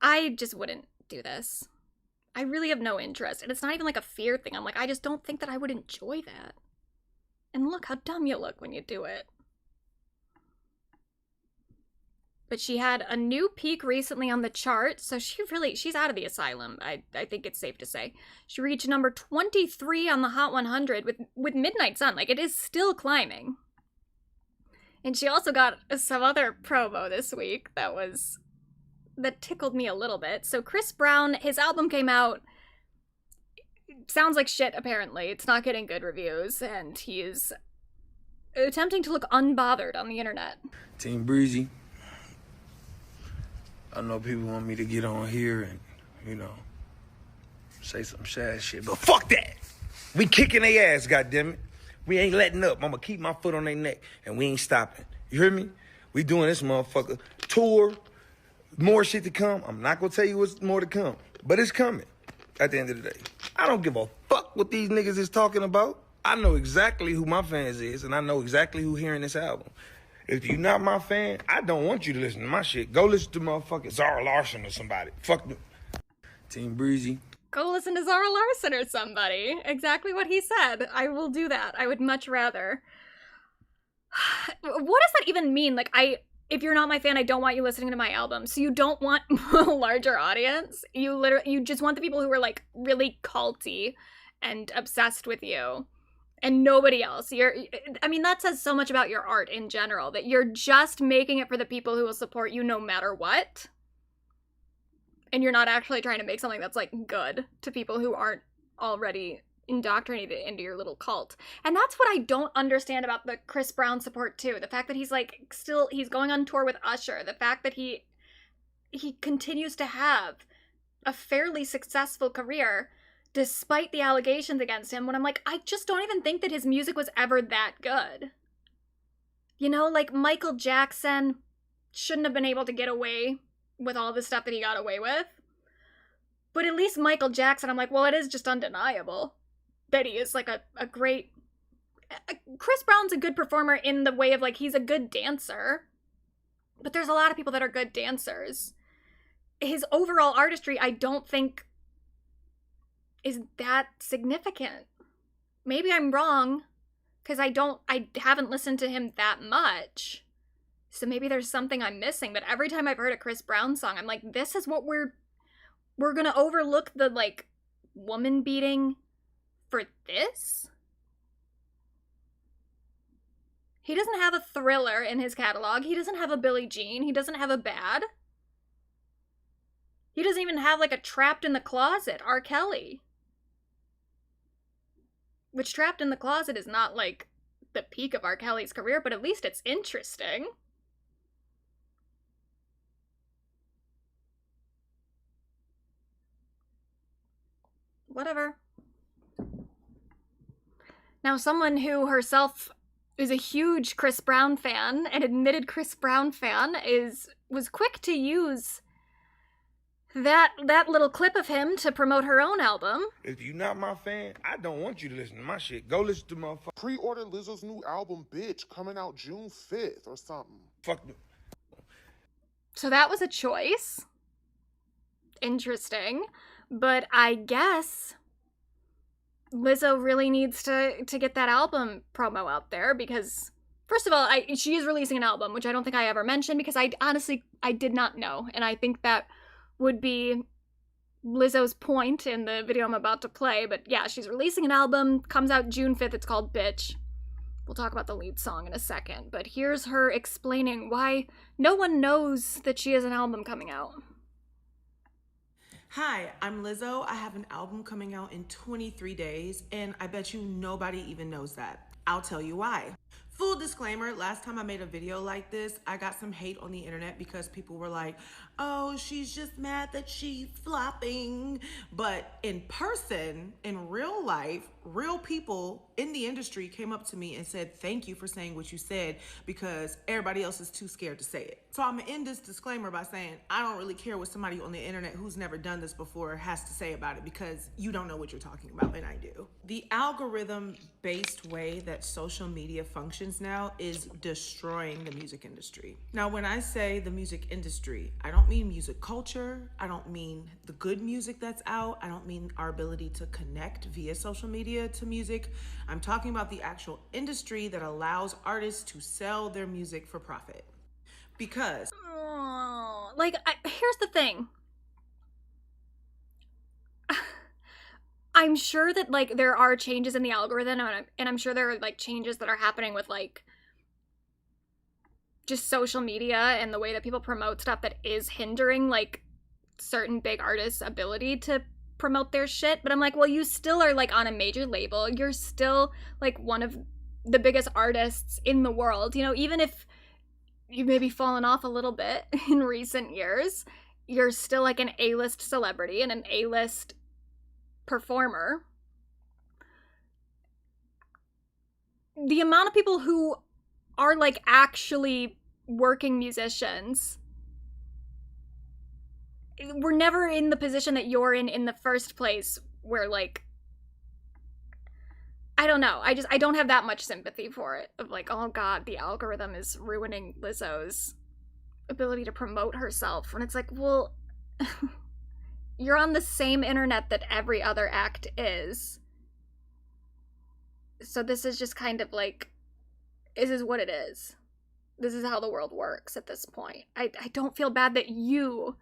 I just wouldn't do this. I really have no interest. And it's not even like a fear thing. I'm like, I just don't think that I would enjoy that. And look how dumb you look when you do it. But she had a new peak recently on the chart, so she's out of the asylum, I think it's safe to say. She reached number 23 on the Hot 100 with Midnight Sun. Like, it is still climbing. And she also got some other promo this week that tickled me a little bit. So Chris Brown, his album came out. Sounds like shit, apparently. It's not getting good reviews, and he is attempting to look unbothered on the internet. Team Breezy. I know people want me to get on here and, you know, say some sad shit, but fuck that! We kicking their ass, goddammit. We ain't letting up. I'ma keep my foot on their neck, and we ain't stopping. You hear me? We doing this motherfucker tour, more shit to come. I'm not gonna tell you what's more to come, but it's coming at the end of the day. I don't give a fuck what these niggas is talking about. I know exactly who my fans is, and I know exactly who hearing this album. If you're not my fan, I don't want you to listen to my shit. Go listen to motherfucking Zara Larsson or somebody. Fuck them. Team Breezy. Go listen to Zara Larsson or somebody. Exactly what he said. I will do that. I would much rather. What does that even mean? Like, if you're not my fan, I don't want you listening to my album. So you don't want a larger audience. You just want the people who are like really culty and obsessed with you. And nobody else. I mean, that says so much about your art in general, that you're just making it for the people who will support you no matter what. And you're not actually trying to make something that's, like, good to people who aren't already indoctrinated into your little cult. And that's what I don't understand about the Chris Brown support, too. The fact that he's, like, he's going on tour with Usher. The fact that he continues to have a fairly successful career despite the allegations against him, when I'm like, I just don't even think that his music was ever that good. You know, like, Michael Jackson shouldn't have been able to get away with all the stuff that he got away with. But at least Michael Jackson, I'm like, well, it is just undeniable that he is, like, a great... Chris Brown's a good performer in the way of, like, he's a good dancer. But there's a lot of people that are good dancers. His overall artistry, I don't think is that significant. Maybe I'm wrong, because I haven't listened to him that much. So maybe there's something I'm missing, but every time I've heard a Chris Brown song, I'm like, this is what we're gonna overlook the, like, woman beating for this? He doesn't have a Thriller in his catalog. He doesn't have a Billie Jean. He doesn't have a Bad. He doesn't even have, like, a Trapped in the Closet, R. Kelly. Which Trapped in the Closet is not, like, the peak of R. Kelly's career, but at least it's interesting. Whatever. Now, someone who herself is a huge Chris Brown fan, an admitted Chris Brown fan, was quick to use that little clip of him to promote her own album. If you're not my fan, I don't want you to listen to my shit. Go listen to motherfucker. Pre-order Lizzo's new album, Bitch, coming out June 5th or something. Fuck them. So that was a choice. Interesting. But I guess Lizzo really needs to get that album promo out there because, first of all, she is releasing an album, which I don't think I ever mentioned because I did not know. And I think that would be Lizzo's point in the video I'm about to play. But yeah, she's releasing an album, comes out June 5th. It's called Bitch. We'll talk about the lead song in a second. But here's her explaining why no one knows that she has an album coming out. Hi, I'm Lizzo. I have an album coming out in 23 days, and I bet you nobody even knows that. I'll tell you why. Full disclaimer, last time I made a video like this, I got some hate on the internet because people were like, oh, she's just mad that she's flopping. But in person, in real life, real people in the industry came up to me and said, thank you for saying what you said because everybody else is too scared to say it. So I'm gonna end this disclaimer by saying, I don't really care what somebody on the internet who's never done this before has to say about it because you don't know what you're talking about, and I do. The algorithm-based way that social media functions promotions now is destroying the music industry. Now, when I say the music industry, I don't mean music culture. I don't mean the good music that's out. I don't mean our ability to connect via social media to music. I'm talking about the actual industry that allows artists to sell their music for profit. Because here's the thing. I'm sure that, like, there are changes in the algorithm, and I'm sure there are, like, changes that are happening with, like, just social media and the way that people promote stuff that is hindering, like, certain big artists' ability to promote their shit. But I'm like, well, you still are, like, on a major label. You're still, like, one of the biggest artists in the world. You know, even if you've maybe fallen off a little bit in recent years, you're still, like, an A-list celebrity and an A-list performer. The amount of people who are, like, actually working musicians were never in the position that you're in the first place, where, like, I don't know, I don't have that much sympathy for it, of like, oh god, the algorithm is ruining Lizzo's ability to promote herself, when it's like, well, you're on the same internet that every other act is. So this is just kind of like, this is what it is. This is how the world works at this point. I don't feel bad that you,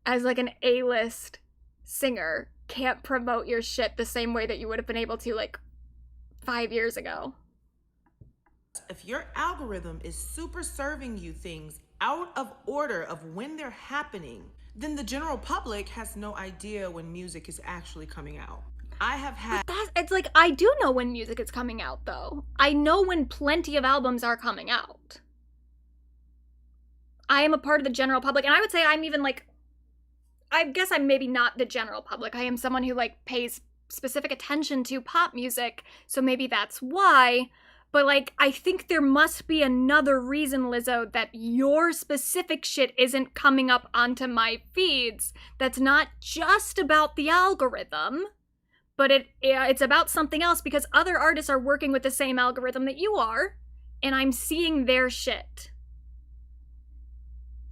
as like an A-list singer, can't promote your shit the same way that you would have been able to, like, 5 years ago. if your algorithm is super serving you things out of order of when they're happening, then the general public has no idea when music is actually coming out. I have had... It's like, I do know when music is coming out, though. I know when plenty of albums are coming out. I am a part of the general public, and I would say I'm even, like... I guess I'm maybe not the general public. I am someone who, like, pays specific attention to pop music, so maybe that's why. But, like, I think there must be another reason, Lizzo, that your specific shit isn't coming up onto my feeds that's not just about the algorithm, but it's about something else, because other artists are working with the same algorithm that you are, and I'm seeing their shit.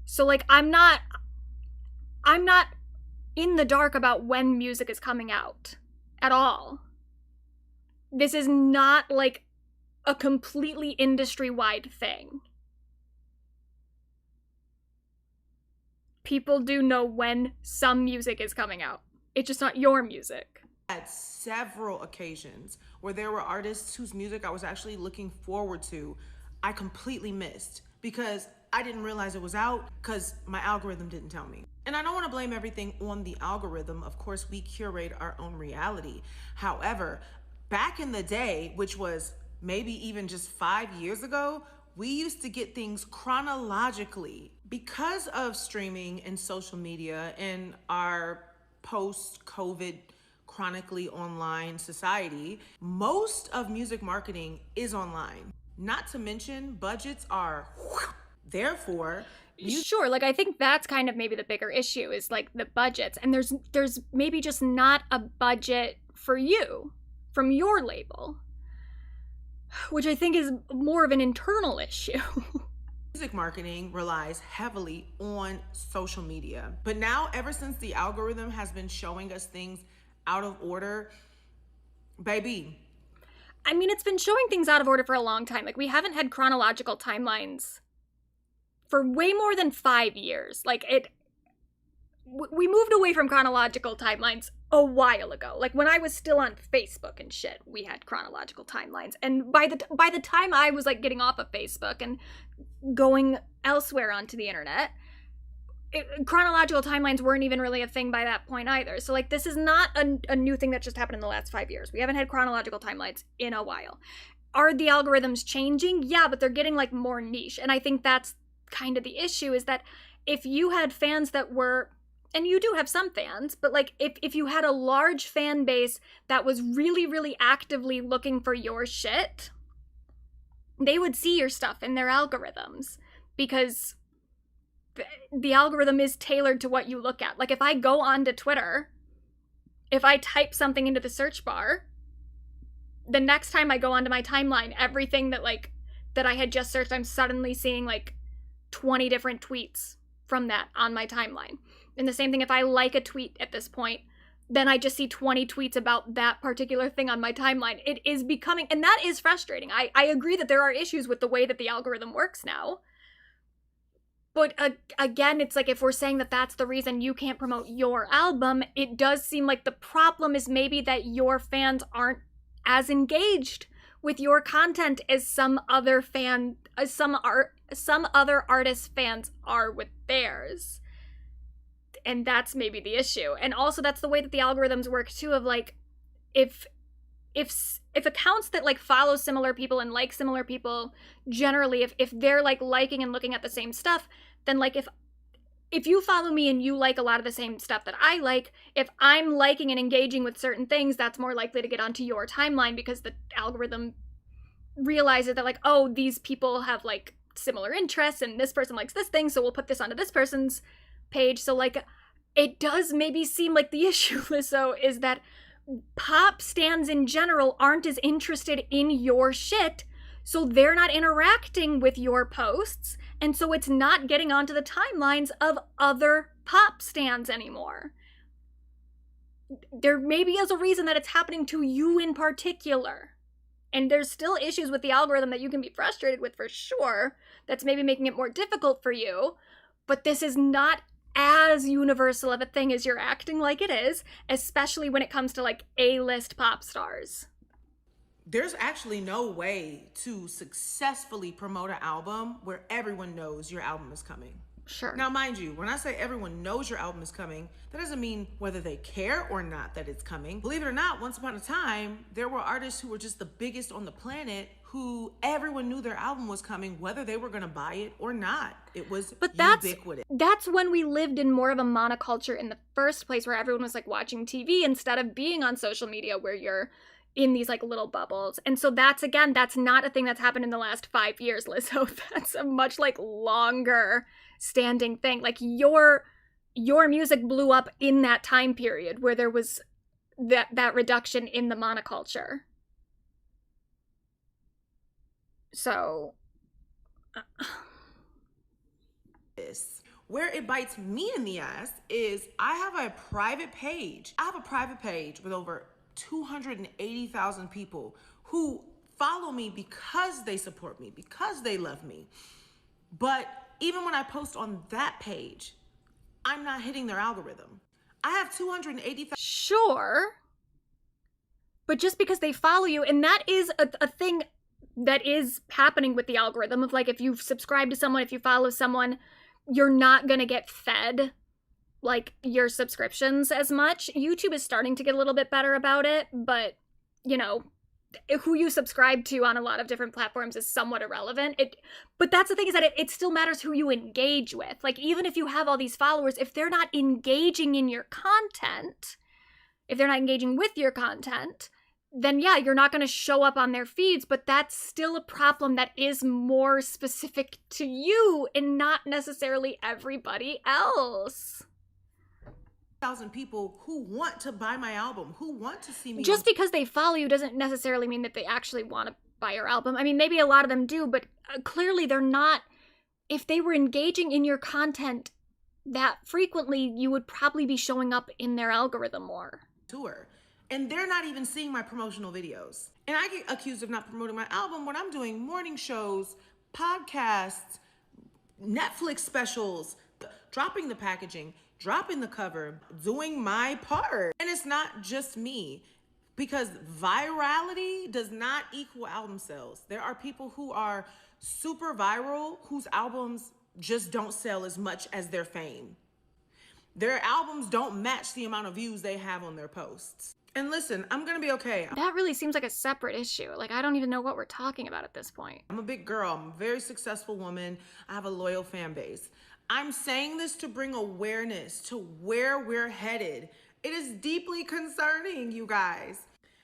So, like, I'm not in the dark about when music is coming out at all. This is not, like, a completely industry-wide thing. People do know when some music is coming out. It's just not your music. Had several occasions where there were artists whose music I was actually looking forward to, I completely missed because I didn't realize it was out because my algorithm didn't tell me. And I don't want to blame everything on the algorithm. Of course, we curate our own reality. However, back in the day, which was maybe even just 5 years ago, we used to get things chronologically. Because of streaming and social media and our post-COVID chronically online society, most of music marketing is online. Not to mention, budgets are therefore... Sure, like, I think that's kind of maybe the bigger issue is, like, the budgets. And there's maybe just not a budget for you from your label, which I think is more of an internal issue. Music marketing relies heavily on social media. But now, ever since the algorithm has been showing us things out of order, baby. I mean, it's been showing things out of order for a long time. Like, we haven't had chronological timelines for way more than 5 years. Like, we moved away from chronological timelines a while ago. Like, when I was still on Facebook and shit, we had chronological timelines. And by the time I was, like, getting off of Facebook and going elsewhere onto the internet, chronological timelines weren't even really a thing by that point either. So, like, this is not a new thing that just happened in the last 5 years. We haven't had chronological timelines in a while. Are the algorithms changing? Yeah, but they're getting, like, more niche. And I think that's kind of the issue, is that if you had fans that were, and you do have some fans, but, like, if you had a large fan base that was really, really actively looking for your shit, they would see your stuff in their algorithms, because the algorithm is tailored to what you look at. Like, if I go onto Twitter, if I type something into the search bar, the next time I go onto my timeline, everything that, like, that I had just searched, I'm suddenly seeing like 20 different tweets from that on my timeline. And the same thing, if I like a tweet at this point, then I just see 20 tweets about that particular thing on my timeline. It is becoming, and that is frustrating. I agree that there are issues with the way that the algorithm works now. But again, it's like if we're saying that that's the reason you can't promote your album, it does seem like the problem is maybe that your fans aren't as engaged with your content as some other artists' fans are with theirs. And that's maybe the issue. And also that's the way that the algorithms work too, of like if accounts that like follow similar people and like similar people, generally if they're like liking and looking at the same stuff, then like if you follow me and you like a lot of the same stuff that I like, if I'm liking and engaging with certain things, that's more likely to get onto your timeline because the algorithm realizes that like, oh, these people have like similar interests and this person likes this thing, so we'll put this onto this person's page. So like it does maybe seem like the issue, Lizzo, is that pop stans in general aren't as interested in your shit, so they're not interacting with your posts, and so it's not getting onto the timelines of other pop stans anymore. There maybe is a reason that it's happening to you in particular. And there's still issues with the algorithm that you can be frustrated with for sure, that's maybe making it more difficult for you, but this is not as universal of a thing as you're acting like it is, especially when it comes to like A-list pop stars. There's actually no way to successfully promote an album where everyone knows your album is coming. Sure. Now, mind you, when I say everyone knows your album is coming, that doesn't mean whether they care or not that it's coming. Believe it or not, once upon a time, there were artists who were just the biggest on the planet who everyone knew their album was coming, whether they were going to buy it or not. It was ubiquitous. That's when we lived in more of a monoculture in the first place, where everyone was like watching TV instead of being on social media where you're in these like little bubbles. And so that's not a thing that's happened in the last 5 years, Lizzo. That's a much like longer standing thing. Like your music blew up in that time period where there was that reduction in the monoculture. So where it bites me in the ass is I have a private page. I have a private page with over 280,000 people who follow me because they support me, because they love me. But even when I post on that page, I'm not hitting their algorithm. I have 280,000. Sure. But just because they follow you, and that is a thing that is happening with the algorithm of like, if you subscribe to someone, if you follow someone, you're not gonna get fed like your subscriptions as much. YouTube is starting to get a little bit better about it, but you know, who you subscribe to on a lot of different platforms is somewhat irrelevant. But that's the thing, is that it still matters who you engage with. Like, even if you have all these followers, if they're not engaging in your content, if they're not engaging with your content, then yeah, you're not going to show up on their feeds, but that's still a problem that is more specific to you and not necessarily everybody else. 1,000 people who want to buy my album, who want to see me. Just because they follow you doesn't necessarily mean that they actually want to buy your album. I mean, maybe a lot of them do, but clearly they're not. If they were engaging in your content that frequently, you would probably be showing up in their algorithm more. Tour. And they're not even seeing my promotional videos. And I get accused of not promoting my album when I'm doing morning shows, podcasts, Netflix specials, dropping the packaging, dropping the cover, doing my part. And it's not just me, because virality does not equal album sales. There are people who are super viral whose albums just don't sell as much as their fame. Their albums don't match the amount of views they have on their posts. And listen, I'm gonna be okay. That really seems like a separate issue. Like, I don't even know what we're talking about at this point. I'm a big girl. I'm a very successful woman. I have a loyal fan base. I'm saying this to bring awareness to where we're headed. It is deeply concerning, you guys.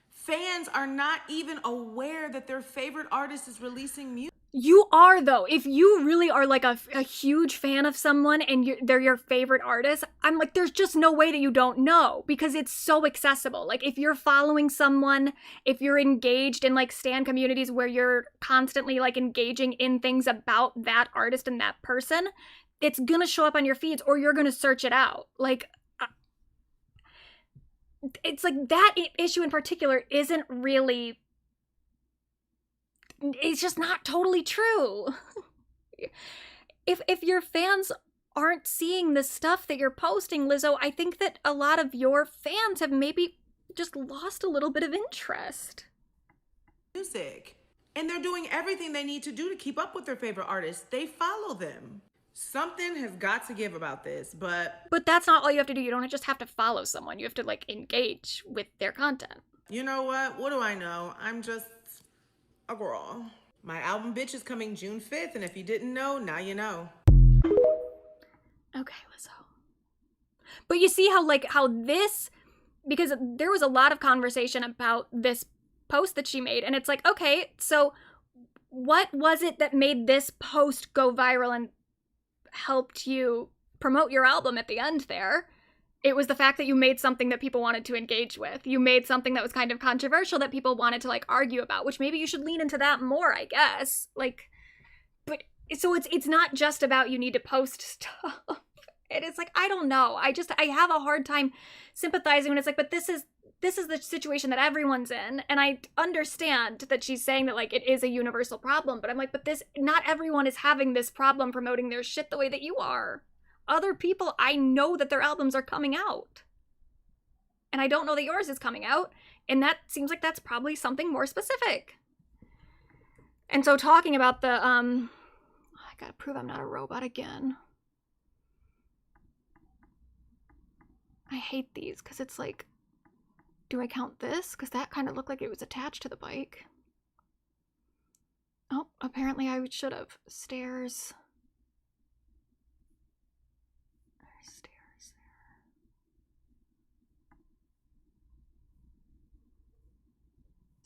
Fans are not even aware that their favorite artist is releasing music. You are, though. If you really are like a huge fan of someone and they're your favorite artist, I'm like, there's just no way that you don't know, because it's so accessible. Like, if you're following someone, if you're engaged in like stan communities where you're constantly like engaging in things about that artist and that person, it's gonna show up on your feeds, or you're gonna search it out. Like, it's like that issue in particular isn't really, it's just not totally true. If your fans aren't seeing the stuff that you're posting, Lizzo, I think that a lot of your fans have maybe just lost a little bit of interest. Music. And they're doing everything they need to do to keep up with their favorite artists. They follow them. Something has got to give about this, but that's not all you have to do. You don't just have to follow someone. You have to like engage with their content. You know what? What do I know? I'm just a girl. My album Bitch is coming June 5th, and if you didn't know, now you know. Okay, Lizzo. But you see how this, because there was a lot of conversation about this post that she made, and it's like, okay, so what was it that made this post go viral and helped you promote your album at the end there? It was the fact that you made something that people wanted to engage with. You made something that was kind of controversial that people wanted to like argue about, which maybe you should lean into that more, I guess. Like, but so it's not just about you need to post stuff. And it's like, I don't know. I have a hard time sympathizing when it's like, but this is the situation that everyone's in. And I understand that she's saying that like it is a universal problem, but I'm like, but not everyone is having this problem promoting their shit the way that you are. Other people, I know that their albums are coming out. And I don't know that yours is coming out. And that seems like that's probably something more specific. And so talking about the, I gotta prove I'm not a robot again. I hate these, because it's like, do I count this? Because that kind of looked like it was attached to the bike. Oh, apparently I should have. Stairs.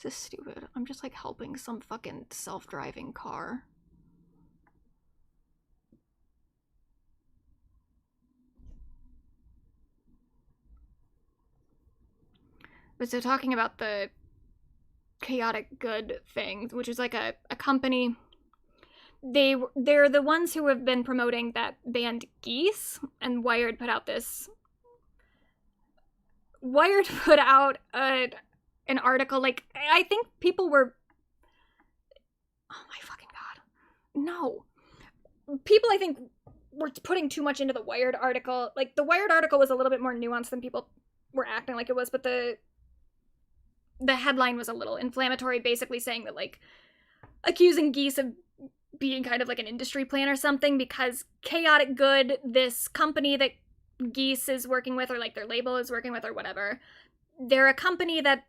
This is stupid. I'm just like helping some fucking self-driving car. But so talking about the chaotic good thing, which is like a company, they're the ones who have been promoting that band Geese, and Wired put out an article, like, I think people were, oh my fucking god, no. People, I think, were putting too much into the Wired article. Like, the Wired article was a little bit more nuanced than people were acting like it was, but the headline was a little inflammatory, basically saying that, like, accusing Geese of being kind of like an industry plan or something, because Chaotic Good, this company that Geese is working with, or like their label is working with or whatever, they're a company that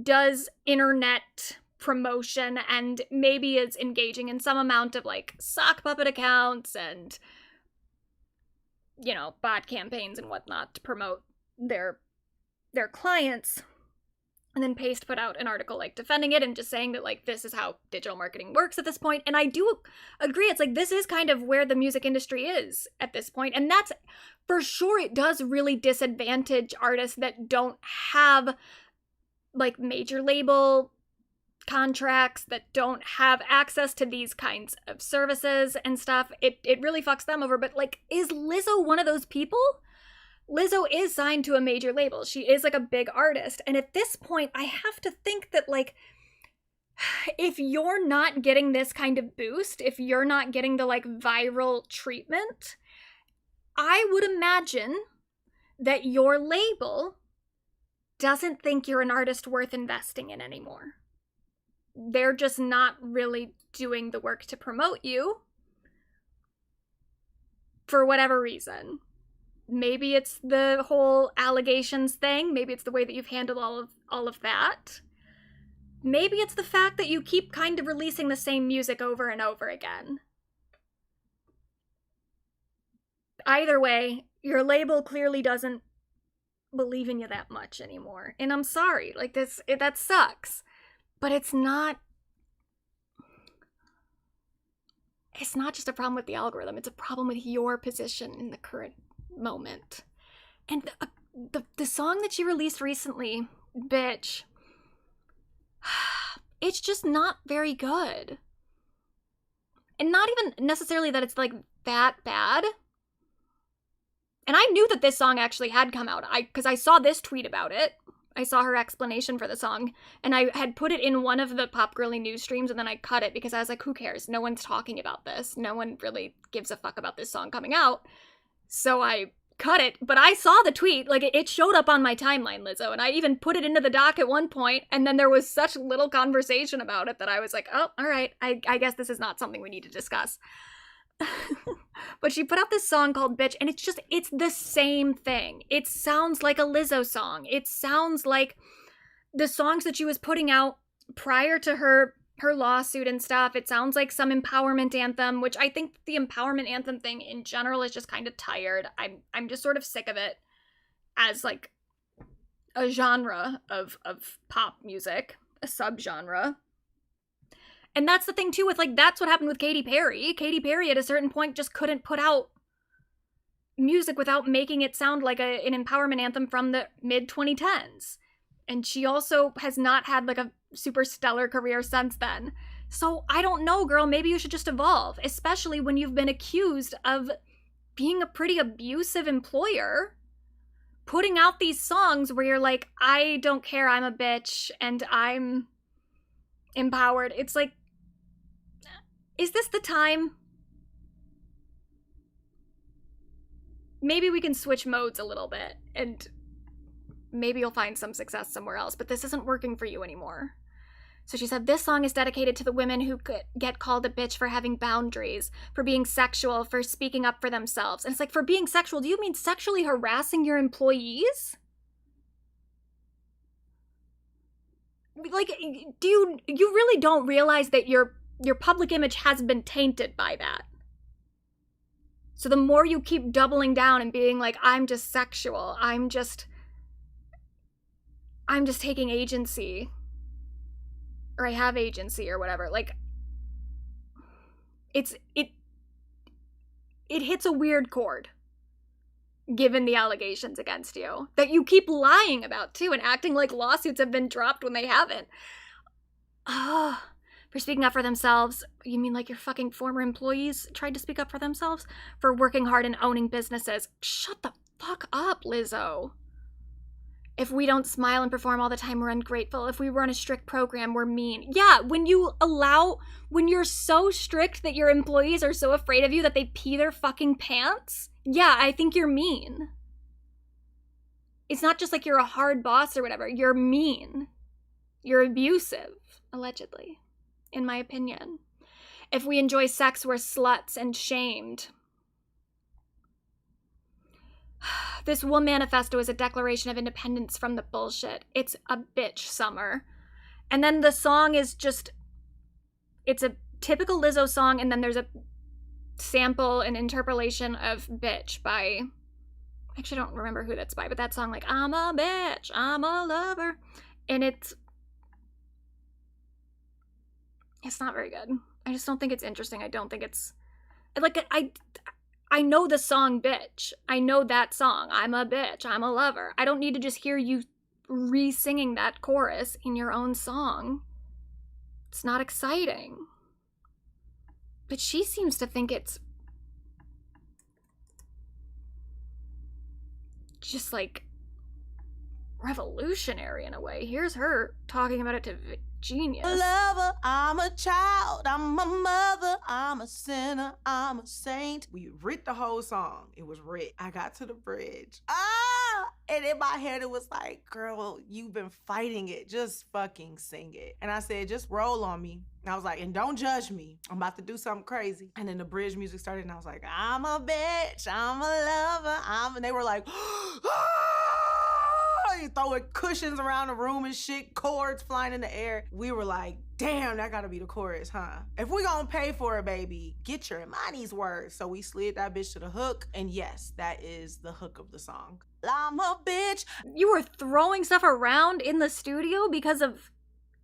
does internet promotion and maybe is engaging in some amount of like sock puppet accounts and, you know, bot campaigns and whatnot to promote their clients. And then Paste put out an article like defending it and just saying that like this is how digital marketing works at this point. And I do agree, it's like this is kind of where the music industry is at this point. And that's for sure, it does really disadvantage artists that don't have like major label contracts, that don't have access to these kinds of services and stuff. It really fucks them over. But like, is Lizzo one of those people? Lizzo is signed to a major label. She is like a big artist. And at this point, I have to think that like, if you're not getting this kind of boost, if you're not getting the like viral treatment, I would imagine that your label doesn't think you're an artist worth investing in anymore. They're just not really doing the work to promote you for whatever reason. Maybe it's the whole allegations thing. Maybe it's the way that you've handled all of that. Maybe it's the fact that you keep kind of releasing the same music over and over again. Either way, your label clearly doesn't believe in you that much anymore. And I'm sorry, like that sucks. But it's not... it's not just a problem with the algorithm, it's a problem with your position in the current moment. And the song that she released recently, Bitch, it's just not very good. And not even necessarily that it's like that bad. And I knew that this song actually had come out, because I saw this tweet about it. I saw her explanation for the song, and I had put it in one of the Pop Girly news streams, and then I cut it because I was like, who cares? No one's talking about this. No one really gives a fuck about this song coming out. So I cut it, but I saw the tweet. Like, it showed up on my timeline, Lizzo, and I even put it into the doc at one point, and then there was such little conversation about it that I was like, oh, all right, I guess this is not something we need to discuss. But she put out this song called Bitch, and it's the same thing. It sounds like a Lizzo song. It sounds like the songs that she was putting out prior to her lawsuit and stuff. It sounds like some empowerment anthem, which I think the empowerment anthem thing in general is just kind of tired. I'm just sort of sick of it as like a genre of pop music, a subgenre. And that's the thing, too, with, like, that's what happened with Katy Perry. Katy Perry, at a certain point, just couldn't put out music without making it sound like an empowerment anthem from the mid-2010s. And she also has not had, like, a super stellar career since then. So, I don't know, girl, maybe you should just evolve, especially when you've been accused of being a pretty abusive employer. Putting out these songs where you're like, I don't care, I'm a bitch, and I'm empowered. It's like, is this the time? Maybe we can switch modes a little bit, and maybe you'll find some success somewhere else, but this isn't working for you anymore. So she said, this song is dedicated to the women who get called a bitch for having boundaries, for being sexual, for speaking up for themselves. And it's like, for being sexual, do you mean sexually harassing your employees? Like, do you really don't realize that your public image has been tainted by that? So the more you keep doubling down and being like, I'm just sexual, I'm just taking agency, or I have agency, or whatever, like, it hits a weird chord, given the allegations against you, that you keep lying about, too, and acting like lawsuits have been dropped when they haven't. For speaking up for themselves. You mean like your fucking former employees tried to speak up for themselves? For working hard and owning businesses. Shut the fuck up, Lizzo. If we don't smile and perform all the time, we're ungrateful. If we run a strict program, we're mean. Yeah, when you're so strict that your employees are so afraid of you that they pee their fucking pants, yeah, I think you're mean. It's not just like you're a hard boss or whatever. You're mean. You're abusive, allegedly, in my opinion. If we enjoy sex, we're sluts and shamed. This Wool Manifesto is a declaration of independence from the bullshit. It's a bitch summer. And then the song is just, it's a typical Lizzo song, and then there's a sample and interpolation of Bitch by, actually I don't remember who that's by, but that song, like, I'm a bitch, I'm a lover. And it's not very good. I just don't think it's interesting. I don't think it's, like, I know the song Bitch. I know that song. I'm a bitch. I'm a lover. I don't need to just hear you re-singing that chorus in your own song. It's not exciting. But she seems to think it's just, like, revolutionary in a way. Here's her talking about it to Genius. I'm a lover, I'm a child, I'm a mother, I'm a sinner, I'm a saint. We writ the whole song. It was writ. I got to the bridge. And in my head it was like, girl, you've been fighting it. Just fucking sing it. And I said, just roll on me. And I was like, and don't judge me. I'm about to do something crazy. And then the bridge music started and I was like, I'm a bitch, I'm a lover, and they were like, throwing cushions around the room and shit, chords flying in the air. We were like, damn, that gotta be the chorus, huh? If we gonna pay for it, baby, get your money's worth. So we slid that bitch to the hook, and yes, that is the hook of the song. I'm a bitch. You were throwing stuff around in the studio because of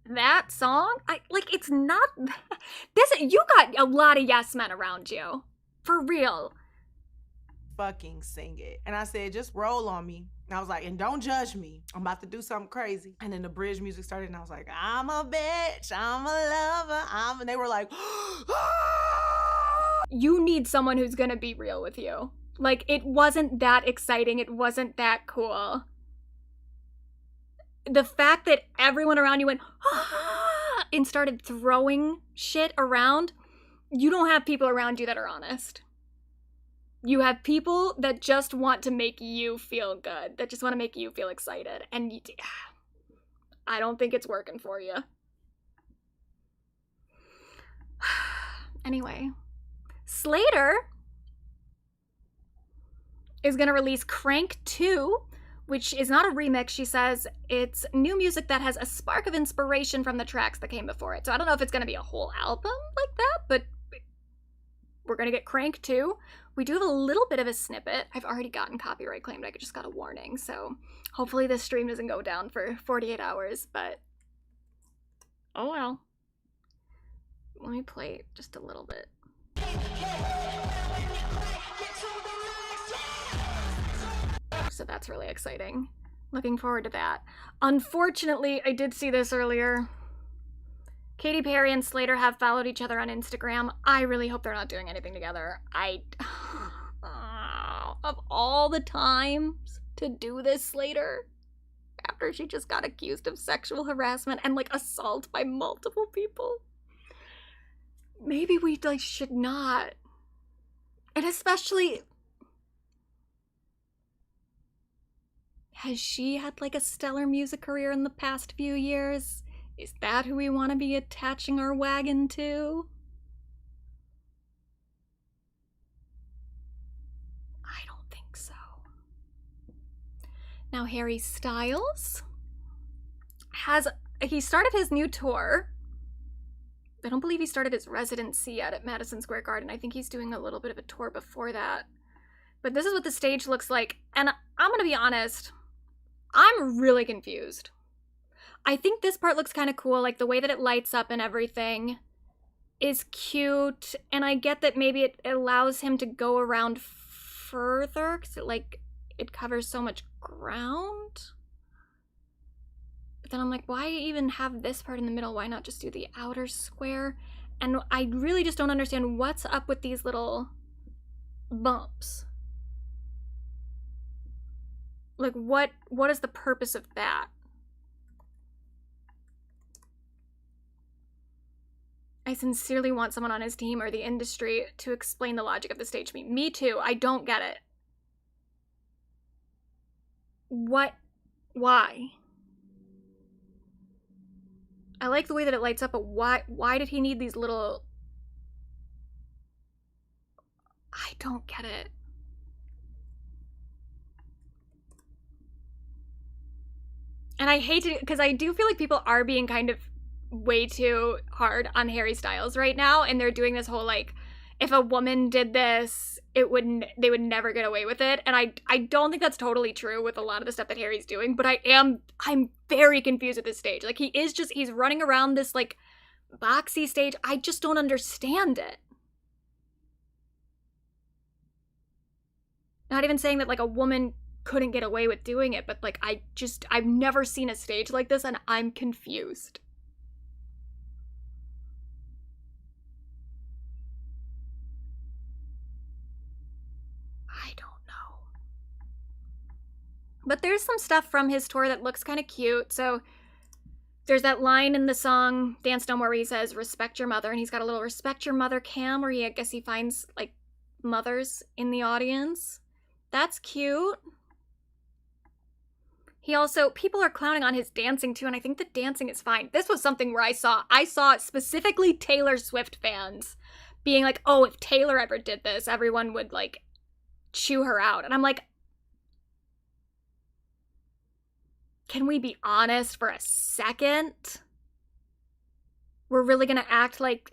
that song, it's not this. You got a lot of yes men around you, for real. Fucking sing it. And I said, just roll on me. And I was like, and don't judge me. I'm about to do something crazy. And then the bridge music started, and I was like, I'm a bitch, I'm a lover, and they were like, you need someone who's gonna be real with you. Like, it wasn't that exciting. It wasn't that cool. The fact that everyone around you went, and started throwing shit around, you don't have people around you that are honest. You have people that just want to make you feel good, that just want to make you feel excited. And I don't think it's working for you. Anyway, Slater is going to release Crank 2, which is not a remix. She says it's new music that has a spark of inspiration from the tracks that came before it. So I don't know if it's going to be a whole album like that, but we're going to get Crank 2. We do have a little bit of a snippet. I've already gotten copyright claimed. I just got a warning. So hopefully this stream doesn't go down for 48 hours, but oh well. Let me play just a little bit. So that's really exciting. Looking forward to that. Unfortunately, I did see this earlier. Katy Perry and Slater have followed each other on Instagram. I really hope they're not doing anything together. Of all the times to do this, Slater, after she just got accused of sexual harassment and assault by multiple people, maybe we should not. And especially, has she had a stellar music career in the past few years? Is that who we want to be attaching our wagon to? I don't think so. Now Harry Styles he started his new tour. I don't believe he started his residency yet at Madison Square Garden. I think he's doing a little bit of a tour before that. But this is what the stage looks like. And I'm gonna be honest, I'm really confused. I think this part looks kind of cool, the way that it lights up and everything is cute, and I get that maybe it allows him to go around further, because it covers so much ground. But then I'm like, why even have this part in the middle? Why not just do the outer square? And I really just don't understand what's up with these little bumps. What is the purpose of that? I sincerely want someone on his team or the industry to explain the logic of the stage to me. Me too. I don't get it. What? Why? I like the way that it lights up, but why did he need these little... I don't get it. And I hate to, because I do feel like people are being kind of way too hard on Harry Styles right now, and they're doing this whole if a woman did this, they would never get away with it. And I don't think that's totally true with a lot of the stuff that Harry's doing, but I'm very confused at this stage. He's running around this boxy stage. I just don't understand it. Not even saying that a woman couldn't get away with doing it, but I've never seen a stage like this, and I'm confused. I don't know. But there's some stuff from his tour that looks kind of cute. So there's that line in the song Dance No More where he says, respect your mother, and he's got a little respect your mother cam where I guess he finds mothers in the audience. That's cute. He also, people are clowning on his dancing too, and I think the dancing is fine. This was something where I saw specifically Taylor Swift fans being like, oh, if Taylor ever did this, everyone would chew her out. And I'm like, can we be honest for a second? We're really gonna act like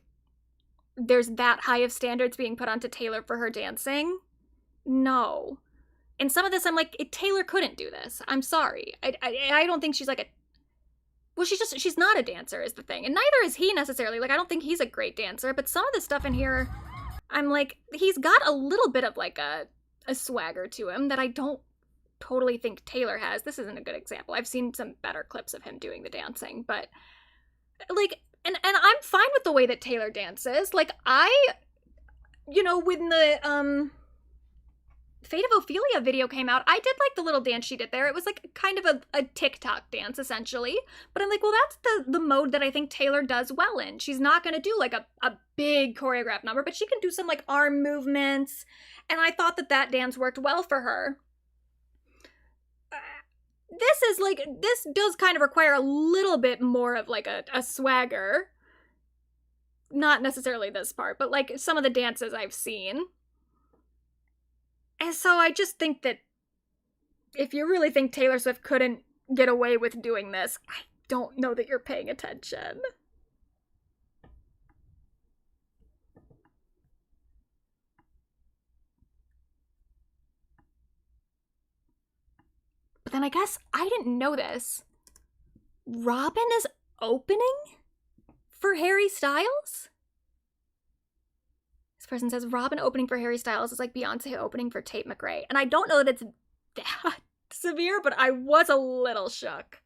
there's that high of standards being put onto Taylor for her dancing? No. And some of this, I'm like, Taylor couldn't do this. I'm sorry. I don't think she's well, she's not a dancer is the thing. And neither is he necessarily. Like, I don't think he's a great dancer, but some of the stuff in here, I'm like, he's got a little bit of like a swagger to him that I don't totally think Taylor has. This isn't a good example. I've seen some better clips of him doing the dancing, but like, and I'm fine with the way that Taylor dances. Like, when the Fate of Ophelia video came out, I did like the little dance she did there. It was like kind of a TikTok dance, essentially. But I'm like, well, that's the mode that I think Taylor does well in. She's not going to do like a big choreographed number, but she can do some like arm movements. And I thought that dance worked well for her. This does kind of require a little bit more of like a swagger. Not necessarily this part, but like some of the dances I've seen. And so I just think that if you really think Taylor Swift couldn't get away with doing this, I don't know that you're paying attention. But then I guess I didn't know this. Robin is opening for Harry Styles? This person says Robin opening for Harry Styles is like Beyonce opening for Tate McRae. And I don't know that it's that severe, but I was a little shook.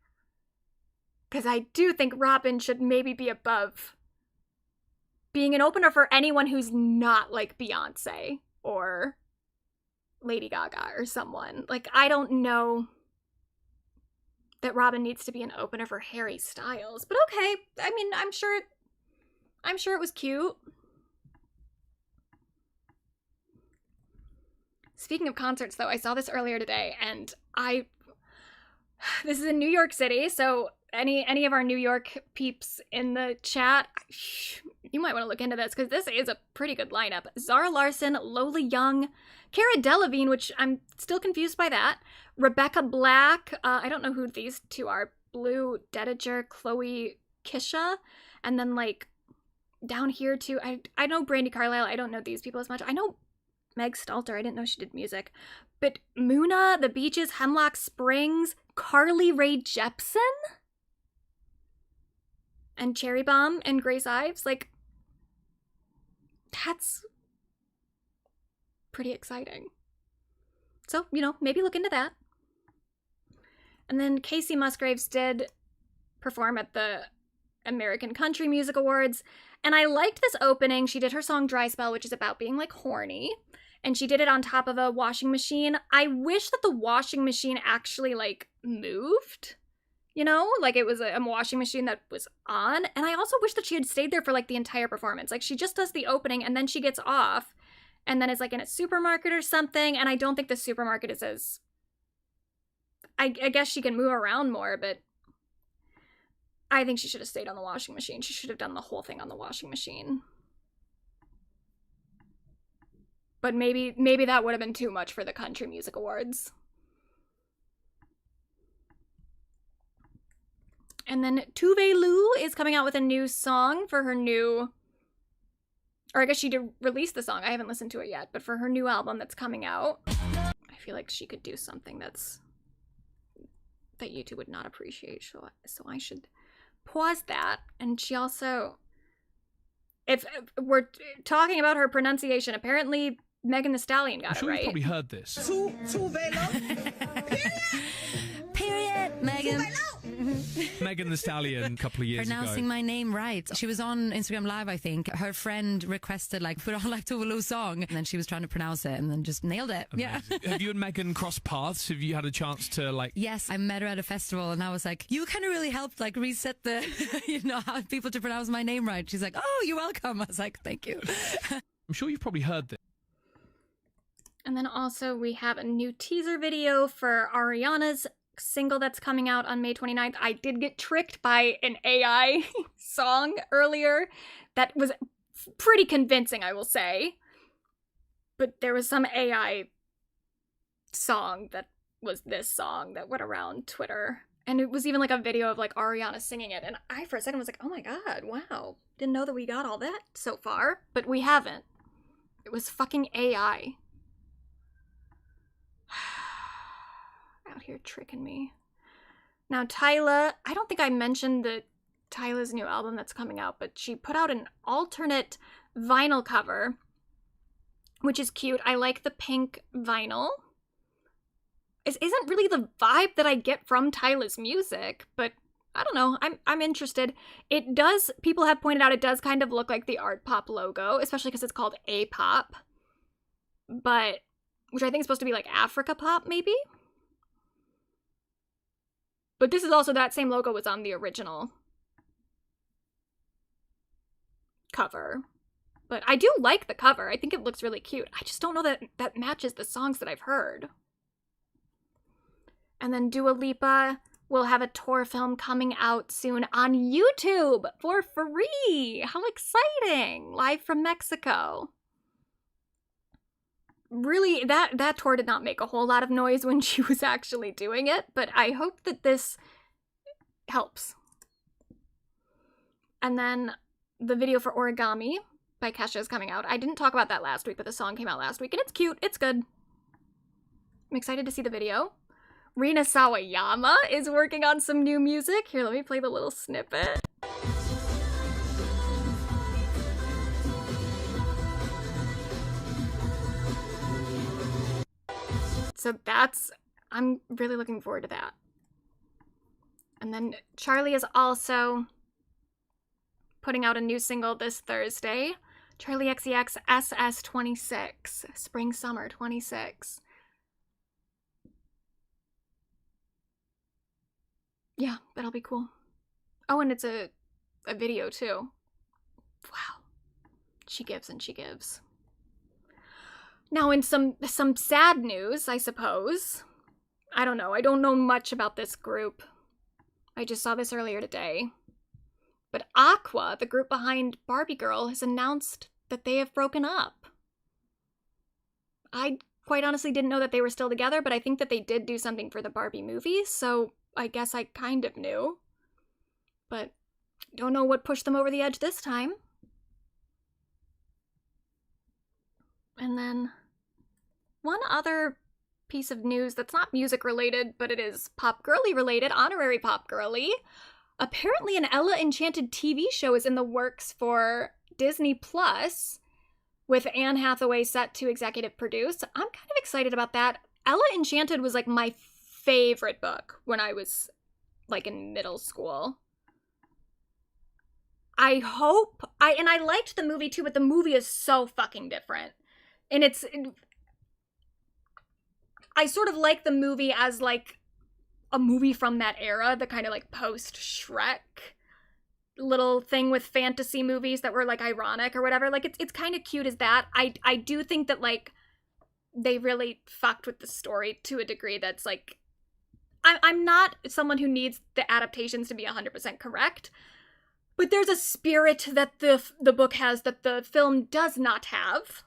Because I do think Robin should maybe be above being an opener for anyone who's not like Beyonce or Lady Gaga or someone. Like, I don't know that Robin needs to be an opener for Harry Styles. But okay, I mean, I'm sure it was cute. Speaking of concerts, though, I saw this earlier today, and this is in New York City, so any of our New York peeps in the chat, you might want to look into this, because this is a pretty good lineup. Zara Larsson, Lola Young, Cara Delevingne, which I'm still confused by that, Rebecca Black, I don't know who these two are, Blue Dediger, Chloe Kisha, and then, like, down here, too, I know Brandi Carlile, I don't know these people as much. I know Meg Stalter, I didn't know she did music. But Muna, The Beaches, Hemlock Springs, Carly Rae Jepsen, and Cherry Bomb and Grace Ives. Like, that's pretty exciting. So, maybe look into that. And then Casey Musgraves did perform at the American Country Music Awards. And I liked this opening. She did her song Dry Spell, which is about being, like, horny. And she did it on top of a washing machine. I wish that the washing machine actually, like, moved. Like it was a washing machine that was on. And I also wish that she had stayed there for, like, the entire performance. Like, she just does the opening and then she gets off. And then is, like, in a supermarket or something. And I don't think the supermarket is as... I guess she can move around more, but... I think she should have stayed on the washing machine. She should have done the whole thing on the washing machine. But maybe that would have been too much for the Country Music Awards. And then Tuve Lu is coming out with a new song for her new... Or I guess she did release the song. I haven't listened to it yet. But for her new album that's coming out, I feel like she could do something that YouTube would not appreciate. So I should pause that. And she also... If we're talking about her pronunciation, apparently Megan Thee Stallion got it right. You've probably heard this. Period, Megan. Megan Thee Stallion a couple of years Pronouncing ago. my name right. She was on Instagram Live, I think. Her friend requested, like, put on like Tuvalu song, and then she was trying to pronounce it, and then just nailed it. Amazing. Yeah. Have you and Megan crossed paths? Have you had a chance to, like... Yes, I met her at a festival, and I was like, you kind of really helped, like, reset the, how people to pronounce my name right. She's like, oh, you're welcome. I was like, thank you. I'm sure you've probably heard this. And then also we have a new teaser video for Ariana's single that's coming out on May 29th. I did get tricked by an AI song earlier that was pretty convincing, I will say. But there was some AI song that was this song that went around Twitter. And it was even like a video of like Ariana singing it. And I for a second was like, oh my god, wow. Didn't know that we got all that so far. But we haven't. It was fucking AI. Out here tricking me. Now, Tyla, I don't think I mentioned Tyla's new album that's coming out, but she put out an alternate vinyl cover, which is cute. I like the pink vinyl. It isn't really the vibe that I get from Tyla's music, but I don't know. I'm interested. It does, people have pointed out, it does kind of look like the Art Pop logo, especially because it's called A-Pop, but, which I think is supposed to be like Africa Pop, maybe? But this is also, that same logo was on the original cover. But I do like the cover. I think it looks really cute. I just don't know that that matches the songs that I've heard. And then Dua Lipa will have a tour film coming out soon on YouTube for free. How exciting! Live from Mexico. Really, that tour did not make a whole lot of noise when she was actually doing it, but I hope that this helps. And then the video for Origami by Kesha is coming out. I didn't talk about that last week, but the song came out last week, and it's cute. It's good. I'm excited to see the video. Rina Sawayama is working on some new music. Here, let me play the little snippet. So I'm really looking forward to that. And then Charlie is also putting out a new single this Thursday. Charlie XCX SS26, Spring Summer 26. Yeah, that'll be cool. Oh, and it's a video too. Wow. She gives and she gives. Now, in some sad news, I suppose. I don't know. I don't know much about this group. I just saw this earlier today. But Aqua, the group behind Barbie Girl, has announced that they have broken up. I quite honestly didn't know that they were still together, but I think that they did do something for the Barbie movie, so I guess I kind of knew. But don't know what pushed them over the edge this time. And then one other piece of news that's not music related, but it is pop girly related, Honorary Pop Girly. Apparently an Ella Enchanted TV show is in the works for Disney Plus, with Anne Hathaway set to executive produce. I'm kind of excited about that. Ella Enchanted was like my favorite book when I was like in middle school. I liked the movie too, but the movie is so fucking different. And I sort of like the movie as like a movie from that era, the kind of like post-Shrek little thing with fantasy movies that were like ironic or whatever. Like it's kind of cute as that. I do think that like they really fucked with the story to a degree that's like, I'm not someone who needs the adaptations to be 100% correct, but there's a spirit that the book has that the film does not have.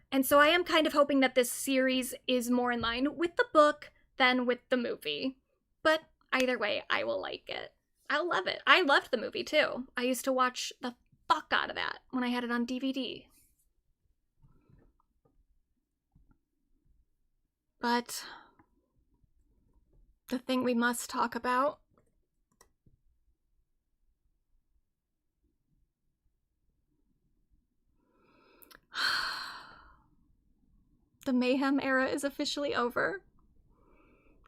And so I am kind of hoping that this series is more in line with the book than with the movie. But either way, I will like it. I'll love it. I loved the movie too. I used to watch the fuck out of that when I had it on DVD. But the thing we must talk about the Mayhem era is officially over.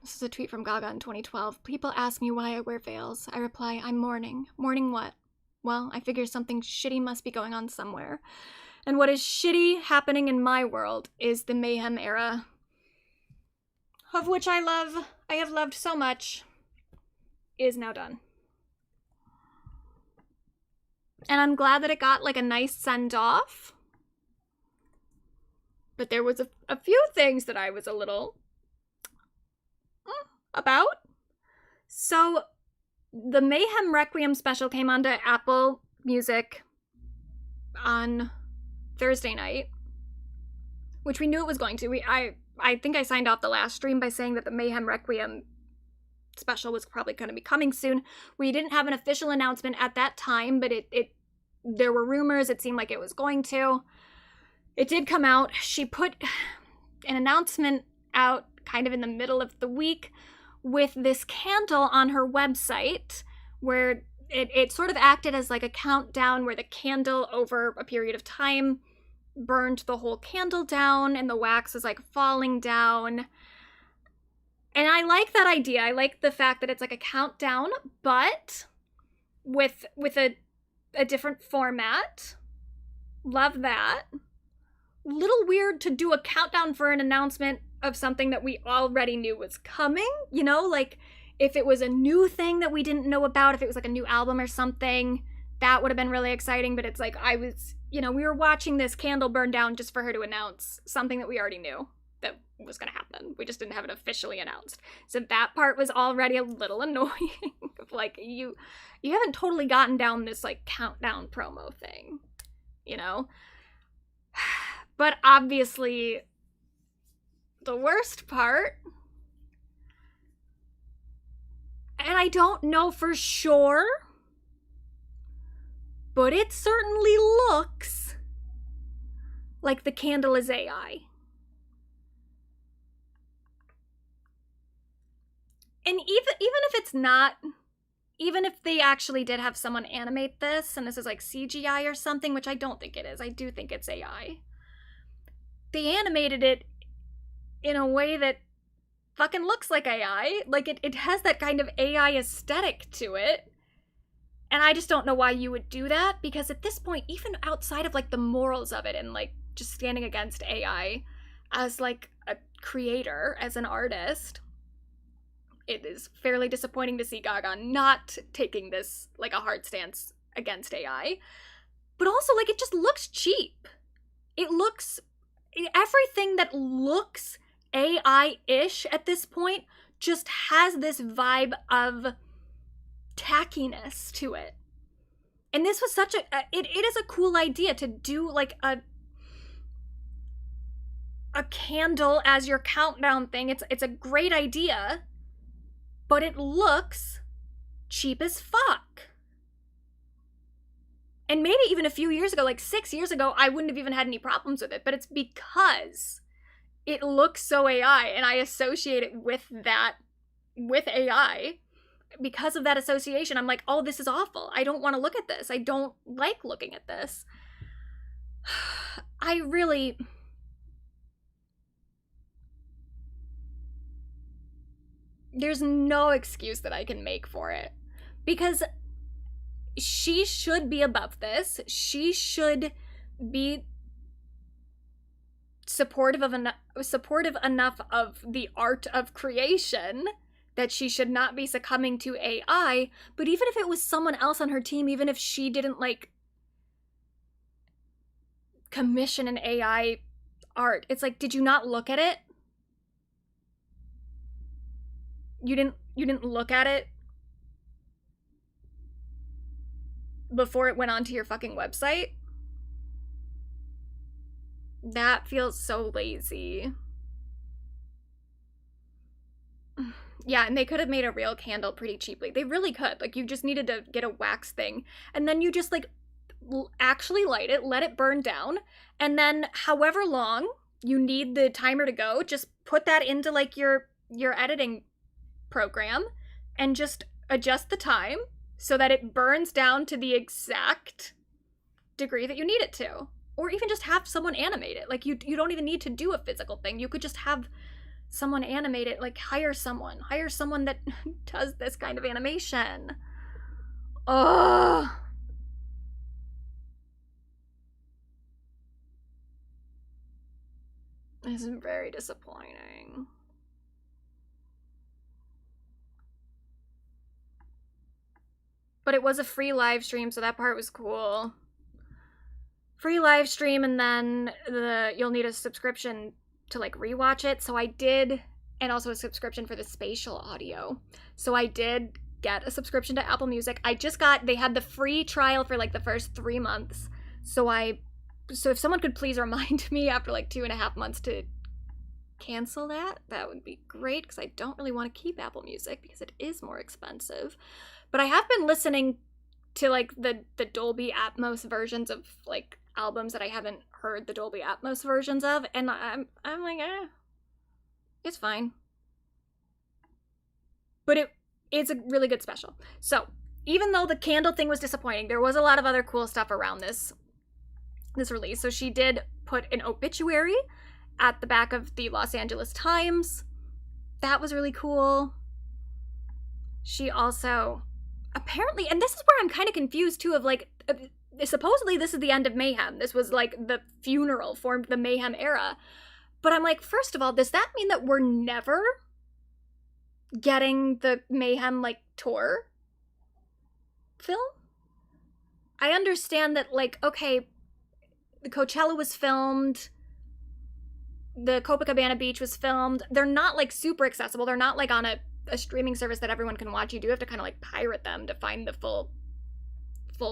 This is a tweet from Gaga in 2012. People ask me why I wear veils. I reply, I'm mourning. Mourning what? Well, I figure something shitty must be going on somewhere. And what is shitty happening in my world is the Mayhem era, of which I have loved so much, is now done. And I'm glad that it got like a nice send-off. But there was a few things that I was a little about. So the Mayhem Requiem special came onto Apple Music on Thursday night, which we knew it was going to. I think I signed off the last stream by saying that the Mayhem Requiem special was probably going to be coming soon. We didn't have an official announcement at that time, but there were rumors. It seemed like it was going to. It did come out. She put an announcement out kind of in the middle of the week with this candle on her website where it sort of acted as like a countdown where the candle over a period of time burned the whole candle down and the wax is like falling down. And I like that idea. I like the fact that it's like a countdown, but with a different format. Love that. Little weird to do a countdown for an announcement of something that we already knew was coming, you know, like if it was a new thing that we didn't know about, if it was like a new album or something, that would have been really exciting. But it's like we were watching this candle burn down just for her to announce something that we already knew that was going to happen. We just didn't have it officially announced. So that part was already a little annoying. Like, you haven't totally gotten down this like countdown promo thing, you know? But obviously the worst part, and I don't know for sure, but it certainly looks like the candle is AI. And even if it's not, even if they actually did have someone animate this, and this is like CGI or something, which I don't think it is, I do think it's AI. They animated it in a way that fucking looks like AI. Like, it has that kind of AI aesthetic to it. And I just don't know why you would do that, because at this point, even outside of like the morals of it and like just standing against AI as like a creator, as an artist, it is fairly disappointing to see Gaga not taking this like a hard stance against AI. But also, like, it just looks cheap. It looks, everything that looks AI-ish at this point just has this vibe of tackiness to it. And this was such it is a cool idea to do like a candle as your countdown thing. It's a great idea, but it looks cheap as fuck. And maybe even a few years ago, like 6 years ago, I wouldn't have even had any problems with it, but it's because it looks so AI and I associate it with AI. Because of that association, I'm like, oh, this is awful. I don't want to look at this. I don't like looking at this. There's no excuse that I can make for it. Because she should be above this. She should be supportive enough of the art of creation that she should not be succumbing to AI. But even if it was someone else on her team, even if she didn't like commission an AI art, it's like, did you not look at it? You didn't look at it before it went onto your fucking website? That feels so lazy. Yeah, and they could have made a real candle pretty cheaply. They really could. Like, you just needed to get a wax thing, and then you just, like, actually light it, let it burn down, and then however long you need the timer to go, just put that into, like, your editing program, and just adjust the time so that it burns down to the exact degree that you need it to. Or even just have someone animate it. Like, you don't even need to do a physical thing. You could just have someone animate it. Like, hire someone that does this kind of animation. Ugh. This is very disappointing. But it was a free live stream, so that part was cool. Free live stream, and then you'll need a subscription to like rewatch it. So I did, and also a subscription for the spatial audio. So I did get a subscription to Apple Music. They had the free trial for like the first 3 months. So if someone could please remind me after like 2.5 months to cancel that would be great, because I don't really want to keep Apple Music because it is more expensive. But I have been listening to like the Dolby Atmos versions of like albums that I haven't heard the Dolby Atmos versions of, and I'm like, it's fine. But it's a really good special. So even though the candle thing was disappointing, there was a lot of other cool stuff around this release. So she did put an obituary at the back of the Los Angeles Times. That was really cool. She also apparently, and this is where I'm kind of confused too, of like, supposedly this is the end of Mayhem. This was like the funeral for the Mayhem era. But I'm like, first of all, does that mean that we're never getting the Mayhem like tour film? I understand that, like, okay, the Coachella was filmed, the Copacabana Beach was filmed. They're not like super accessible. They're not like on a streaming service that everyone can watch. You do have to kind of like pirate them to find the full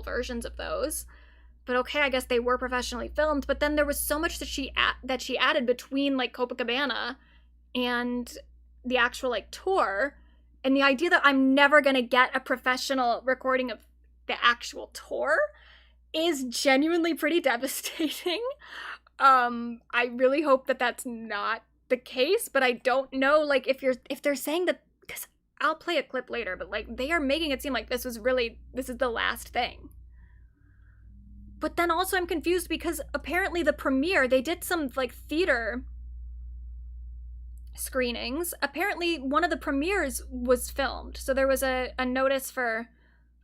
versions of those. But okay, I guess they were professionally filmed. But then there was so much that she added between like Copacabana and the actual like tour, and the idea that I'm never gonna get a professional recording of the actual tour is genuinely pretty devastating. I really hope that that's not the case, but I don't know, like, if they're saying that, because I'll play a clip later, but like they are making it seem like this is the last thing. But then also I'm confused because apparently the premiere, they did some like theater screenings. Apparently one of the premieres was filmed. So there was a notice for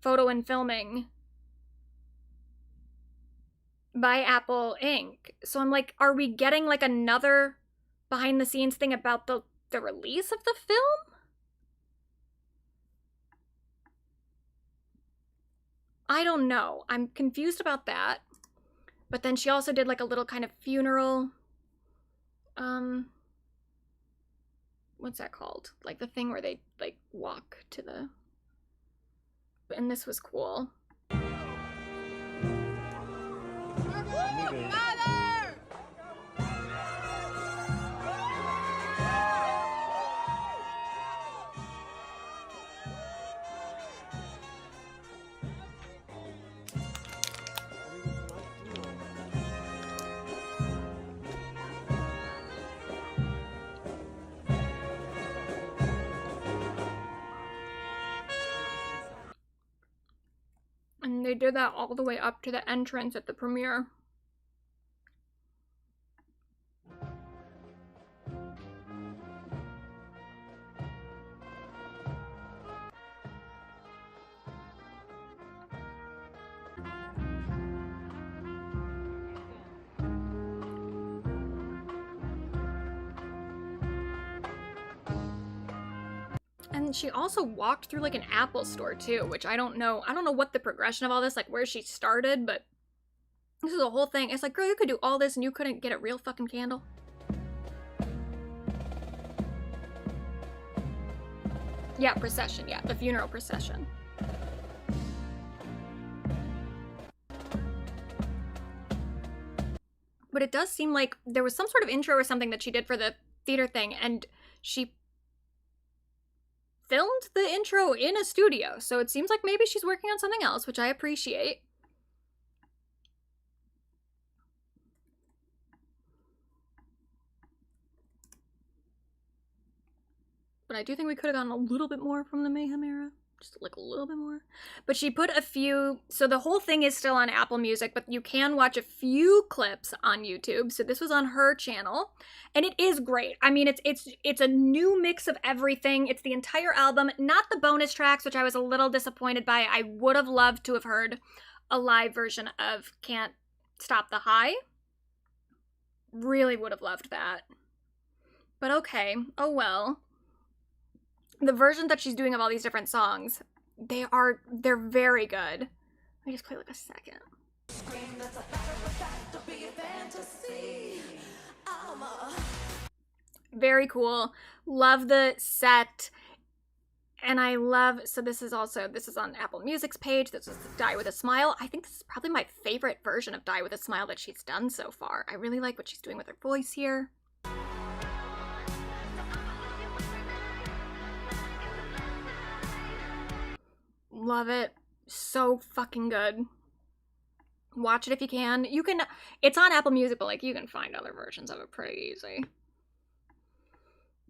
photo and filming by Apple Inc. So I'm like, are we getting like another behind the scenes thing about the release of the film? I don't know. I'm confused about that. But then she also did like a little kind of funeral, what's that called? Like the thing where they like walk to the, and this was cool. And they did that all the way up to the entrance at the premiere. And she also walked through like an Apple store too, which I don't know what the progression of all this, like where she started, but this is a whole thing. It's like, girl, you could do all this and you couldn't get a real fucking candle. Yeah, procession, yeah, the funeral procession. But it does seem like there was some sort of intro or something that she did for the theater thing, and she filmed the intro in a studio, so it seems like maybe she's working on something else, which I appreciate. But I do think we could have gotten a little bit more from the Mayhem era. Just like a little bit more. But she put a few, so the whole thing is still on Apple Music, but you can watch a few clips on YouTube. So this was on her channel, and it is great. I mean, it's a new mix of everything. It's the entire album, not the bonus tracks, which I was a little disappointed by. I would have loved to have heard a live version of Can't Stop the High. Really would have loved that. But okay, oh well. The version that she's doing of all these different songs, they're very good. Let me just play like a second. Very cool. Love the set. And I love, so this is on Apple Music's page. This is Die With a Smile. I think this is probably my favorite version of Die With a Smile that she's done so far. I really like what she's doing with her voice here. Love it. So fucking good. Watch it if you can. It's on Apple Music, but like you can find other versions of it pretty easy.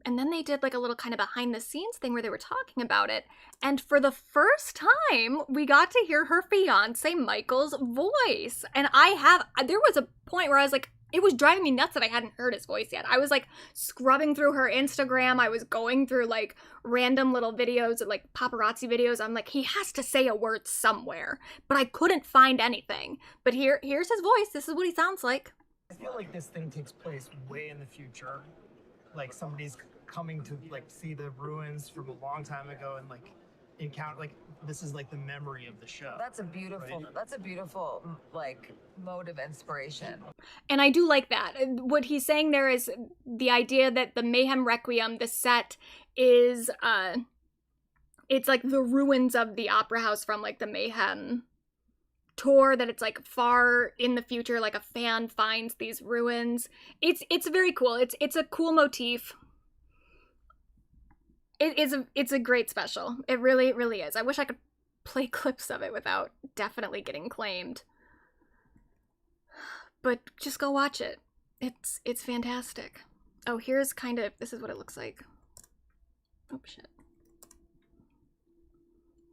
And then they did like a little kind of behind the scenes thing where they were talking about it. And for the first time, we got to hear her fiance Michael's voice. And there was a point where I was like, it was driving me nuts that I hadn't heard his voice yet. I was like scrubbing through her Instagram. I was going through like random little videos, like paparazzi videos. I'm like, he has to say a word somewhere, but I couldn't find anything. But here's his voice. This is what he sounds like. I feel like this thing takes place way in the future. Like somebody's coming to like see the ruins from a long time ago and like encounter, like this is like the memory of the show. That's a beautiful like mode of inspiration. And I do like that. What he's saying there is the idea that the Mayhem Requiem, the set is it's like the ruins of the opera house from like the Mayhem tour, that it's like far in the future, like a fan finds these ruins. It's very cool. It's a cool motif. It's a great special. It really is. I wish I could play clips of it without definitely getting claimed. But just go watch it. It's fantastic. Oh, here's this is what it looks like. Oh shit.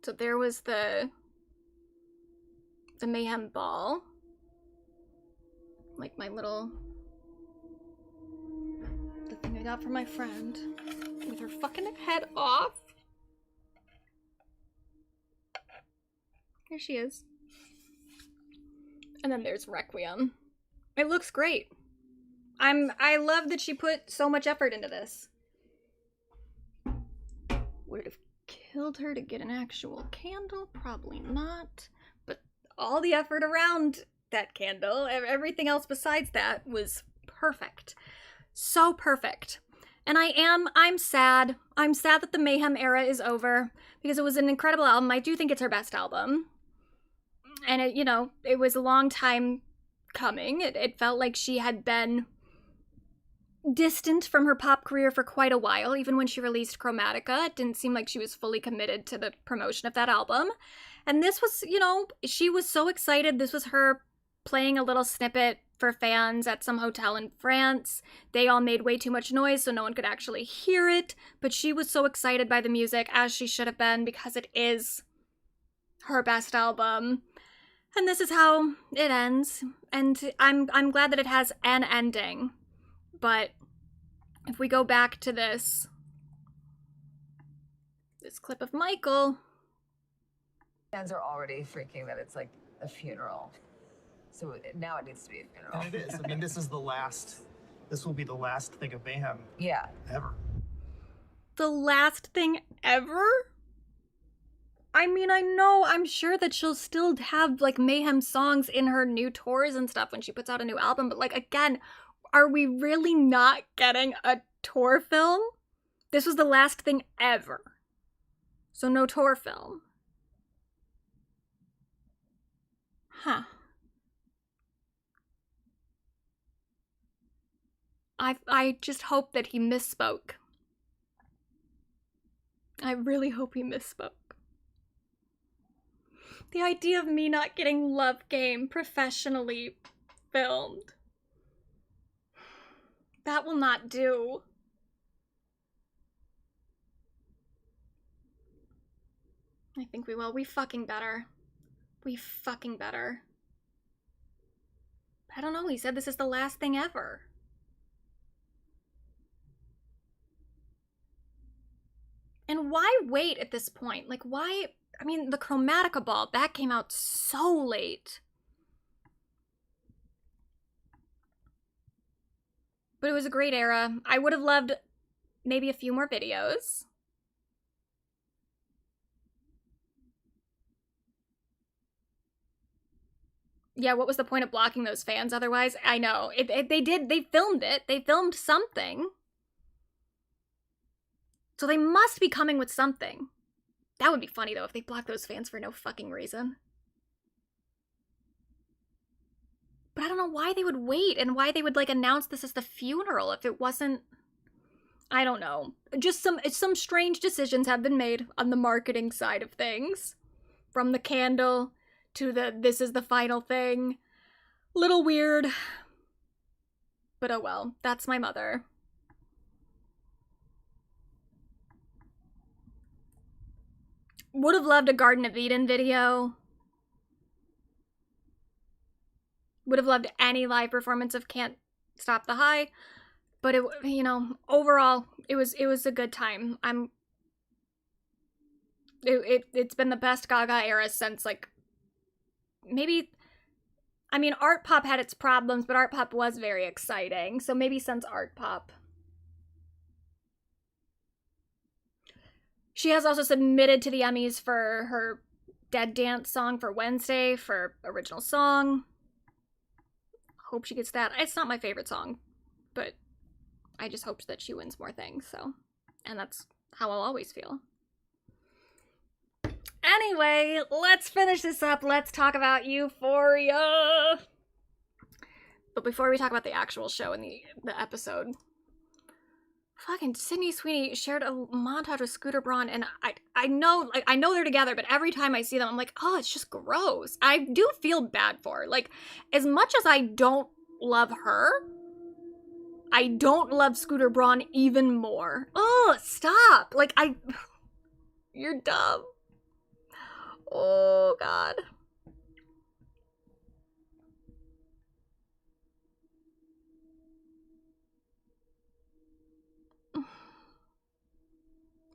So there was the Mayhem ball. Like the thing I got from my friend with her fucking head off. Here she is. And then there's Requiem. It looks great. I love that she put so much effort into this. Would it have killed her to get an actual candle? Probably not. But all the effort around that candle, everything else besides that was perfect. So perfect. And I'm sad. I'm sad that the Mayhem era is over because it was an incredible album. I do think it's her best album. And it was a long time coming. It felt like she had been distant from her pop career for quite a while. Even when she released Chromatica, it didn't seem like she was fully committed to the promotion of that album. And this was, she was so excited. This was her playing a little snippet for fans at some hotel in France. They all made way too much noise, so no one could actually hear it. But she was so excited by the music, as she should have been, because it is her best album. And this is how it ends. And I'm glad that it has an ending. But if we go back to this clip of Michael. Fans are already freaking that it's like a funeral. So now it needs to be a funeral. And it is. I mean, this will be the last thing of Mayhem. Yeah. Ever. The last thing ever? I mean, I'm sure that she'll still have like Mayhem songs in her new tours and stuff when she puts out a new album, but like, again, are we really not getting a tour film? This was the last thing ever. So no tour film. Huh. I just hope that he misspoke. I really hope he misspoke. The idea of me not getting Love Game professionally filmed. That will not do. I think we will. We fucking better. We fucking better. I don't know, he said this is the last thing ever. And why wait at this point? Like, why? I mean, the Chromatica ball, that came out so late. But it was a great era. I would have loved maybe a few more videos. Yeah, what was the point of blocking those fans otherwise? I know. They filmed it. They filmed something. So they must be coming with something. That would be funny, though, if they blocked those fans for no fucking reason. But I don't know why they would wait and why they would, like, announce this as the funeral if it wasn't... I don't know. Just some strange decisions have been made on the marketing side of things. From the candle to this is the final thing. Little weird. But oh well, that's my mother. Would have loved a Garden of Eden video. Would have loved any live performance of Can't Stop the High. But it, you know, overall, it was a good time. It's been the best Gaga era since, like, maybe, I mean, Art Pop had its problems, but Art Pop was very exciting. So maybe since Art Pop. She has also submitted to the Emmys for her Dead Dance song for Wednesday for original song. Hope she gets that. It's not my favorite song, but I just hoped that she wins more things, so. And that's how I'll always feel. Anyway, let's finish this up. Let's talk about Euphoria. But before we talk about the actual show and the episode, fucking Sydney Sweeney shared a montage with Scooter Braun, and I know they're together, but every time I see them, I'm like, oh, it's just gross. I do feel bad for her. Like, as much as I don't love her, I don't love Scooter Braun even more. Oh, stop. Like, you're dumb. Oh, God.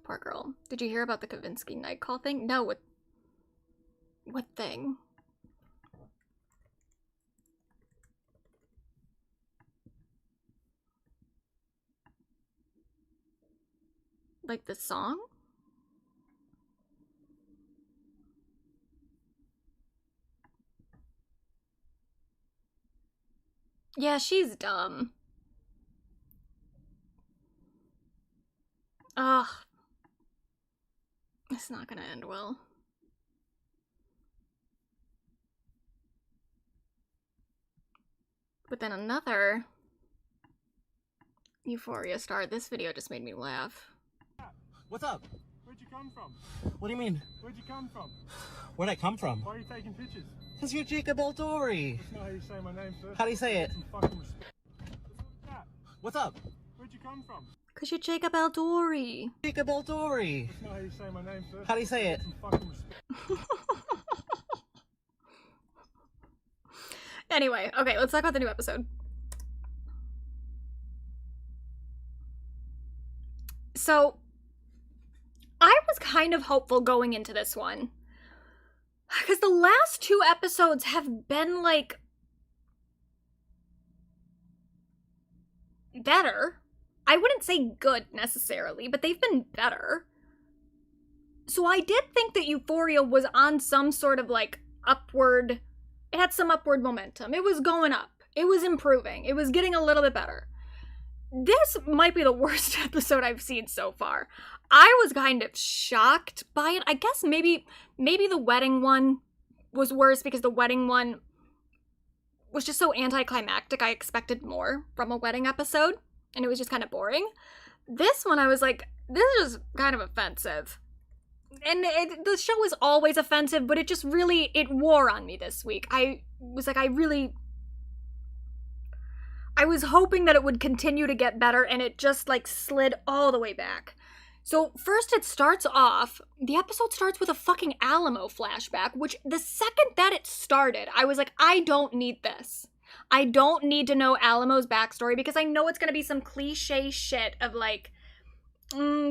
Poor girl. Did you hear about the Kavinsky night call thing? No, what thing? Like the song? Yeah, she's dumb. Ugh. It's not gonna end well. But then another Euphoria star. This video just made me laugh. What's up? Where'd you come from? What do you mean? Where'd you come from? Where'd I come from? Why are you taking pictures? Because you're Jacob Eldori. That's not how you say my name, sir. How do you say it? Some fucking respect. What's up? Where'd you come from? Cause you're Jacob Eldori. Jacob Eldori. That's not how you say my name, sir. How do you say it? Some fucking respect. Anyway, okay, let's talk about the new episode. So, I was kind of hopeful going into this one. Because the last two episodes have been, like, better. I wouldn't say good, necessarily, but they've been better. So I did think that Euphoria was on some sort of, like, upward... It had some upward momentum. It was going up. It was improving. It was getting a little bit better. This might be the worst episode I've seen so far. I was kind of shocked by it. I guess maybe the wedding one was worse because the wedding one was just so anticlimactic. I expected more from a wedding episode, and it was just kind of boring. This one, I was like, this is kind of offensive. And the show is always offensive, but it just really, it wore on me this week. I was like, I was hoping that it would continue to get better, and it just, like, slid all the way back. So, first it starts off, the episode starts with a fucking Alamo flashback, which the second that it started, I was like, I don't need this. I don't need to know Alamo's backstory, because I know it's gonna be some cliche shit of, like,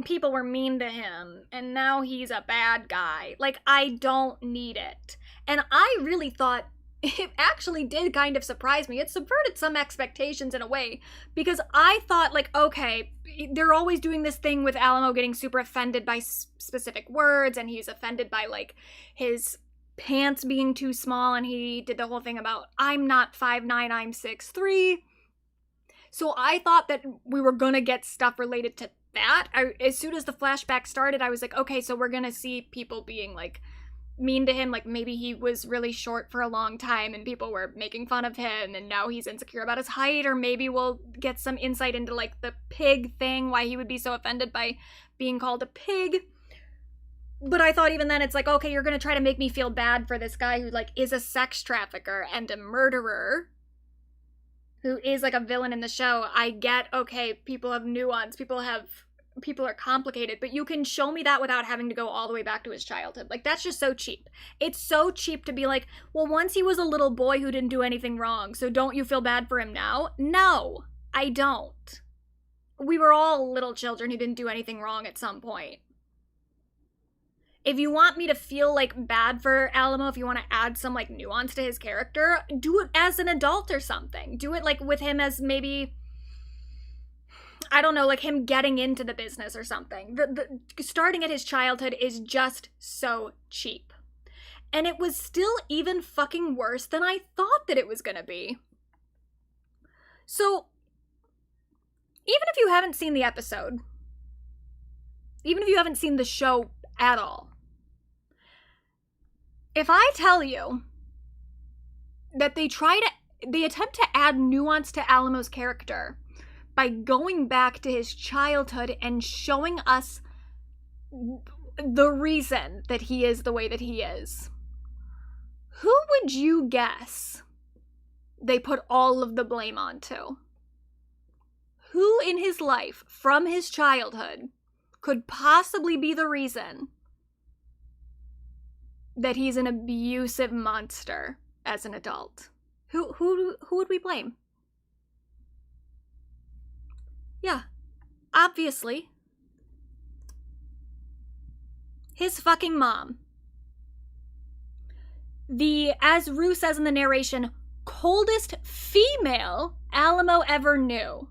people were mean to him, and now he's a bad guy. Like, I don't need it. And I really thought it actually did kind of surprise me. It subverted some expectations in a way, because I thought, like, okay, they're always doing this thing with Alamo getting super offended by specific words, and he's offended by, like, his pants being too small, and he did the whole thing about, I'm not 5'9", I'm 6'3". So I thought that we were gonna get stuff related to that. As soon as the flashback started, I was like, okay, so we're gonna see people being, like, mean to him, like maybe he was really short for a long time and people were making fun of him and now he's insecure about his height, or maybe we'll get some insight into, like, the pig thing, why he would be so offended by being called a pig. But I thought even then it's like, okay, you're gonna try to make me feel bad for this guy who, like, is a sex trafficker and a murderer, who is, like, a villain in the show. I get, okay, people have nuance, people have people are complicated, but you can show me that without having to go all the way back to his childhood. Like, that's just so cheap. It's so cheap to be like, well, once he was a little boy who didn't do anything wrong, so don't you feel bad for him now? No, I don't. We were all little children who didn't do anything wrong at some point. If you want me to feel like bad for Alamo, if you want to add some like nuance to his character, do it as an adult or something. Do it like with him as maybe, I don't know, like him getting into the business or something. The starting at his childhood is just so cheap. And it was still even fucking worse than I thought that it was gonna be. So, even if you haven't seen the episode, even if you haven't seen the show at all, if I tell you that they attempt to add nuance to Alamo's character by going back to his childhood and showing us the reason that he is the way that he is, who would you guess they put all of the blame onto? Who in his life, from his childhood, could possibly be the reason that he's an abusive monster as an adult? Who would we blame? Yeah, obviously, his fucking mom. The, as Rue says in the narration, coldest female Alamo ever knew.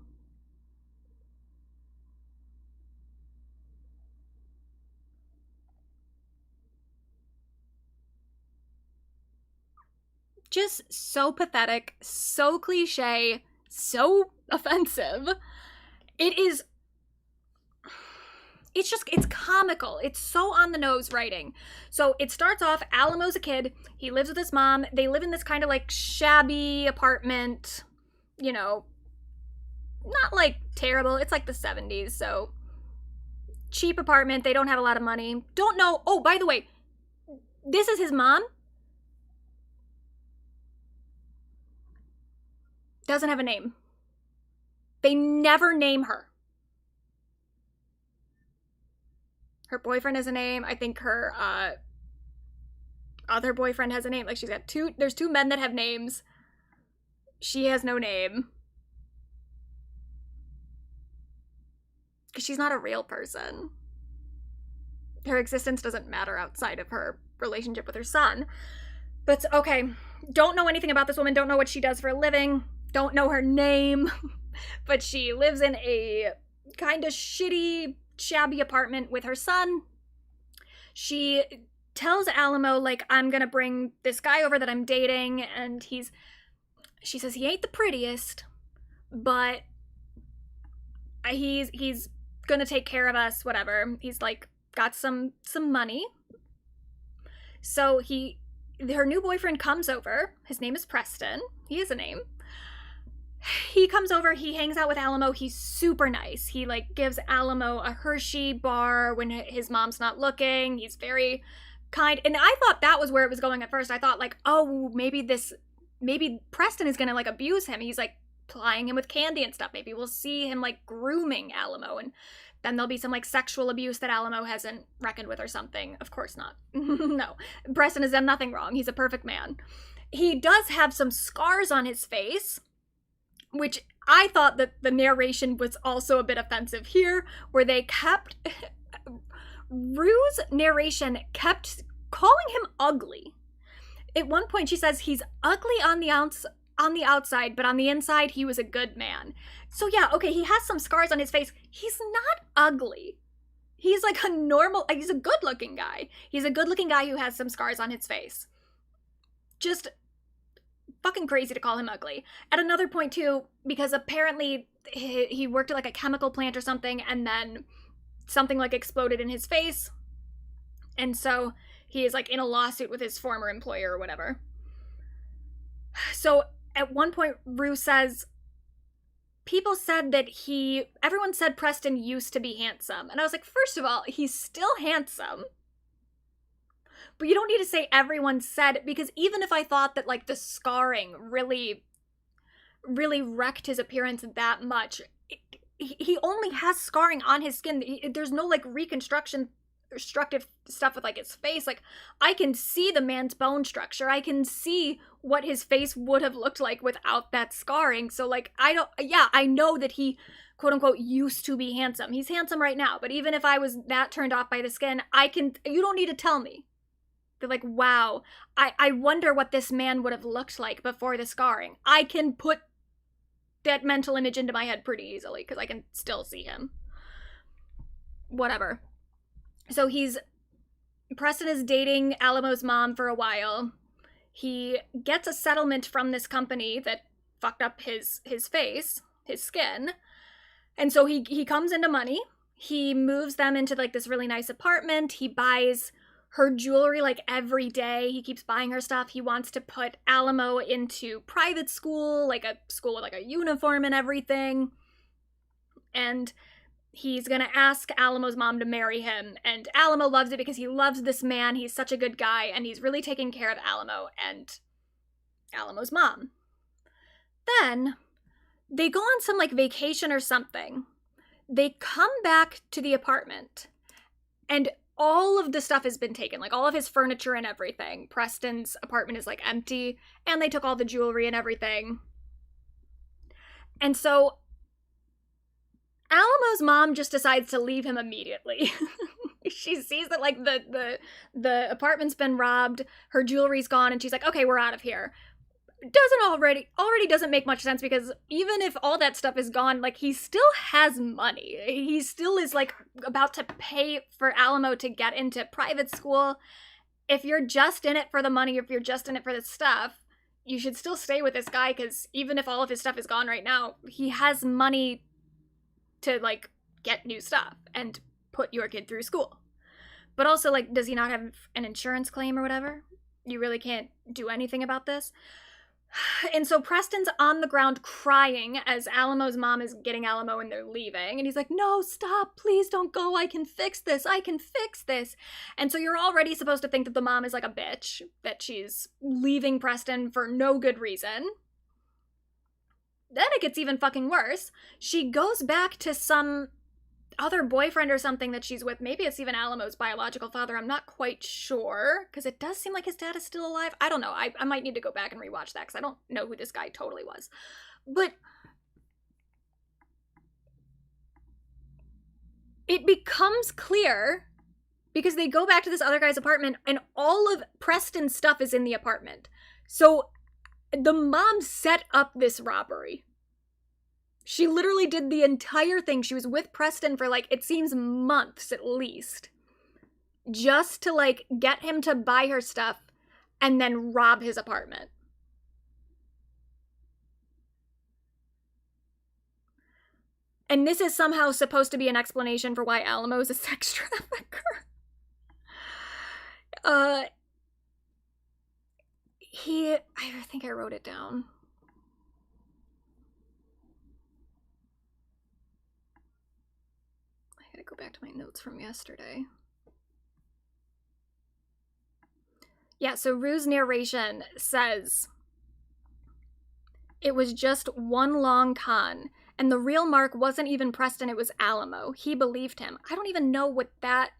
Just so pathetic, so cliche, so offensive. It's comical. It's so on the nose writing. So it starts off, Alamo's a kid. He lives with his mom. They live in this kind of like shabby apartment, you know, not like terrible. It's like the 70s, so cheap apartment. They don't have a lot of money. Don't know. Oh, by the way, this is his mom. Doesn't have a name. They never name her. Her boyfriend has a name. I think her other boyfriend has a name. Like, she's got there's two men that have names. She has no name. Because she's not a real person. Her existence doesn't matter outside of her relationship with her son. But, okay, don't know anything about this woman. Don't know what she does for a living. Don't know her name, but she lives in a kind of shitty, shabby apartment with her son. She tells Alamo, like, I'm gonna bring this guy over that I'm dating, and she says he ain't the prettiest, but he's gonna take care of us, whatever. He's, like, got some money. So her new boyfriend comes over. His name is Preston. He has a name. He comes over, he hangs out with Alamo, he's super nice. He, like, gives Alamo a Hershey bar when his mom's not looking. He's very kind. And I thought that was where it was going at first. I thought, like, oh, maybe Preston is gonna, like, abuse him. He's, like, plying him with candy and stuff. Maybe we'll see him, like, grooming Alamo, and then there'll be some, like, sexual abuse that Alamo hasn't reckoned with or something. Of course not. No. Preston has done nothing wrong. He's a perfect man. He does have some scars on his face, which I thought that the narration was also a bit offensive here, where they kept, Rue's narration kept calling him ugly. At one point she says he's ugly on the outside, but on the inside he was a good man. So yeah, okay, he has some scars on his face. He's not ugly. He's like he's a good looking guy. He's a good looking guy who has some scars on his face. Just fucking crazy to call him ugly. At another point too, because apparently he worked at like a chemical plant or something, and then something like exploded in his face, and so he is like in a lawsuit with his former employer or whatever. So at one point Rue says, everyone said Preston used to be handsome, and I was like, first of all, he's still handsome. But you don't need to say everyone said, because even if I thought that, like, the scarring really, really wrecked his appearance that much, he only has scarring on his skin. There's no like reconstructive stuff with like his face. Like, I can see the man's bone structure. I can see what his face would have looked like without that scarring. So like, I know that he quote unquote used to be handsome. He's handsome right now, but even if I was that turned off by the skin, you don't need to tell me. They're like, wow, I wonder what this man would have looked like before the scarring. I can put that mental image into my head pretty easily because I can still see him. Whatever. So Preston is dating Alamo's mom for a while. He gets a settlement from this company that fucked up his face, his skin. And so he comes into money. He moves them into like this really nice apartment. He buys her jewelry like every day. He keeps buying her stuff. He wants to put Alamo into private school, like a school with like a uniform and everything. And he's gonna ask Alamo's mom to marry him. And Alamo loves it because he loves this man. He's such a good guy, and he's really taking care of Alamo and Alamo's mom. Then they go on some like vacation or something. They come back to the apartment, and all of the stuff has been taken, like all of his furniture and everything. Preston's apartment is like empty, and they took all the jewelry and everything. And so Alamo's mom just decides to leave him immediately. She sees that like the apartment's been robbed, her jewelry's gone, and she's like, okay, we're out of here. Already doesn't make much sense, because even if all that stuff is gone, like, he still has money. He still is like about to pay for Alamo to get into private school. If you're just in it for the money, if you're just in it for the stuff, you should still stay with this guy, because even if all of his stuff is gone right now, he has money to like get new stuff and put your kid through school. But also, like, does he not have an insurance claim or whatever? You really can't do anything about this. And so Preston's on the ground crying as Alamo's mom is getting Alamo and they're leaving. And he's like, no, stop, please don't go. I can fix this. I can fix this. And so you're already supposed to think that the mom is like a bitch, that she's leaving Preston for no good reason. Then it gets even fucking worse. She goes back to some other boyfriend or something that she's with. Maybe it's even Alamo's biological father. I'm not quite sure, because it does seem like his dad is still alive. I don't know. I might need to go back and rewatch that, because I don't know who this guy totally was. But it becomes clear because they go back to this other guy's apartment and all of Preston's stuff is in the apartment. So the mom set up this robbery. She literally did the entire thing. She was with Preston for, like, it seems months at least, just to, like, get him to buy her stuff and then rob his apartment. And this is somehow supposed to be an explanation for why Alamo is a sex trafficker. I think I wrote it down. I gotta go back to my notes from yesterday. Yeah, so Rue's narration says, it was just one long con, and the real mark wasn't even Preston, it was Alamo. He believed him. I don't even know what that...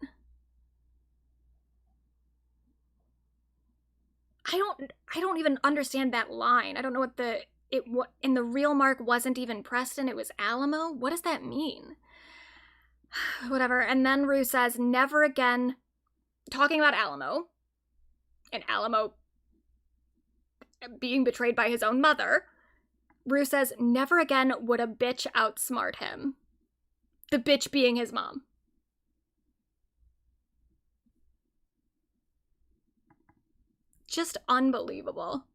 I don't even understand that line. I don't know what and the real mark wasn't even Preston, it was Alamo? What does that mean? Whatever. And then Rue says, never again, talking about Alamo, and Alamo being betrayed by his own mother, Rue says, never again would a bitch outsmart him. The bitch being his mom. Just unbelievable.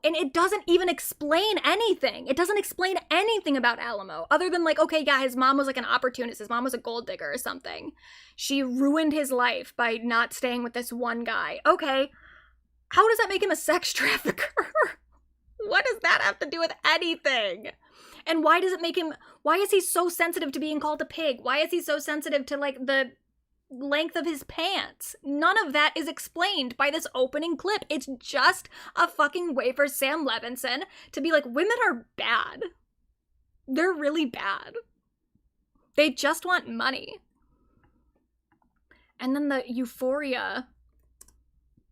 And it doesn't even explain anything. It doesn't explain anything about Alamo, other than like, okay, yeah, his mom was like an opportunist. His mom was a gold digger or something. She ruined his life by not staying with this one guy. Okay, how does that make him a sex trafficker? What does that have to do with anything? And why is he so sensitive to being called a pig? Why is he so sensitive to like the length of his pants? None of that is explained by this opening clip. It's just a fucking way for Sam Levinson to be like, women are bad. They're really bad. They just want money. And then the Euphoria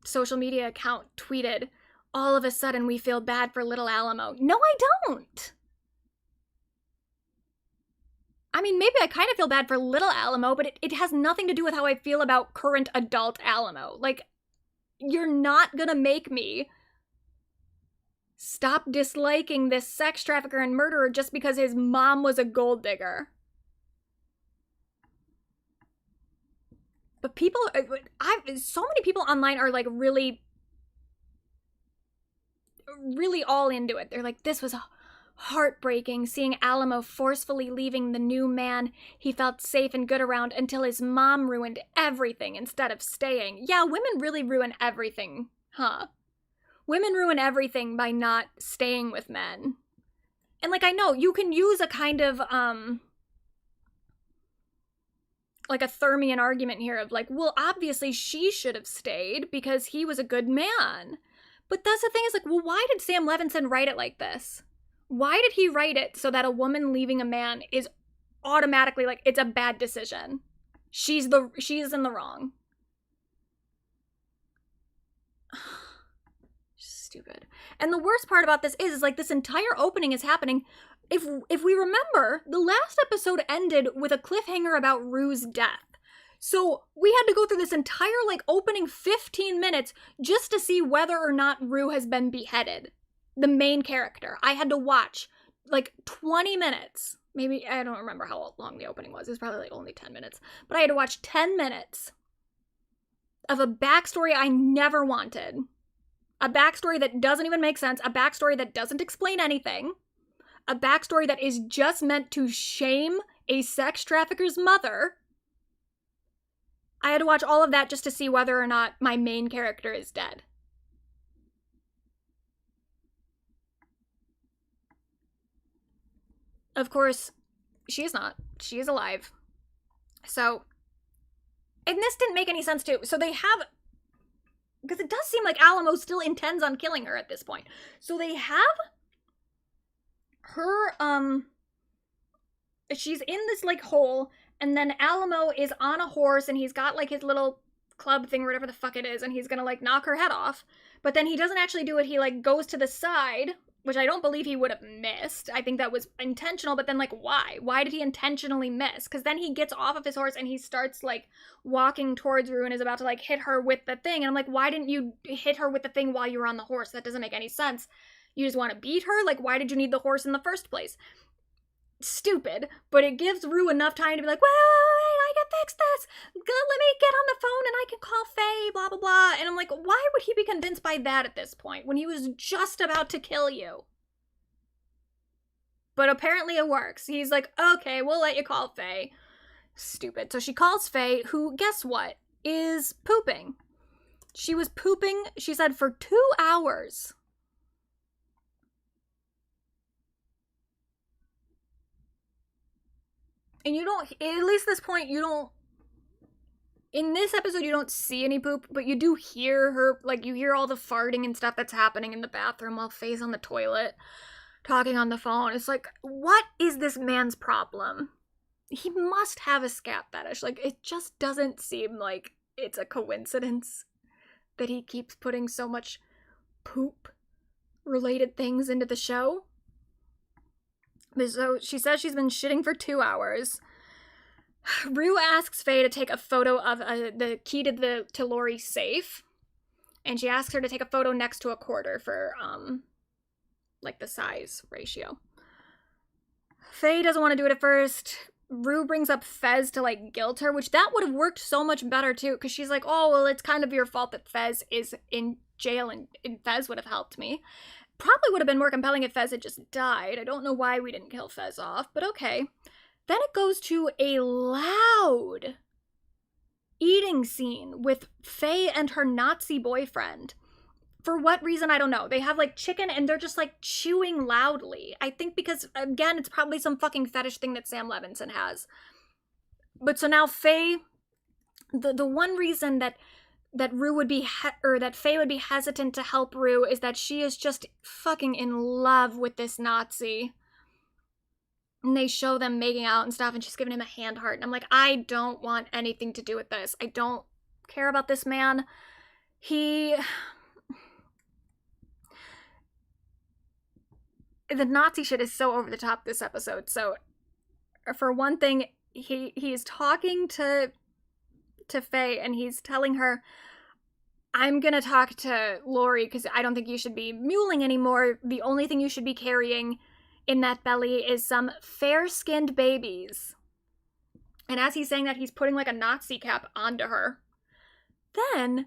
social media account tweeted, all of a sudden we feel bad for Little Alamo. No, I don't. I mean, maybe I kind of feel bad for Little Alamo, but it has nothing to do with how I feel about current adult Alamo. Like, you're not gonna make me stop disliking this sex trafficker and murderer just because his mom was a gold digger. But people, so many people online are like really all into it. They're like, this was heartbreaking, seeing Alamo forcefully leaving the new man he felt safe and good around until his mom ruined everything instead of staying. Yeah, women really ruin everything, huh? Women ruin everything by not staying with men. And like, I know you can use a kind of, like a Thermian argument here of like, well, obviously she should have stayed because he was a good man. But that's the thing is like, well, why did Sam Levinson write it like this? Why did he write it so that a woman leaving a man is automatically like, it's a bad decision? She's in the wrong. Stupid. And the worst part about this is like this entire opening is happening. If we remember, the last episode ended with a cliffhanger about Rue's death. So we had to go through this entire like opening 15 minutes just to see whether or not Rue has been beheaded. The main character. I had to watch like 20 minutes. Maybe, I don't remember how long the opening was. It was probably like only 10 minutes. But I had to watch 10 minutes of a backstory I never wanted. A backstory that doesn't even make sense. A backstory that doesn't explain anything. A backstory that is just meant to shame a sex trafficker's mother. I had to watch all of that just to see whether or not my main character is dead. Of course, she is not. She is alive. So, and this didn't make any sense too. So they have, because it does seem like Alamo still intends on killing her at this point. So they have her, she's in this like hole, and then Alamo is on a horse, and he's got like his little club thing or whatever the fuck it is, and he's gonna like knock her head off. But then he doesn't actually do it. He like goes to the side, which I don't believe he would have missed. I think that was intentional, but then like why? Why did he intentionally miss? Because then he gets off of his horse and he starts like walking towards Rue and is about to like hit her with the thing. And I'm like, why didn't you hit her with the thing while you were on the horse? That doesn't make any sense. You just want to beat her? Like, why did you need the horse in the first place? Stupid, but it gives Rue enough time to be like, wait, I can fix this. Let me get on the phone and I can call Faye, blah, blah, blah. And I'm like, why would he be convinced by that at this point when he was just about to kill you? But apparently it works. He's like, okay, we'll let you call Faye. Stupid. So she calls Faye, who, guess what, is pooping. She was pooping, she said, for 2 hours. And you don't, at least this point, you don't, in this episode, you don't see any poop, but you do hear her, like, you hear all the farting and stuff that's happening in the bathroom while Faye's on the toilet, talking on the phone. It's like, what is this man's problem? He must have a scat fetish. Like, it just doesn't seem like it's a coincidence that he keeps putting so much poop-related things into the show. So she says she's been shitting for 2 hours. Rue asks Faye to take a photo of the key to Lori's safe. And she asks her to take a photo next to a quarter for, like, the size ratio. Faye doesn't want to do it at first. Rue brings up Fez to, like, guilt her, which that would have worked so much better, too. Because she's like, oh, well, it's kind of your fault that Fez is in jail, and Fez would have helped me. Probably would have been more compelling if Fez had just died. I don't know why we didn't kill Fez off, but okay. Then it goes to a loud eating scene with Faye and her Nazi boyfriend. For what reason, I don't know. They have, like, chicken and they're just, like, chewing loudly. I think because, again, it's probably some fucking fetish thing that Sam Levinson has. But so now Faye, the one reason that Rue would be, that Faye would be hesitant to help Rue is that she is just fucking in love with this Nazi. And they show them making out and stuff, and she's giving him a hand heart. And I'm like, I don't want anything to do with this. I don't care about this man. The Nazi shit is so over the top this episode. So, for one thing, he is talking to Faye, and he's telling her, I'm gonna talk to Lori because I don't think you should be muling anymore. The only thing you should be carrying in that belly is some fair-skinned babies. And as he's saying that, he's putting like a Nazi cap onto her. Then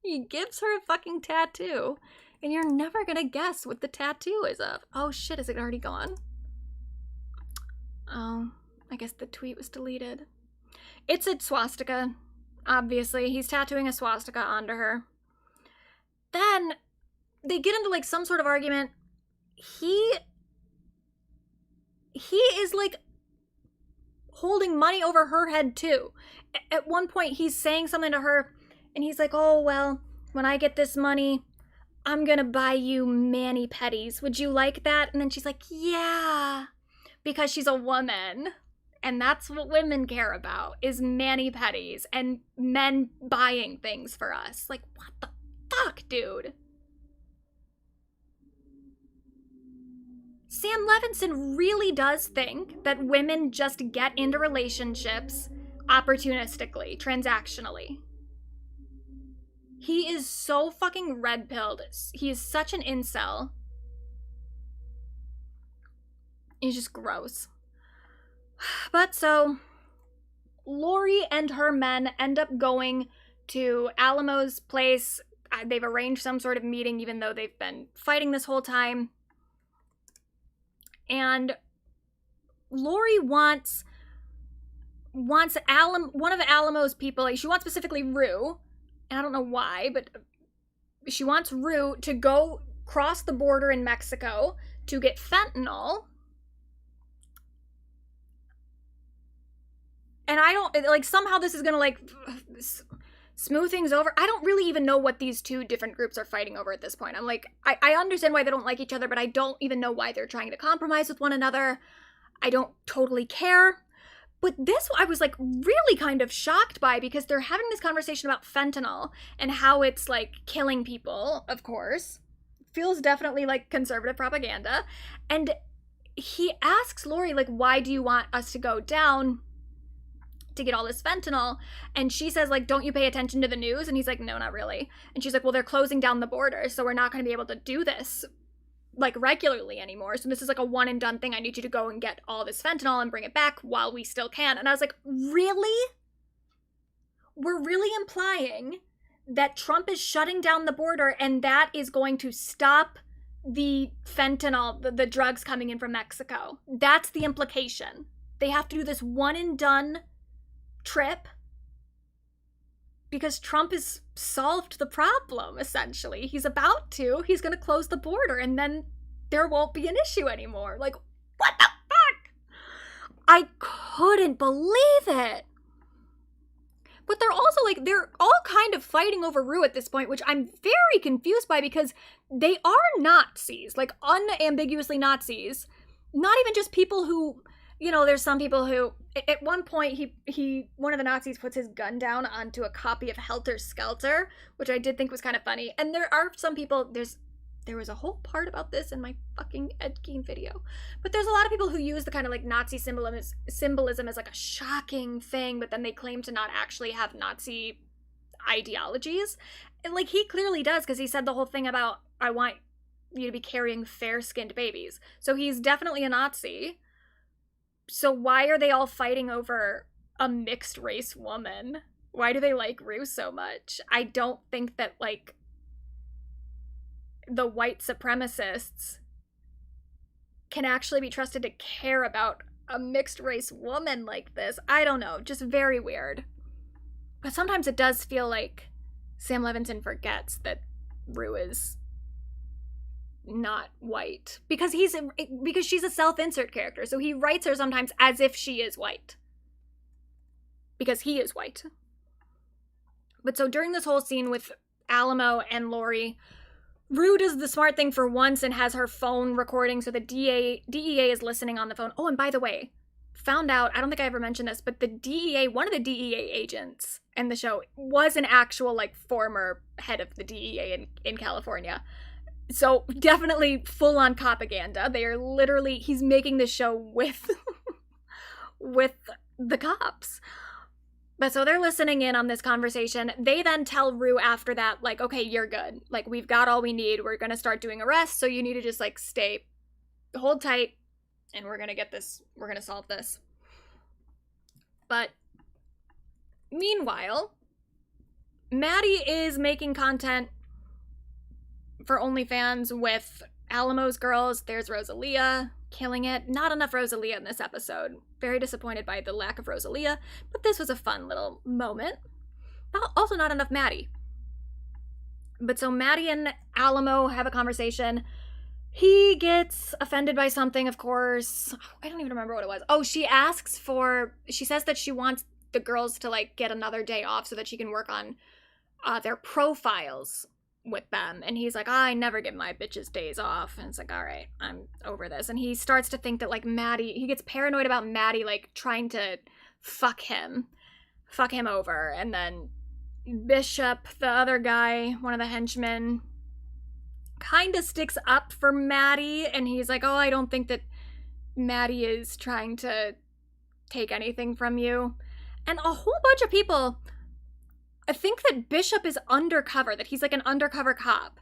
he gives her a fucking tattoo, and you're never gonna guess what the tattoo is of. Oh shit, is it already gone? Oh, I guess the tweet was deleted. It's a swastika, obviously. He's tattooing a swastika onto her. Then they get into like some sort of argument. He is like holding money over her head too. At one point he's saying something to her and he's like, oh well, when I get this money, I'm gonna buy you mani-pedis. Would you like that? And then she's like, yeah, because she's a woman. And that's what women care about, is mani-pedis and men buying things for us. Like, what the fuck, dude? Sam Levinson really does think that women just get into relationships opportunistically, transactionally. He is so fucking red-pilled. He is such an incel. He's just gross. But so, Lori and her men end up going to Alamo's place. They've arranged some sort of meeting, even though they've been fighting this whole time. And Lori wants one of Alamo's people, she wants specifically Rue, and I don't know why, but she wants Rue to go cross the border in Mexico to get fentanyl. And I don't, like, somehow this is gonna, like, smooth things over. I don't really even know what these two different groups are fighting over at this point. I'm like, I understand why they don't like each other, but I don't even know why they're trying to compromise with one another. I don't totally care. But this, I was, like, really kind of shocked by, because they're having this conversation about fentanyl and how it's, like, killing people, of course. Feels definitely like conservative propaganda. And he asks Lori, like, why do you want us to go down to get all this fentanyl? And she says, like, don't you pay attention to the news? And he's like, no, not really. And she's like, well, they're closing down the border, so we're not going to be able to do this, like, regularly anymore. So this is like a one and done thing. I need you to go and get all this fentanyl and bring it back while we still can. And I was like, really? We're really implying that Trump is shutting down the border and that is going to stop the fentanyl, the drugs coming in from Mexico. That's the implication. They have to do this one and done trip because Trump has solved the problem, essentially. He's about to. He's going to close the border and then there won't be an issue anymore. Like, what the fuck? I couldn't believe it. But they're also, like, they're all kind of fighting over Rue at this point, which I'm very confused by because they are Nazis, like, unambiguously Nazis. Not even just people who, you know, there's some people who, at one point, one of the Nazis puts his gun down onto a copy of Helter Skelter, which I did think was kind of funny. And there are some people, there was a whole part about this in my fucking Ed Gein video. But there's a lot of people who use the kind of like Nazi symbolism as like a shocking thing, but then they claim to not actually have Nazi ideologies. And like he clearly does, because he said the whole thing about, I want you to be carrying fair-skinned babies. So he's definitely a Nazi. So why are they all fighting over a mixed race woman? Why do they like Rue so much? I don't think that like the white supremacists can actually be trusted to care about a mixed race woman like this. I don't know, just very weird. But sometimes it does feel like Sam Levinson forgets that Rue is not white because she's a self-insert character. So he writes her sometimes as if she is white because he is white. But so during this whole scene with Alamo and Lori, Rue does the smart thing for once and has her phone recording, so the DEA is listening on the phone. Oh, and by the way, found out, I don't think I ever mentioned this, but the DEA, one of the DEA agents in the show was an actual, like, former head of the DEA in California. So definitely full-on propaganda. They are literally, he's making this show with, with the cops. But so they're listening in on this conversation. They then tell Rue after that, like, okay, you're good. Like, we've got all we need. We're going to start doing arrests, so you need to just, like, hold tight, and we're going to get this, we're going to solve this. But meanwhile, Maddie is making content for OnlyFans with Alamo's girls. There's Rosalia, killing it. Not enough Rosalia in this episode. Very disappointed by the lack of Rosalia, but this was a fun little moment. Also not enough Maddie. But so Maddie and Alamo have a conversation. He gets offended by something, of course. I don't even remember what it was. Oh, she says that she wants the girls to, like, get another day off so that she can work on their profiles with them. And he's like, I never give my bitches days off. And it's like, all right, I'm over this. And he starts to think that, like, Maddie, he gets paranoid about Maddie, like, trying to fuck him over. And then Bishop, the other guy, one of the henchmen, kind of sticks up for Maddie. And he's like, oh, I don't think that Maddie is trying to take anything from you. And a whole bunch of people, I think that Bishop is undercover, that he's like an undercover cop.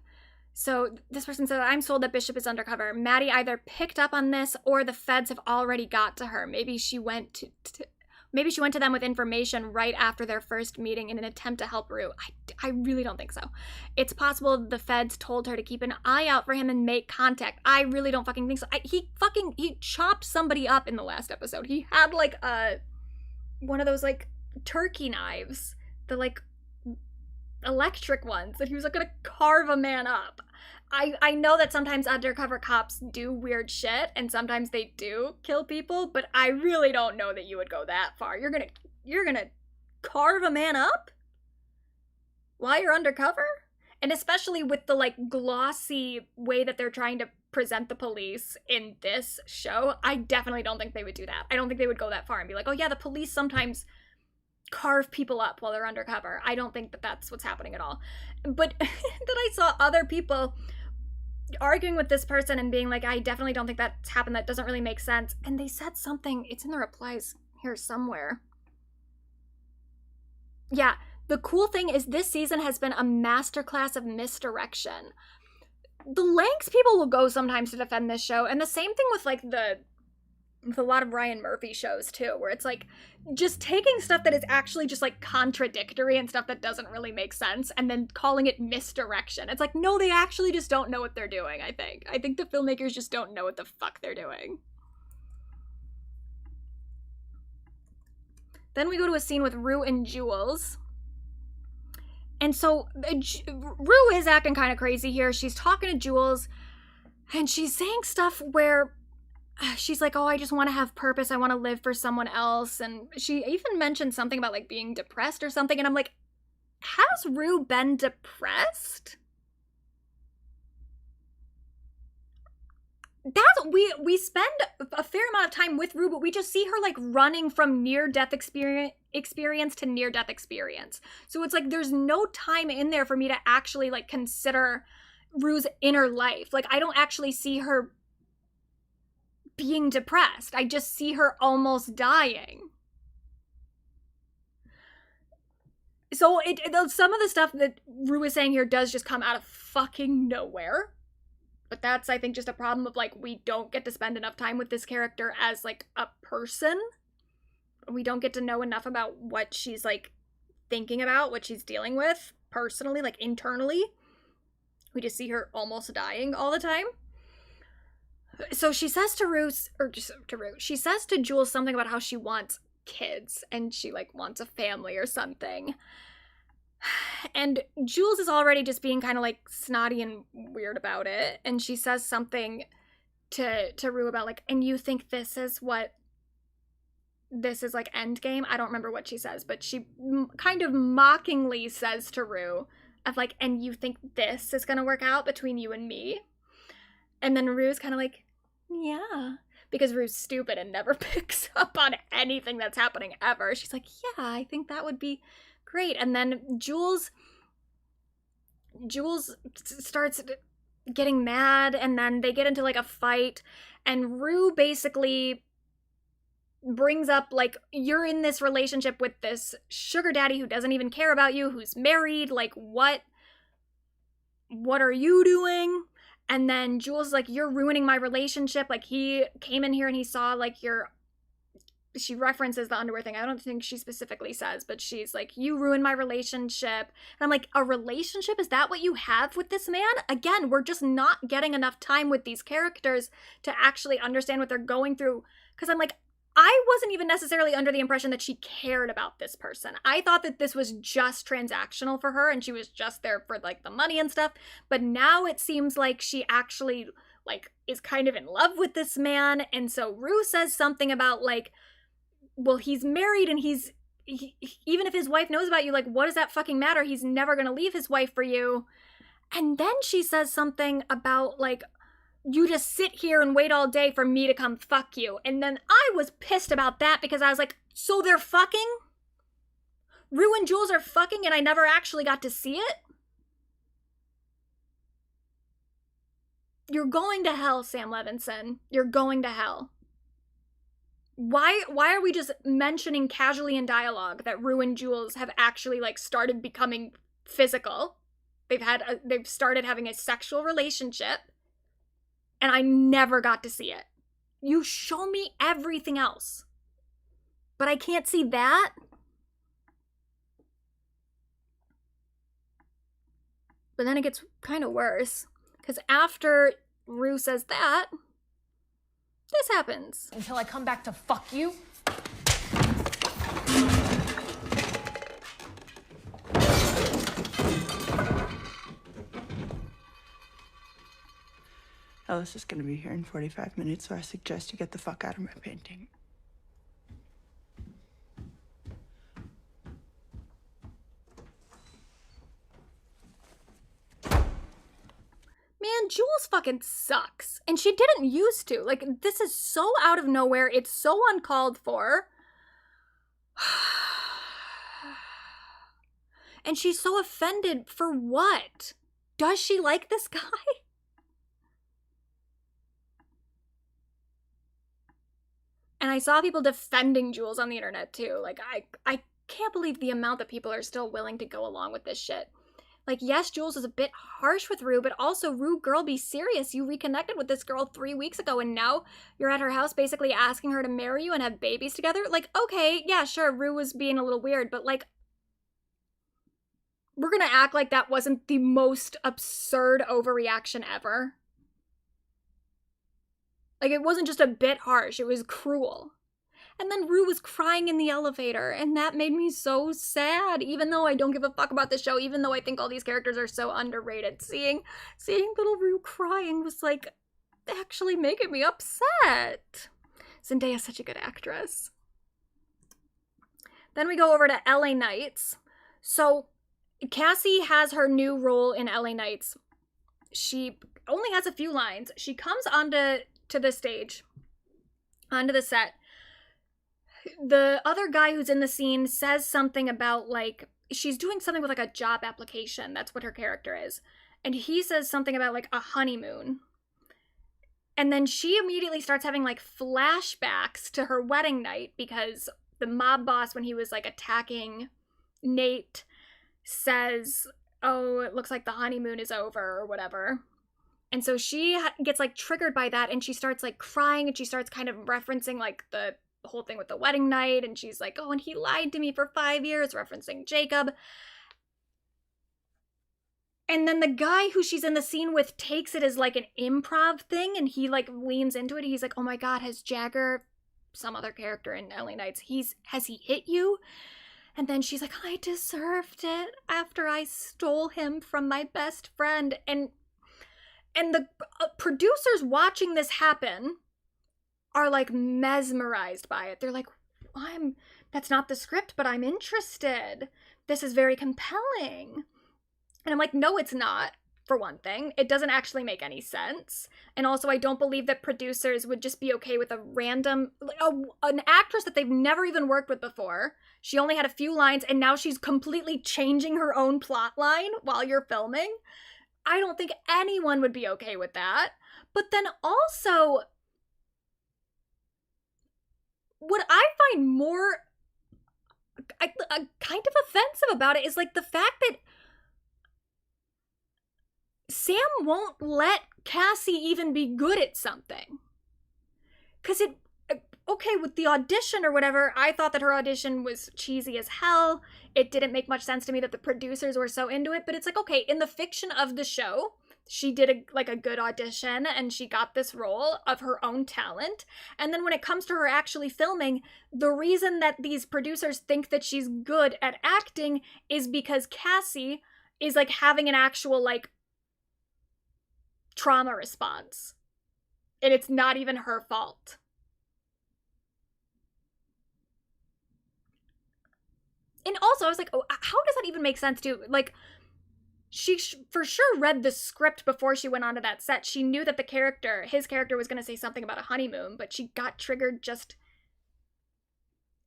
So this person said, I'm sold that Bishop is undercover. Maddie either picked up on this or the feds have already got to her. Maybe she went to them with information right after their first meeting in an attempt to help Rue. I really don't think so. It's possible the feds told her to keep an eye out for him and make contact. I really don't fucking think so. He chopped somebody up in the last episode. He had like one of those like turkey knives, the like electric ones, that he was like gonna carve a man up. I know that sometimes undercover cops do weird shit and sometimes they do kill people, but I really don't know that you would go that far. You're gonna carve a man up while you're undercover? And especially with the like glossy way that they're trying to present the police in this show, I definitely don't think they would do that. I don't think they would go that far and be like, oh yeah, the police sometimes carve people up while they're undercover. I don't think that that's what's happening at all. But that I saw other people arguing with this person and being like, I definitely don't think that's happened. That doesn't really make sense. And they said something, it's in the replies here somewhere. Yeah, the cool thing is this season has been a masterclass of misdirection. The lengths people will go sometimes to defend this show, and the same thing with like with a lot of Ryan Murphy shows too, where it's like just taking stuff that is actually just like contradictory and stuff that doesn't really make sense and then calling it misdirection. It's like, no, they actually just don't know what they're doing, I think the filmmakers just don't know what the fuck they're doing. Then we go to a scene with Rue and Jules. And so Rue is acting kind of crazy here. She's talking to Jules and she's saying stuff where she's like, oh, I just want to have purpose. I want to live for someone else. And she even mentioned something about like being depressed or something. And I'm like, has Rue been depressed? We spend a fair amount of time with Rue, but we just see her like running from near-death experience to near-death experience. So it's like there's no time in there for me to actually like consider Rue's inner life. Like I don't actually see her being depressed. I just see her almost dying. So some of the stuff that Rue is saying here does just come out of fucking nowhere. But that's, I think, just a problem of, like, we don't get to spend enough time with this character as, like, a person. We don't get to know enough about what she's, like, thinking about, what she's dealing with personally, like, internally. We just see her almost dying all the time. So she says she says to Jules something about how she wants kids and she, like, wants a family or something. And Jules is already just being kind of like snotty and weird about it. And she says something to Rue about like, and you think this is like endgame? I don't remember what she says, but she kind of mockingly says to Rue of like, and you think this is gonna work out between you and me? And then Rue's kind of like, yeah. Because Rue's stupid and never picks up on anything that's happening ever. She's like, yeah, I think that would be great. And then Jules starts getting mad, and then they get into like a fight, and Rue basically brings up like, you're in this relationship with this sugar daddy who doesn't even care about you, who's married, like what are you doing? And then Jules is like, you're ruining my relationship. Like, he came in here and he saw like she references the underwear thing. I don't think she specifically says, but she's like, you ruined my relationship. And I'm like, a relationship? Is that what you have with this man? Again, we're just not getting enough time with these characters to actually understand what they're going through. Because I'm like, I wasn't even necessarily under the impression that she cared about this person. I thought that this was just transactional for her and she was just there for like the money and stuff. But now it seems like she actually like is kind of in love with this man. And so Rue says something about like, well, he's married and even if his wife knows about you, like, what does that fucking matter? He's never gonna leave his wife for you. And then she says something about like, you just sit here and wait all day for me to come fuck you. And then I was pissed about that because I was like, so they're fucking? Rue and Jules are fucking and I never actually got to see it? You're going to hell, Sam Levinson. You're going to hell. Why are we just mentioning casually in dialogue that Rue and Jules have actually like started becoming physical? They've started having a sexual relationship. And I never got to see it. You show me everything else. But I can't see that. But then it gets kind of worse. Because after Rue says that, this happens. Until I come back to fuck you. Ellis is going to be here in 45 minutes, so I suggest you get the fuck out of my painting. Man, Jules fucking sucks. And she didn't used to. Like, this is so out of nowhere. It's so uncalled for. And she's so offended for what? Does she like this guy? And I saw people defending Jules on the internet too. Like, I can't believe the amount that people are still willing to go along with this shit. Like, yes, Jules is a bit harsh with Rue, but also, Rue, girl, be serious. You reconnected with this girl 3 weeks ago, and now you're at her house basically asking her to marry you and have babies together? Like, okay, yeah, sure, Rue was being a little weird, but like, we're gonna act like that wasn't the most absurd overreaction ever. Like, it wasn't just a bit harsh, it was cruel. And then Rue was crying in the elevator, and that made me so sad, even though I don't give a fuck about the show, even though I think all these characters are so underrated. Seeing little Rue crying was, like, actually making me upset. Zendaya's such a good actress. Then we go over to LA Knights. So, Cassie has her new role in LA Knights. She only has a few lines. She comes onto the stage, onto the set. The other guy who's in the scene says something about, like, she's doing something with, like, a job application. That's what her character is. And he says something about, like, a honeymoon. And then she immediately starts having, like, flashbacks to her wedding night because the mob boss, when he was, like, attacking Nate, says, oh, it looks like the honeymoon is over or whatever. And so she gets, like, triggered by that, and she starts, like, crying, and she starts kind of referencing, like, the whole thing with the wedding night, and she's like, oh, and he lied to me for 5 years, referencing Jacob. And then the guy who she's in the scene with takes it as, like, an improv thing, and he, like, leans into it. He's like, oh my god, has Jagger, some other character in LA Knights, has he hit you? And then she's like, I deserved it after I stole him from my best friend. And the producers watching this happen are, like, mesmerized by it. They're like, that's not the script, but I'm interested. This is very compelling. And I'm like, no, it's not. For one thing, it doesn't actually make any sense. And also, I don't believe that producers would just be okay with a random, an actress that they've never even worked with before. She only had a few lines, and now she's completely changing her own plot line while you're filming. I don't think anyone would be okay with that. But then also, what I find more kind of offensive about it is like the fact that Sam won't let Cassie even be good at something. Because okay, with the audition or whatever, I thought that her audition was cheesy as hell. It didn't make much sense to me that the producers were so into it, but it's like, okay, in the fiction of the show, she did a good audition and she got this role of her own talent. And then when it comes to her actually filming, the reason that these producers think that she's good at acting is because Cassie is like having an actual like trauma response. And it's not even her fault. And also, I was like, oh, how does that even make sense too? Like, she for sure read the script before she went onto that set. She knew that his character was going to say something about a honeymoon, but she got triggered just...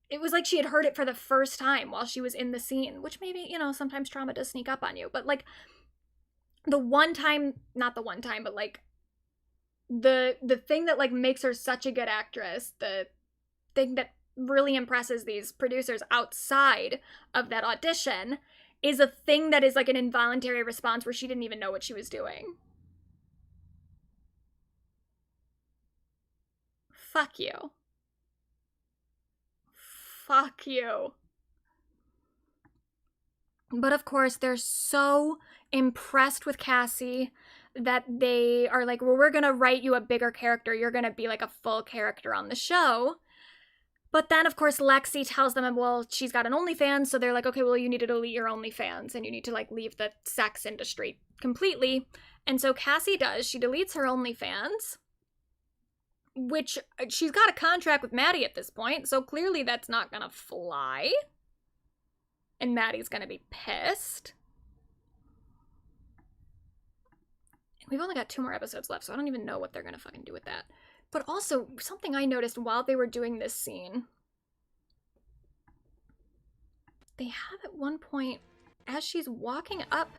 It was like she had heard it for the first time while she was in the scene, which maybe, you know, sometimes trauma does sneak up on you. But like, the one time, not the one time, but like the thing that like makes her such a good actress, the thing that really impresses these producers outside of that audition is a thing that is like an involuntary response where she didn't even know what she was doing. Fuck you. Fuck you. But of course, they're so impressed with Cassie that they are like, well, we're gonna write you a bigger character. You're gonna be like a full character on the show. But then, of course, Lexi tells them, well, she's got an OnlyFans, so they're like, okay, well, you need to delete your OnlyFans, and you need to, like, leave the sex industry completely. And so Cassie does. She deletes her OnlyFans, which she's got a contract with Maddie at this point, so clearly that's not gonna fly. And Maddie's gonna be pissed. We've only got 2 more episodes left, so I don't even know what they're gonna fucking do with that. But also, something I noticed while they were doing this scene, they have at one point, as she's walking up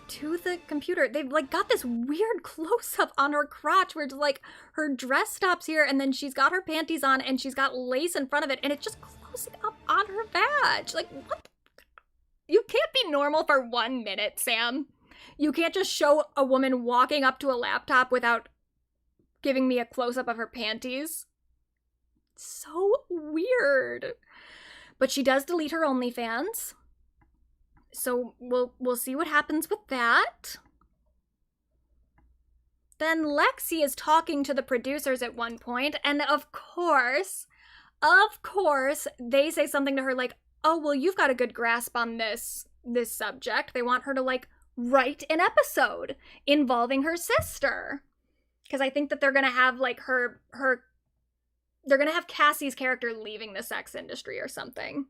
to the computer, they've like got this weird close-up on her crotch where it's like her dress stops here and then she's got her panties on and she's got lace in front of it and it's just closing up on her vag. Like, what? You can't be normal for 1 minute, Sam. You can't just show a woman walking up to a laptop without giving me a close-up of her panties. So weird. But she does delete her OnlyFans. So we'll see what happens with that. Then Lexi is talking to the producers at one point, and of course, they say something to her like, oh, well, you've got a good grasp on this subject. They want her to, like, write an episode involving her sister. Because I think that they're going to have, like, they're going to have Cassie's character leaving the sex industry or something.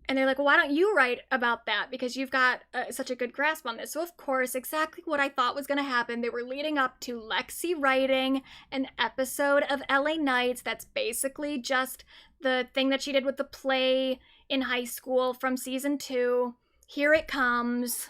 And they're like, well, why don't you write about that? Because you've got such a good grasp on this. So, of course, exactly what I thought was going to happen. They were leading up to Lexi writing an episode of LA Nights that's basically just the thing that she did with the play in high school from season 2. Here it comes.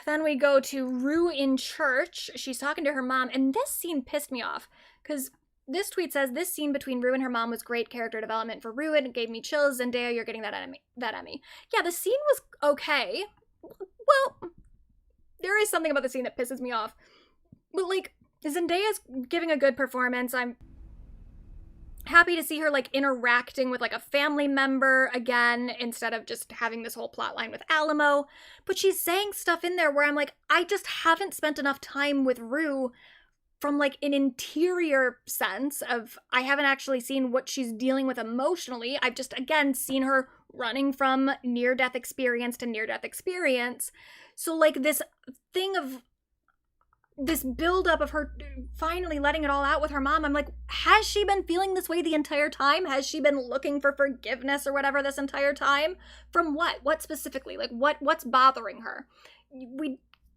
Then we go to Rue in church. She's talking to her mom, and this scene pissed me off, because this tweet says, this scene between Rue and her mom was great character development for Rue, and it gave me chills. Zendaya, you're getting that Emmy. Yeah, the scene was okay. Well, there is something about the scene that pisses me off. But, like, Zendaya's giving a good performance. I'm happy to see her, like, interacting with, like, a family member again, instead of just having this whole plot line with Alamo. But she's saying stuff in there where I'm like, I just haven't spent enough time with Rue from, like, an interior sense of, I haven't actually seen what she's dealing with emotionally. I've just, again, seen her running from near-death experience to near-death experience. So, like, this thing of this buildup of her finally letting it all out with her mom. I'm like, has she been feeling this way the entire time? Has she been looking for forgiveness or whatever this entire time? From what? What specifically? Like, what's bothering her?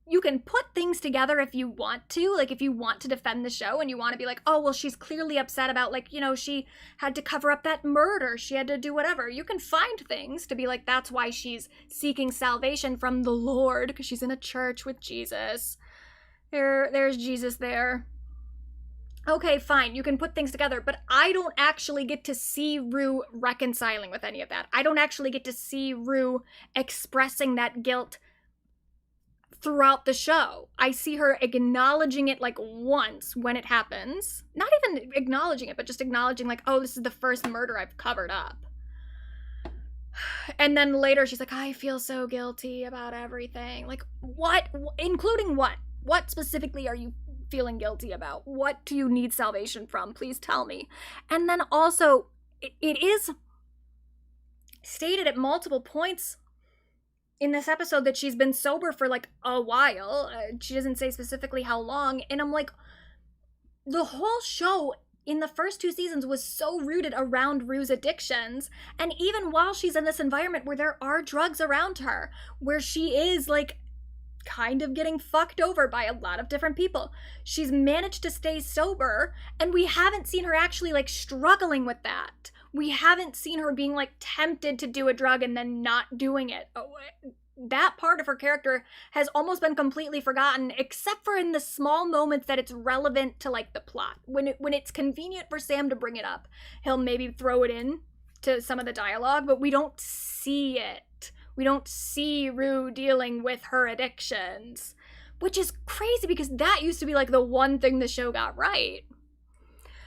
You can put things together if you want to, like if you want to defend the show and you want to be like, oh, well, she's clearly upset about, like, you know, she had to cover up that murder. She had to do whatever. You can find things to be like, that's why she's seeking salvation from the Lord, because she's in a church with Jesus. There's Jesus there. Okay, fine, you can put things together, but I don't actually get to see Rue reconciling with any of that. I don't actually get to see Rue expressing that guilt throughout the show. I see her acknowledging it like once when it happens. Not even acknowledging it, but just acknowledging like, oh, this is the first murder I've covered up. And then later she's like, I feel so guilty about everything. Like, what? Including what? What specifically are you feeling guilty about? What do you need salvation from? Please tell me. And then also, it is stated at multiple points in this episode that she's been sober for like a while. She doesn't say specifically how long. And I'm like, the whole show in the first 2 seasons was so rooted around Rue's addictions. And even while she's in this environment where there are drugs around her, where she is like kind of getting fucked over by a lot of different people, she's managed to stay sober, and we haven't seen her actually like struggling with that. We haven't seen her being like tempted to do a drug and then not doing it. That part of her character has almost been completely forgotten, except for in the small moments that it's relevant to like the plot. When it's convenient for Sam to bring it up, he'll maybe throw it in to some of the dialogue, but we don't see it. We don't see Rue dealing with her addictions, which is crazy because that used to be like the one thing the show got right.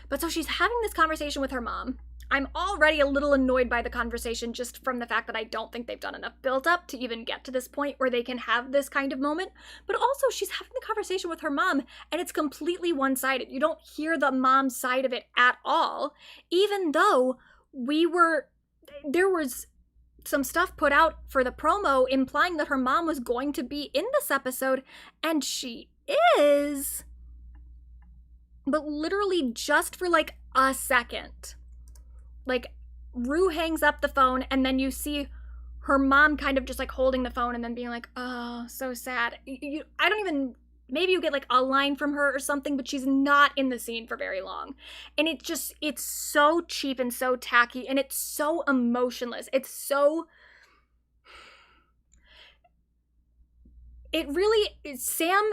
But so she's having this conversation with her mom. I'm already a little annoyed by the conversation just from the fact that I don't think they've done enough build up to even get to this point where they can have this kind of moment. But also she's having the conversation with her mom and it's completely one-sided. You don't hear the mom's side of it at all, even though there was some stuff put out for the promo implying that her mom was going to be in this episode, and she is, but literally just for like a second. Like, Rue hangs up the phone and then you see her mom kind of just like holding the phone and then being like, oh, so sad. I don't even, maybe you get like a line from her or something, but she's not in the scene for very long. And it's so cheap and so tacky and it's so emotionless. Sam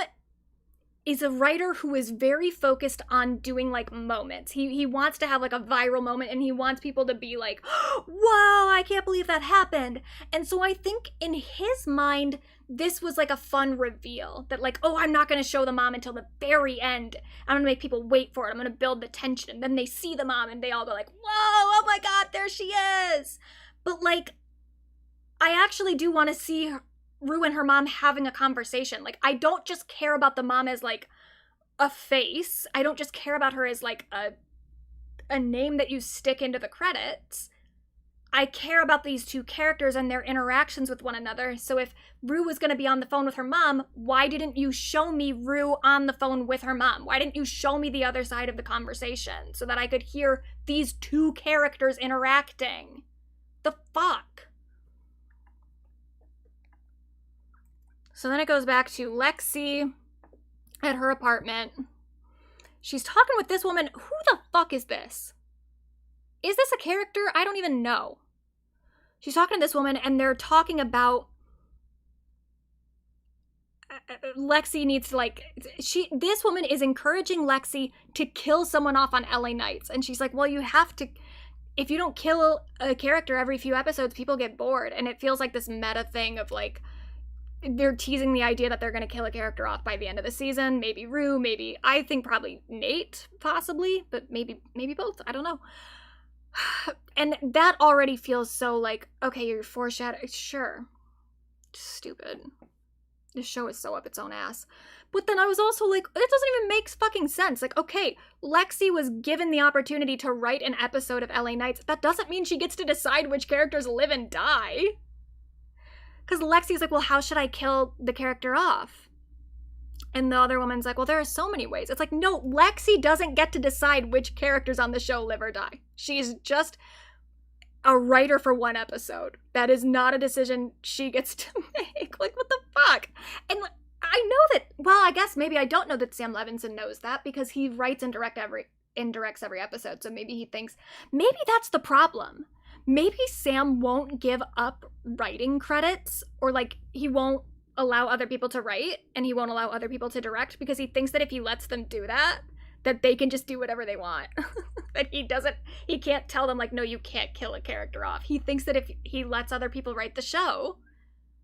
is a writer who is very focused on doing like moments. He wants to have like a viral moment and he wants people to be like, whoa, I can't believe that happened. And so I think in his mind, this was like a fun reveal that like, oh, I'm not going to show the mom until the very end. I'm going to make people wait for it. I'm going to build the tension. And then they see the mom and they all go like, whoa, oh my God, there she is. But like, I actually do want to see Rue and her mom having a conversation. Like, I don't just care about the mom as like a face. I don't just care about her as like a name that you stick into the credits. I care about these two characters and their interactions with one another. So if Rue was going to be on the phone with her mom, why didn't you show me Rue on the phone with her mom? Why didn't you show me the other side of the conversation so that I could hear these two characters interacting? The fuck? So then it goes back to Lexi at her apartment. She's talking with this woman. Who the fuck is this? Is this a character? I don't even know. She's talking to this woman and they're talking about Lexi needs to like, this woman is encouraging Lexi to kill someone off on LA Nights. And she's like, well, you have to, if you don't kill a character every few episodes, people get bored. And it feels like this meta thing of like, they're teasing the idea that they're going to kill a character off by the end of the season. Maybe Rue, maybe, I think probably Nate, possibly, but maybe both. I don't know. And that already feels so like, okay, you're foreshadowing. Sure. Stupid. This show is so up its own ass. But then I was also like, it doesn't even make fucking sense. Like, okay, Lexi was given the opportunity to write an episode of LA Nights. That doesn't mean she gets to decide which characters live and die. Because Lexi's like, well, how should I kill the character off? And the other woman's like, well, there are so many ways. It's like, no, Lexi doesn't get to decide which characters on the show live or die. She's just a writer for one episode. That is not a decision she gets to make. Like, what the fuck? And I know that, well, I guess maybe I don't know that Sam Levinson knows that because he writes and indirects every episode. So maybe he thinks, maybe that's the problem. Maybe Sam won't give up writing credits, or like he won't allow other people to write and he won't allow other people to direct because he thinks that if he lets them do that, that they can just do whatever they want. That he can't tell them like, no, you can't kill a character off. He thinks that if he lets other people write the show,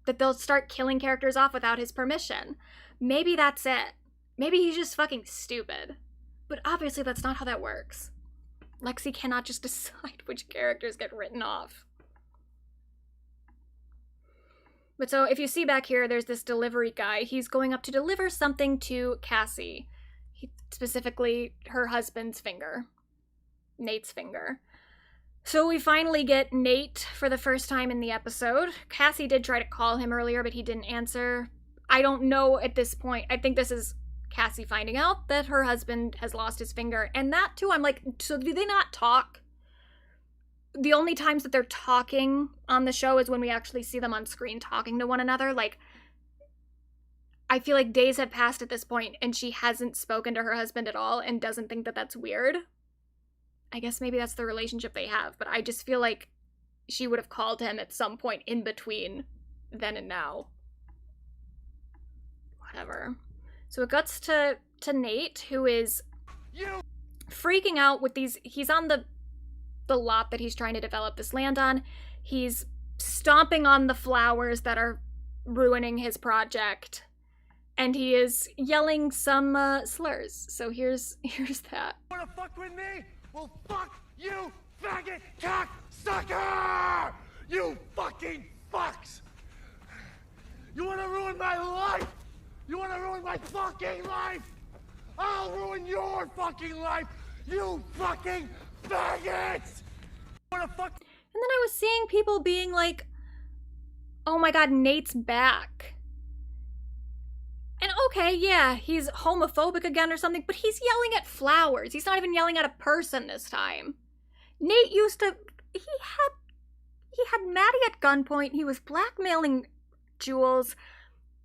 that they'll start killing characters off without his permission. Maybe that's it. Maybe he's just fucking stupid. But obviously that's not how that works. Lexi cannot just decide which characters get written off. But so if you see back here, there's this delivery guy. He's going up to deliver something to Cassie. Specifically, her husband's finger. Nate's finger. So we finally get Nate for the first time in the episode. Cassie did try to call him earlier, but he didn't answer. I don't know at this point. I think this is Cassie finding out that her husband has lost his finger. And that too, I'm like, so do they not talk? The only times that they're talking on the show is when we actually see them on screen talking to one another. Like, I feel like days have passed at this point and she hasn't spoken to her husband at all and doesn't think that that's weird. I guess maybe that's the relationship they have, but I just feel like she would have called him at some point in between then and now. Whatever. So it gets to Nate, who is freaking out with these. He's on the lot that he's trying to develop this land on. He's stomping on the flowers that are ruining his project. And he is yelling some slurs. So here's that. Wanna fuck with me? Well, fuck you, faggot cock sucker! You fucking fucks! You wanna ruin my life? You wanna ruin my fucking life? I'll ruin your fucking life, you fucking faggots! Wanna fuck? And then I was seeing people being like, oh my god, Nate's back. And okay, yeah, he's homophobic again or something, but he's yelling at flowers. He's not even yelling at a person this time. Nate used to, he had Maddie at gunpoint. He was blackmailing Jules.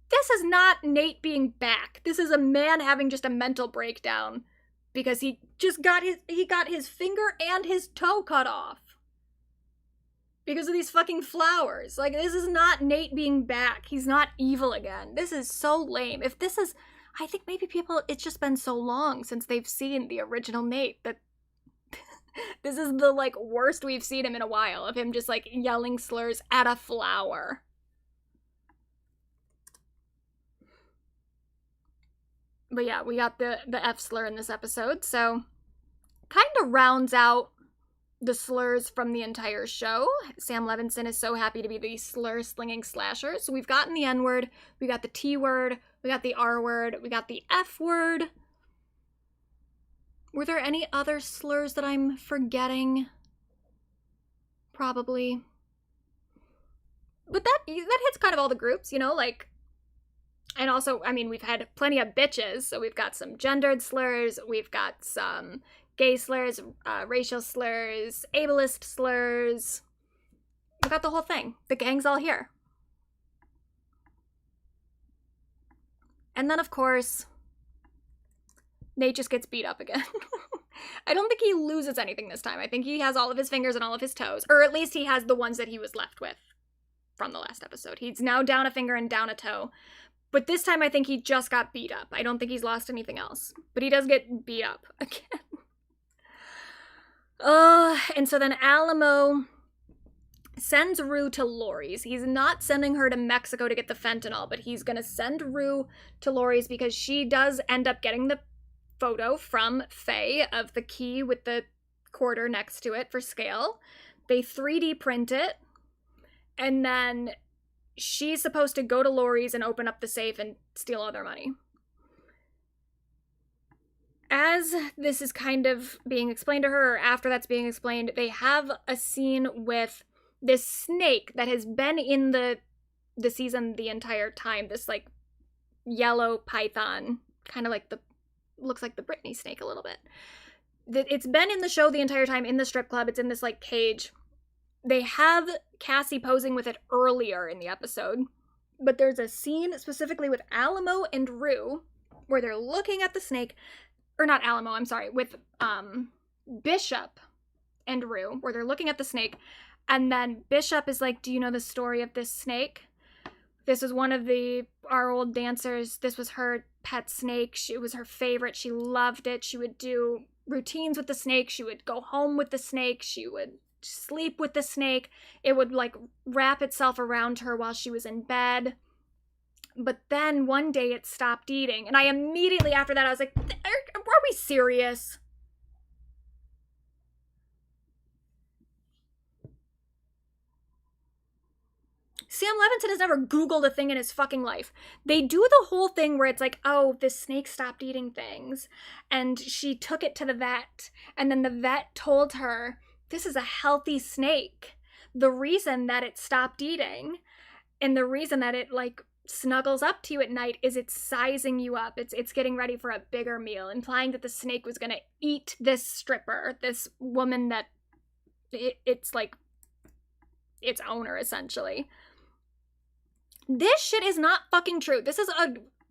This is not Nate being back. This is a man having just a mental breakdown because he got his finger and his toe cut off. Because of these fucking flowers. Like, this is not Nate being back. He's not evil again. This is so lame. If this is, I think maybe it's just been so long since they've seen the original Nate that this is the, like, worst we've seen him in a while, of him just, like, yelling slurs at a flower. But yeah, we got the F slur in this episode, so kind of rounds out the slurs from the entire show. Sam Levinson is so happy to be the slur-slinging slasher. So we've gotten the N-word, we got the T-word, we got the R-word, we got the F-word. Were there any other slurs that I'm forgetting? Probably. But that hits kind of all the groups, you know, like, and also, I mean, we've had plenty of bitches, so we've got some gendered slurs, we've got some gay slurs, racial slurs, ableist slurs. We got the whole thing. The gang's all here. And then, of course, Nate just gets beat up again. I don't think he loses anything this time. I think he has all of his fingers and all of his toes. Or at least he has the ones that he was left with from the last episode. He's now down a finger and down a toe. But this time I think he just got beat up. I don't think he's lost anything else. But he does get beat up again. And so then Alamo sends Rue to Lori's. He's not sending her to Mexico to get the fentanyl, but he's going to send Rue to Lori's because she does end up getting the photo from Faye of the key with the quarter next to it for scale. They 3D print it, and then she's supposed to go to Lori's and open up the safe and steal all their money. As this is kind of being explained to her, or after that's being explained, they have a scene with this snake that has been in the season the entire time. This, like, yellow python, kind of like looks like the Britney snake a little bit. It's been in the show the entire time, in the strip club. It's in this like cage. They have Cassie posing with it earlier in the episode, but there's a scene specifically with Alamo and Rue where they're looking at the snake, or not Alamo, I'm sorry, with Bishop and Rue, where they're looking at the snake, and then Bishop is like, do you know the story of this snake? This was one of our old dancers. This was her pet snake. It was her favorite. She loved it. She would do routines with the snake. She would go home with the snake. She would sleep with the snake. It would like wrap itself around her while she was in bed. But then one day it stopped eating. And I immediately after that, I was like, are we serious? Sam Levinson has never Googled a thing in his fucking life. They do the whole thing where it's like, oh, this snake stopped eating things. And she took it to the vet. And then the vet told her, this is a healthy snake. The reason that it stopped eating and the reason that it like snuggles up to you at night is it's sizing you up. It's getting ready for a bigger meal, implying that the snake was going to eat this stripper, this woman that it's like its owner, essentially. This shit is not fucking true. This is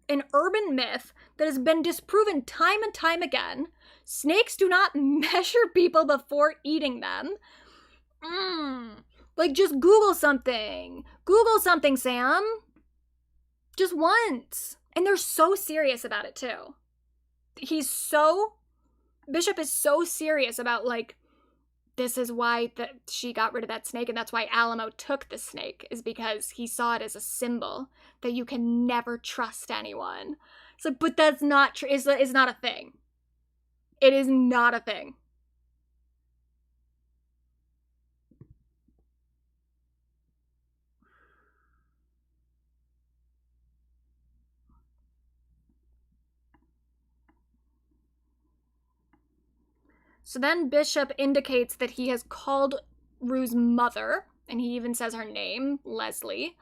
an urban myth that has been disproven time and time again. Snakes do not measure people before eating them. Like, just Google something. Google something, Sam. Just once. And they're so serious about it, too. Bishop is so serious about, like, this is why she got rid of that snake, and that's why Alamo took the snake, is because he saw it as a symbol that you can never trust anyone. It's like, but that's not true. It's not a thing. It is not a thing. So then Bishop indicates that he has called Rue's mother, and he even says her name, Leslie.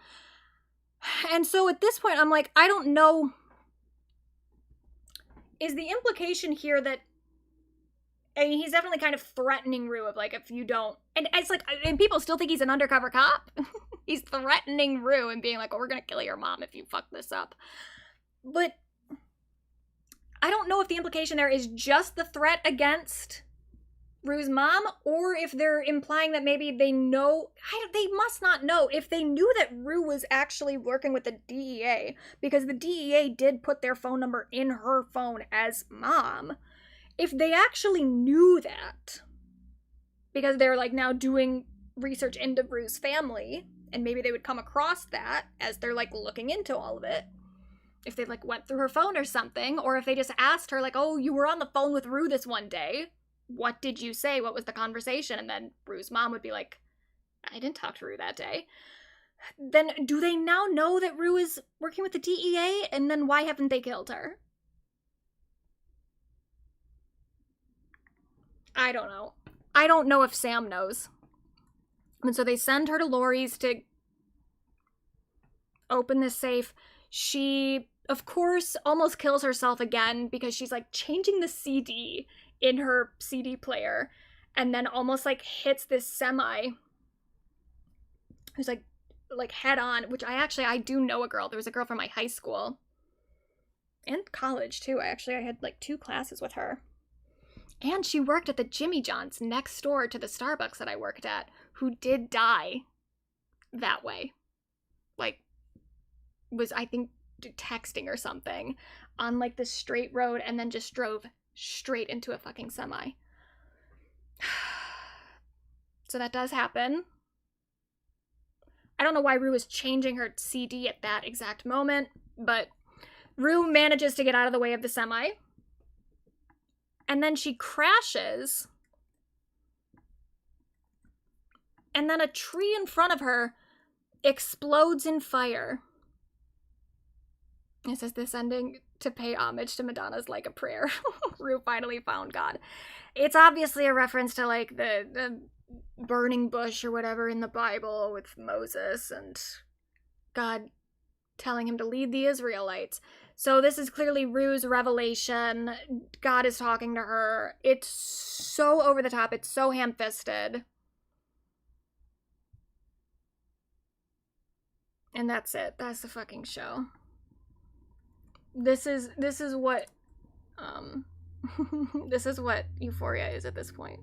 And so at this point, I'm like, I don't know. Is the implication here that, I mean, he's definitely kind of threatening Rue of like, if you don't, and it's like, and people still think he's an undercover cop. He's threatening Rue and being like, oh, we're gonna kill your mom if you fuck this up. But I don't know if the implication there is just the threat against Rue's mom, or if they're implying that maybe they know, they must not know, if they knew that Rue was actually working with the DEA, because the DEA did put their phone number in her phone as mom. If they actually knew that, because they're like now doing research into Rue's family, and maybe they would come across that as they're like looking into all of it, if they like went through her phone or something, or if they just asked her like, oh, you were on the phone with Rue this one day, what did you say? What was the conversation? And then Rue's mom would be like, I didn't talk to Rue that day. Then do they now know that Rue is working with the DEA? And then why haven't they killed her? I don't know. I don't know if Sam knows. And so they send her to Lori's to open this safe. She, of course, almost kills herself again because she's like changing the CD in her CD player and then almost like hits this semi who's like head on, which I do know a girl. There was a girl from my high school and college too. I had like 2 classes with her. And she worked at the Jimmy John's next door to the Starbucks that I worked at, who did die that way. Like, was, I think, texting or something on like the straight road and then just drove straight into a fucking semi. So that does happen. I don't know why Rue is changing her CD at that exact moment, but Rue manages to get out of the way of the semi. And then she crashes. And then a tree in front of her explodes in fire. It says this ending to pay homage to Madonna's Like a Prayer. Rue finally found God. It's obviously a reference to like the burning bush or whatever in the Bible with Moses and God telling him to lead the Israelites. So this is clearly Rue's revelation. God is talking to her. It's so over the top. It's so ham-fisted. And that's it. That's the fucking show. This is what this is what Euphoria is at this point.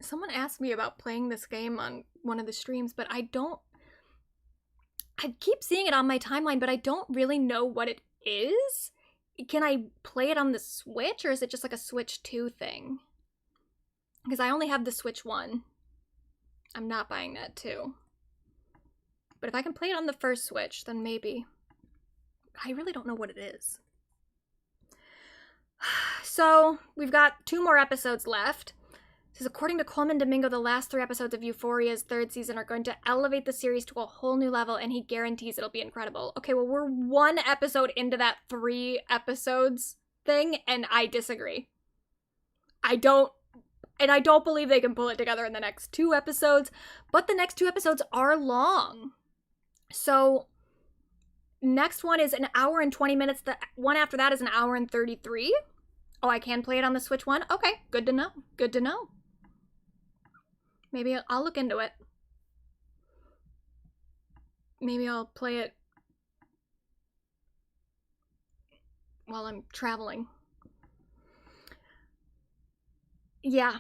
Someone asked me about playing this game on one of the streams, but I keep seeing it on my timeline, but I don't really know what it is. Can I play it on the Switch, or is it just like a Switch 2 thing? Because I only have the Switch 1. I'm not buying that 2. But if I can play it on the first Switch, then maybe. I really don't know what it is. So, we've got 2 more episodes left. It says, according to Coleman Domingo, the last 3 episodes of Euphoria's 3rd season are going to elevate the series to a whole new level, and he guarantees it'll be incredible. Okay, well, we're 1 episode into that 3 episodes thing, and I disagree. I don't believe they can pull it together in the next 2 episodes, but the next 2 episodes are long. So, next one is an hour and 20 minutes. The one after that is an hour and 33. Oh, I can play it on the Switch 1? Okay, good to know. Good to know. Maybe I'll look into it. Maybe I'll play it while I'm traveling. Yeah,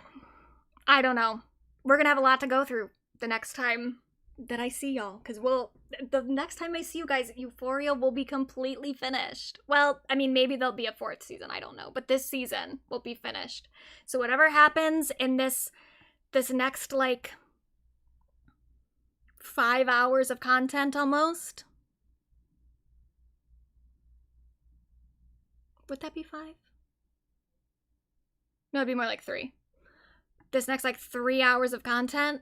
I don't know. We're gonna have a lot to go through the next time that I see y'all, because the next time I see you guys, Euphoria will be completely finished. Well, I mean, maybe there'll be a 4th season, I don't know, but this season will be finished. So whatever happens in this next, like, 5 hours of content almost. Would that be 5? No, it'd be more like 3. This next, like, 3 hours of content,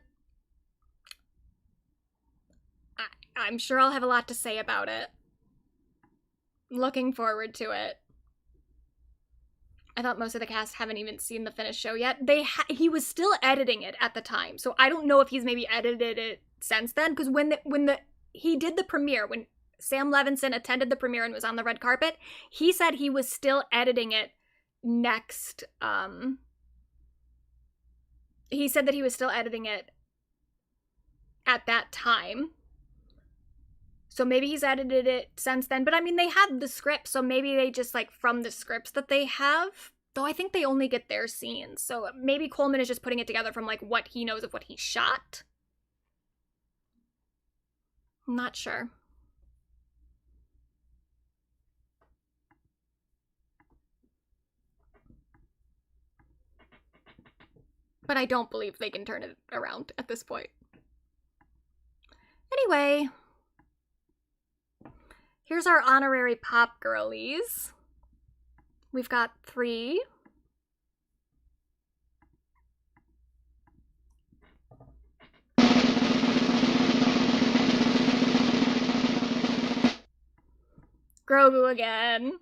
I'm sure I'll have a lot to say about it. Looking forward to it. I thought most of the cast haven't even seen the finished show yet. He was still editing it at the time, so I don't know if he's maybe edited it since then, because when he did the premiere, when Sam Levinson attended the premiere and was on the red carpet, he said he was still editing it next, he said that he was still editing it at that time. So maybe he's edited it since then. But I mean, they had the script, so maybe they just, like, from the scripts that they have, though I think they only get their scenes. So maybe Coleman is just putting it together from, like, what he knows of what he shot. I'm not sure. But I don't believe they can turn it around at this point. Anyway, here's our honorary pop girlies. We've got 3. Grogu again.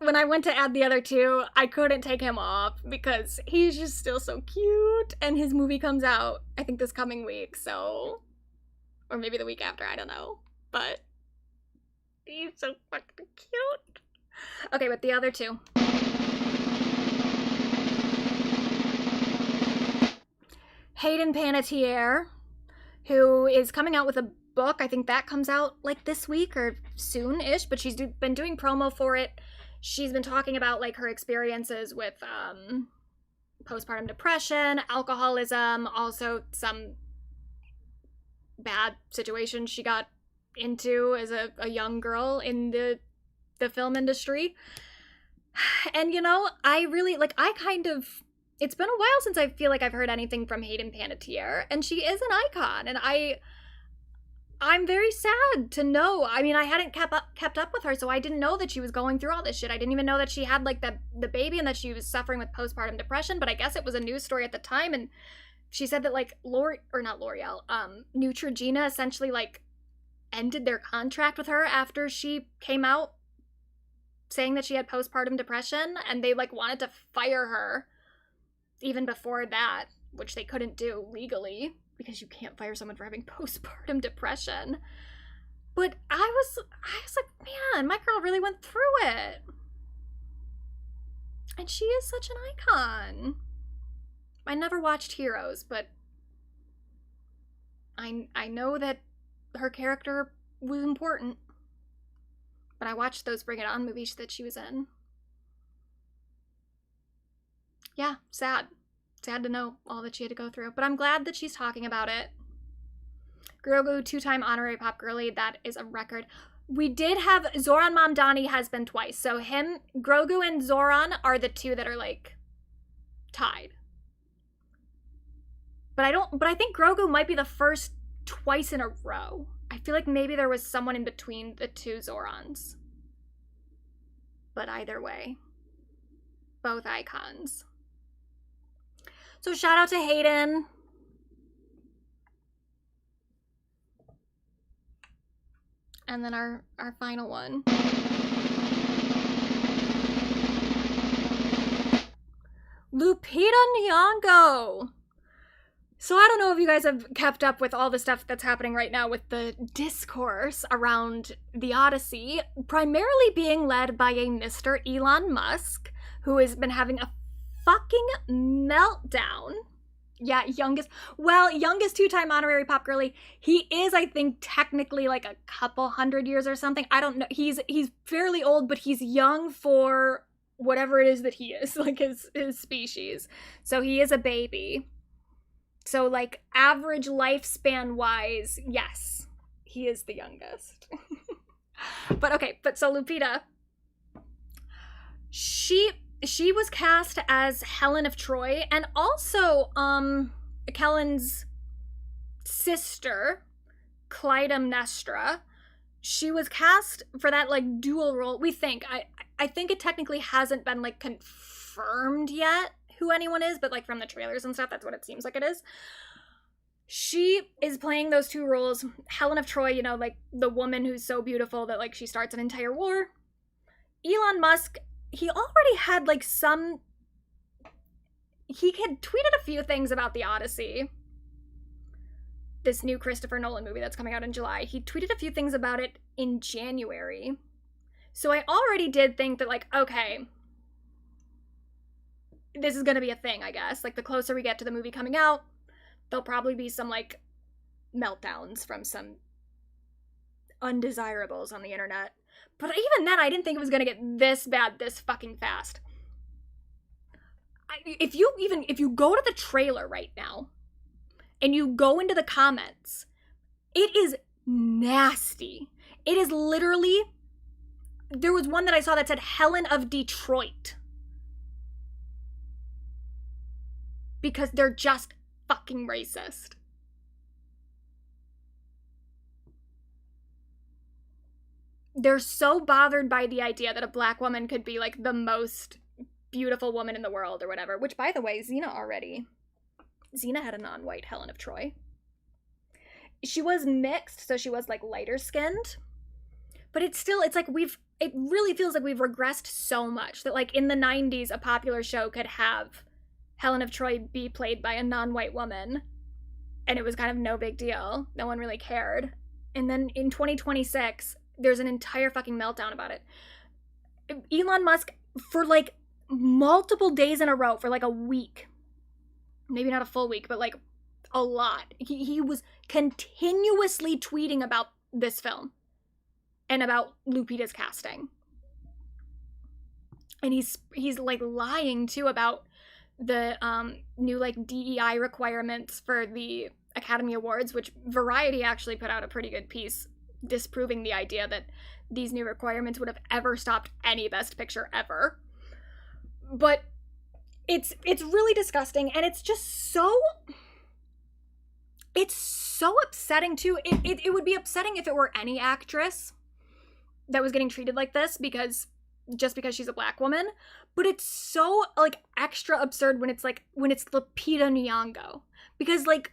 When I went to add the other 2, I couldn't take him off because he's just still so cute, and his movie comes out, I think, this coming week, so, or maybe the week after, I don't know, but he's so fucking cute. Okay, with the other 2. Hayden Panettiere, who is coming out with a book. I think that comes out like this week or soon-ish, but she's been doing promo for it. She's been talking about, like, her experiences with postpartum depression, alcoholism, also some bad situations she got into as a young girl in the film industry. And, you know, I really, like, it's been a while since I feel like I've heard anything from Hayden Panettiere, and she is an icon, and I'm very sad to know. I mean, I hadn't kept up with her, so I didn't know that she was going through all this shit. I didn't even know that she had like the baby and that she was suffering with postpartum depression, but I guess it was a news story at the time, and she said that like Neutrogena essentially like ended their contract with her after she came out saying that she had postpartum depression, and they like wanted to fire her even before that, which they couldn't do legally because you can't fire someone for having postpartum depression. But I was like, man, my girl really went through it. And she is such an icon. I never watched Heroes, but I know that her character was important. But I watched those Bring It On movies that she was in. Yeah, sad. Sad to know all that she had to go through. But I'm glad that she's talking about it. Grogu, 2-time honorary pop girly. That is a record. We did have Zoran Mamdani has been twice. So him, Grogu and Zoran are the two that are like tied. But I think Grogu might be the first twice in a row. I feel like maybe there was someone in between the two Zorans. But either way, both icons. So shout out to Hayden. And then our final one. Lupita Nyong'o. So I don't know if you guys have kept up with all the stuff that's happening right now with the discourse around the Odyssey, primarily being led by a Mr. Elon Musk, who has been having a fucking meltdown. Yeah, youngest 2-time honorary pop girly. He is, I think, technically like a couple 100 years or something. I don't know. He's fairly old, but he's young for whatever it is that he is, like his species. So he is a baby. So, like, average lifespan wise, yes, he is the youngest. But so Lupita, she was cast as Helen of Troy, and also Kellen's sister, Clytemnestra. She was cast for that like dual role. We think I think it technically hasn't been like confirmed yet who anyone is, but like from the trailers and stuff, that's what it seems like it is. She is playing those two roles. Helen of Troy, you know, like the woman who's so beautiful that like she starts an entire war. Elon Musk, he already had like he had tweeted a few things about the Odyssey, this new Christopher Nolan movie that's coming out in July. He tweeted a few things about it in January. So I already did think that like, okay, this is gonna be a thing, I guess. Like, the closer we get to the movie coming out, there'll probably be some, like, meltdowns from some undesirables on the internet. But even then, I didn't think it was gonna get this bad this fucking fast. If you go to the trailer right now, and you go into the comments, it is nasty. It is literally, there was one that I saw that said Helen of Detroit. Because they're just fucking racist. They're so bothered by the idea that a black woman could be like the most beautiful woman in the world or whatever. Which, by the way, Xena had a non-white Helen of Troy. She was mixed, so she was like lighter skinned. But it's like it really feels like we've regressed so much that like in the 90s, a popular show could have Helen of Troy be played by a non-white woman, and it was kind of no big deal. No one really cared. And then in 2026, there's an entire fucking meltdown about it. Elon Musk, for like multiple days in a row, for like a week, maybe not a full week, but like a lot, he was continuously tweeting about this film and about Lupita's casting. And he's like lying too about the new like DEI requirements for the Academy Awards, which Variety actually put out a pretty good piece disproving the idea that these new requirements would have ever stopped any Best Picture ever. But it's really disgusting, and it's just so It's so upsetting too. It would be upsetting if it were any actress that was getting treated like this just because she's a black woman. But it's so like extra absurd when it's Lupita Nyong'o. Because like,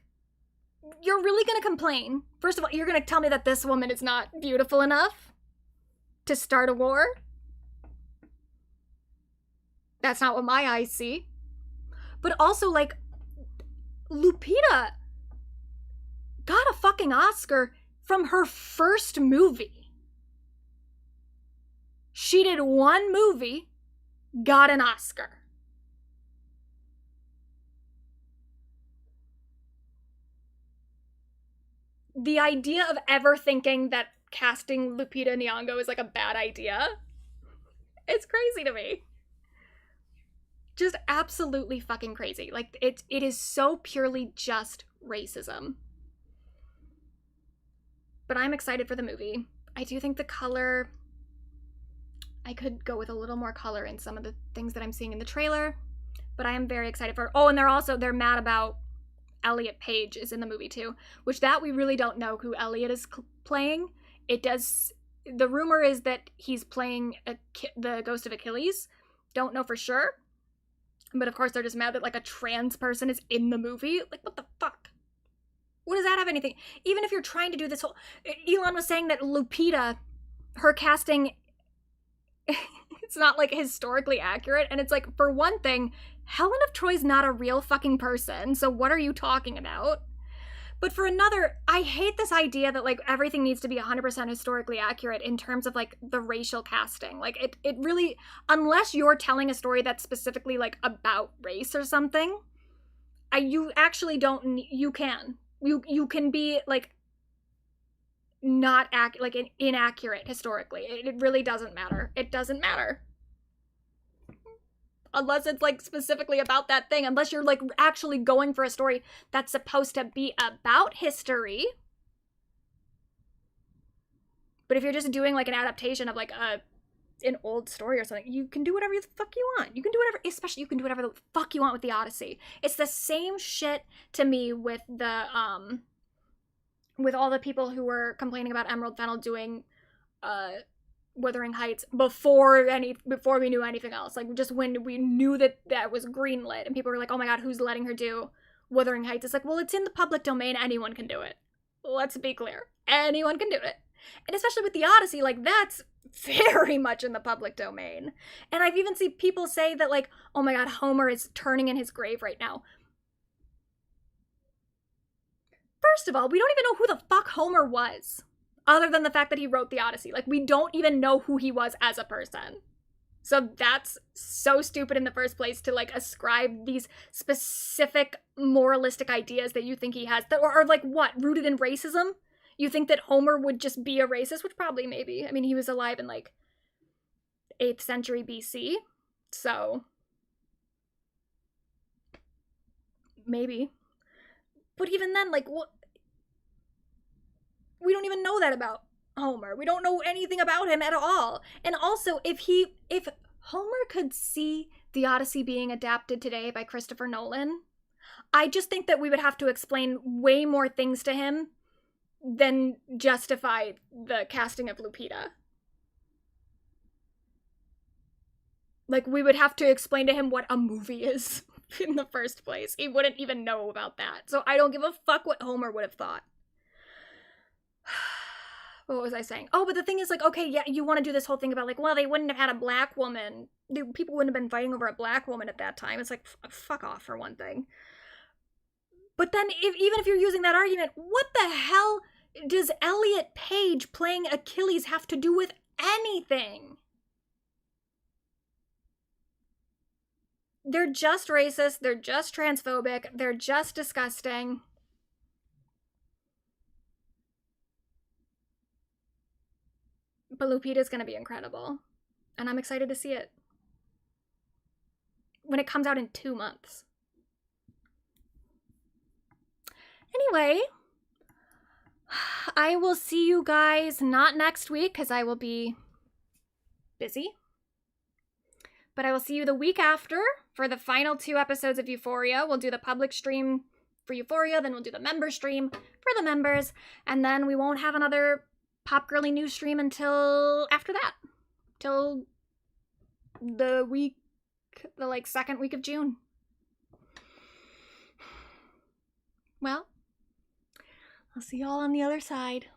you're really gonna complain. First of all, you're gonna tell me that this woman is not beautiful enough to start a war? That's not what my eyes see. But also, like, Lupita got a fucking Oscar from her first movie. She did one movie, got an Oscar. The idea of ever thinking that casting Lupita Nyong'o is like a bad idea, it's crazy to me. Just absolutely fucking crazy. Like, it is so purely just racism. But I'm excited for the movie. I do think the color, I could go with a little more color in some of the things that I'm seeing in the trailer, but I am very excited for it. Oh, and they're mad about Elliot Page is in the movie too, which that we really don't know who Elliot is playing. The rumor is that he's playing the ghost of Achilles. Don't know for sure. But of course they're just mad that like a trans person is in the movie. Like, what the fuck? What does that have anything? Even if you're trying to do this whole... Elon was saying that Lupita, her casting, it's not like historically accurate. And it's like, for one thing, Helen of Troy's not a real fucking person. So what are you talking about? But for another, I hate this idea that like everything needs to be 100% historically accurate in terms of like the racial casting. Like it really, unless you're telling a story that's specifically like about race or something, you actually don't, you can be like not inaccurate historically. It really doesn't matter. It doesn't matter. Unless it's like specifically about that thing, unless you're like actually going for a story that's supposed to be about history. But if you're just doing like an adaptation of like an old story or something, you can do whatever the fuck you want. You can do whatever, especially you can do whatever the fuck you want with the Odyssey. It's the same shit to me with the with all the people who were complaining about Emerald Fennell doing Wuthering Heights before we knew anything else. Like, just when we knew that was greenlit and people were like, oh my god, who's letting her do Wuthering Heights? It's like, well, it's in the public domain. Anyone can do it. Let's be clear. Anyone can do it. And especially with the Odyssey, like, that's very much in the public domain. And I've even seen people say that, like, oh my god, Homer is turning in his grave right now. First of all, we don't even know who the fuck Homer was. Other than the fact that he wrote the Odyssey. Like, we don't even know who he was as a person. So that's so stupid in the first place to, like, ascribe these specific moralistic ideas that you think he has. That are like, what, rooted in racism? You think that Homer would just be a racist? Which probably, maybe. I mean, he was alive in, like, 8th century BC. So, maybe. But even then, like, what? We don't even know that about Homer. We don't know anything about him at all. And also, if Homer could see the Odyssey being adapted today by Christopher Nolan, I just think that we would have to explain way more things to him than justify the casting of Lupita. Like, we would have to explain to him what a movie is in the first place. He wouldn't even know about that. So I don't give a fuck what Homer would have thought. What was I saying? Oh, but the thing is, like, okay, yeah, you want to do this whole thing about, like, well, they wouldn't have had a black woman. People wouldn't have been fighting over a black woman at that time. It's like, fuck off, for one thing. But then, even if you're using that argument, what the hell does Elliot Page playing Achilles have to do with anything? They're just racist, they're just transphobic, they're just disgusting. But Lupita's gonna be incredible. And I'm excited to see it. When it comes out in 2 months. Anyway, I will see you guys not next week because I will be busy. But I will see you the week after for the final 2 episodes of Euphoria. We'll do the public stream for Euphoria, then we'll do the member stream for the members, and then we won't have another Pop Girly news stream until after that. Till the like second week of June. Well, I'll see y'all on the other side.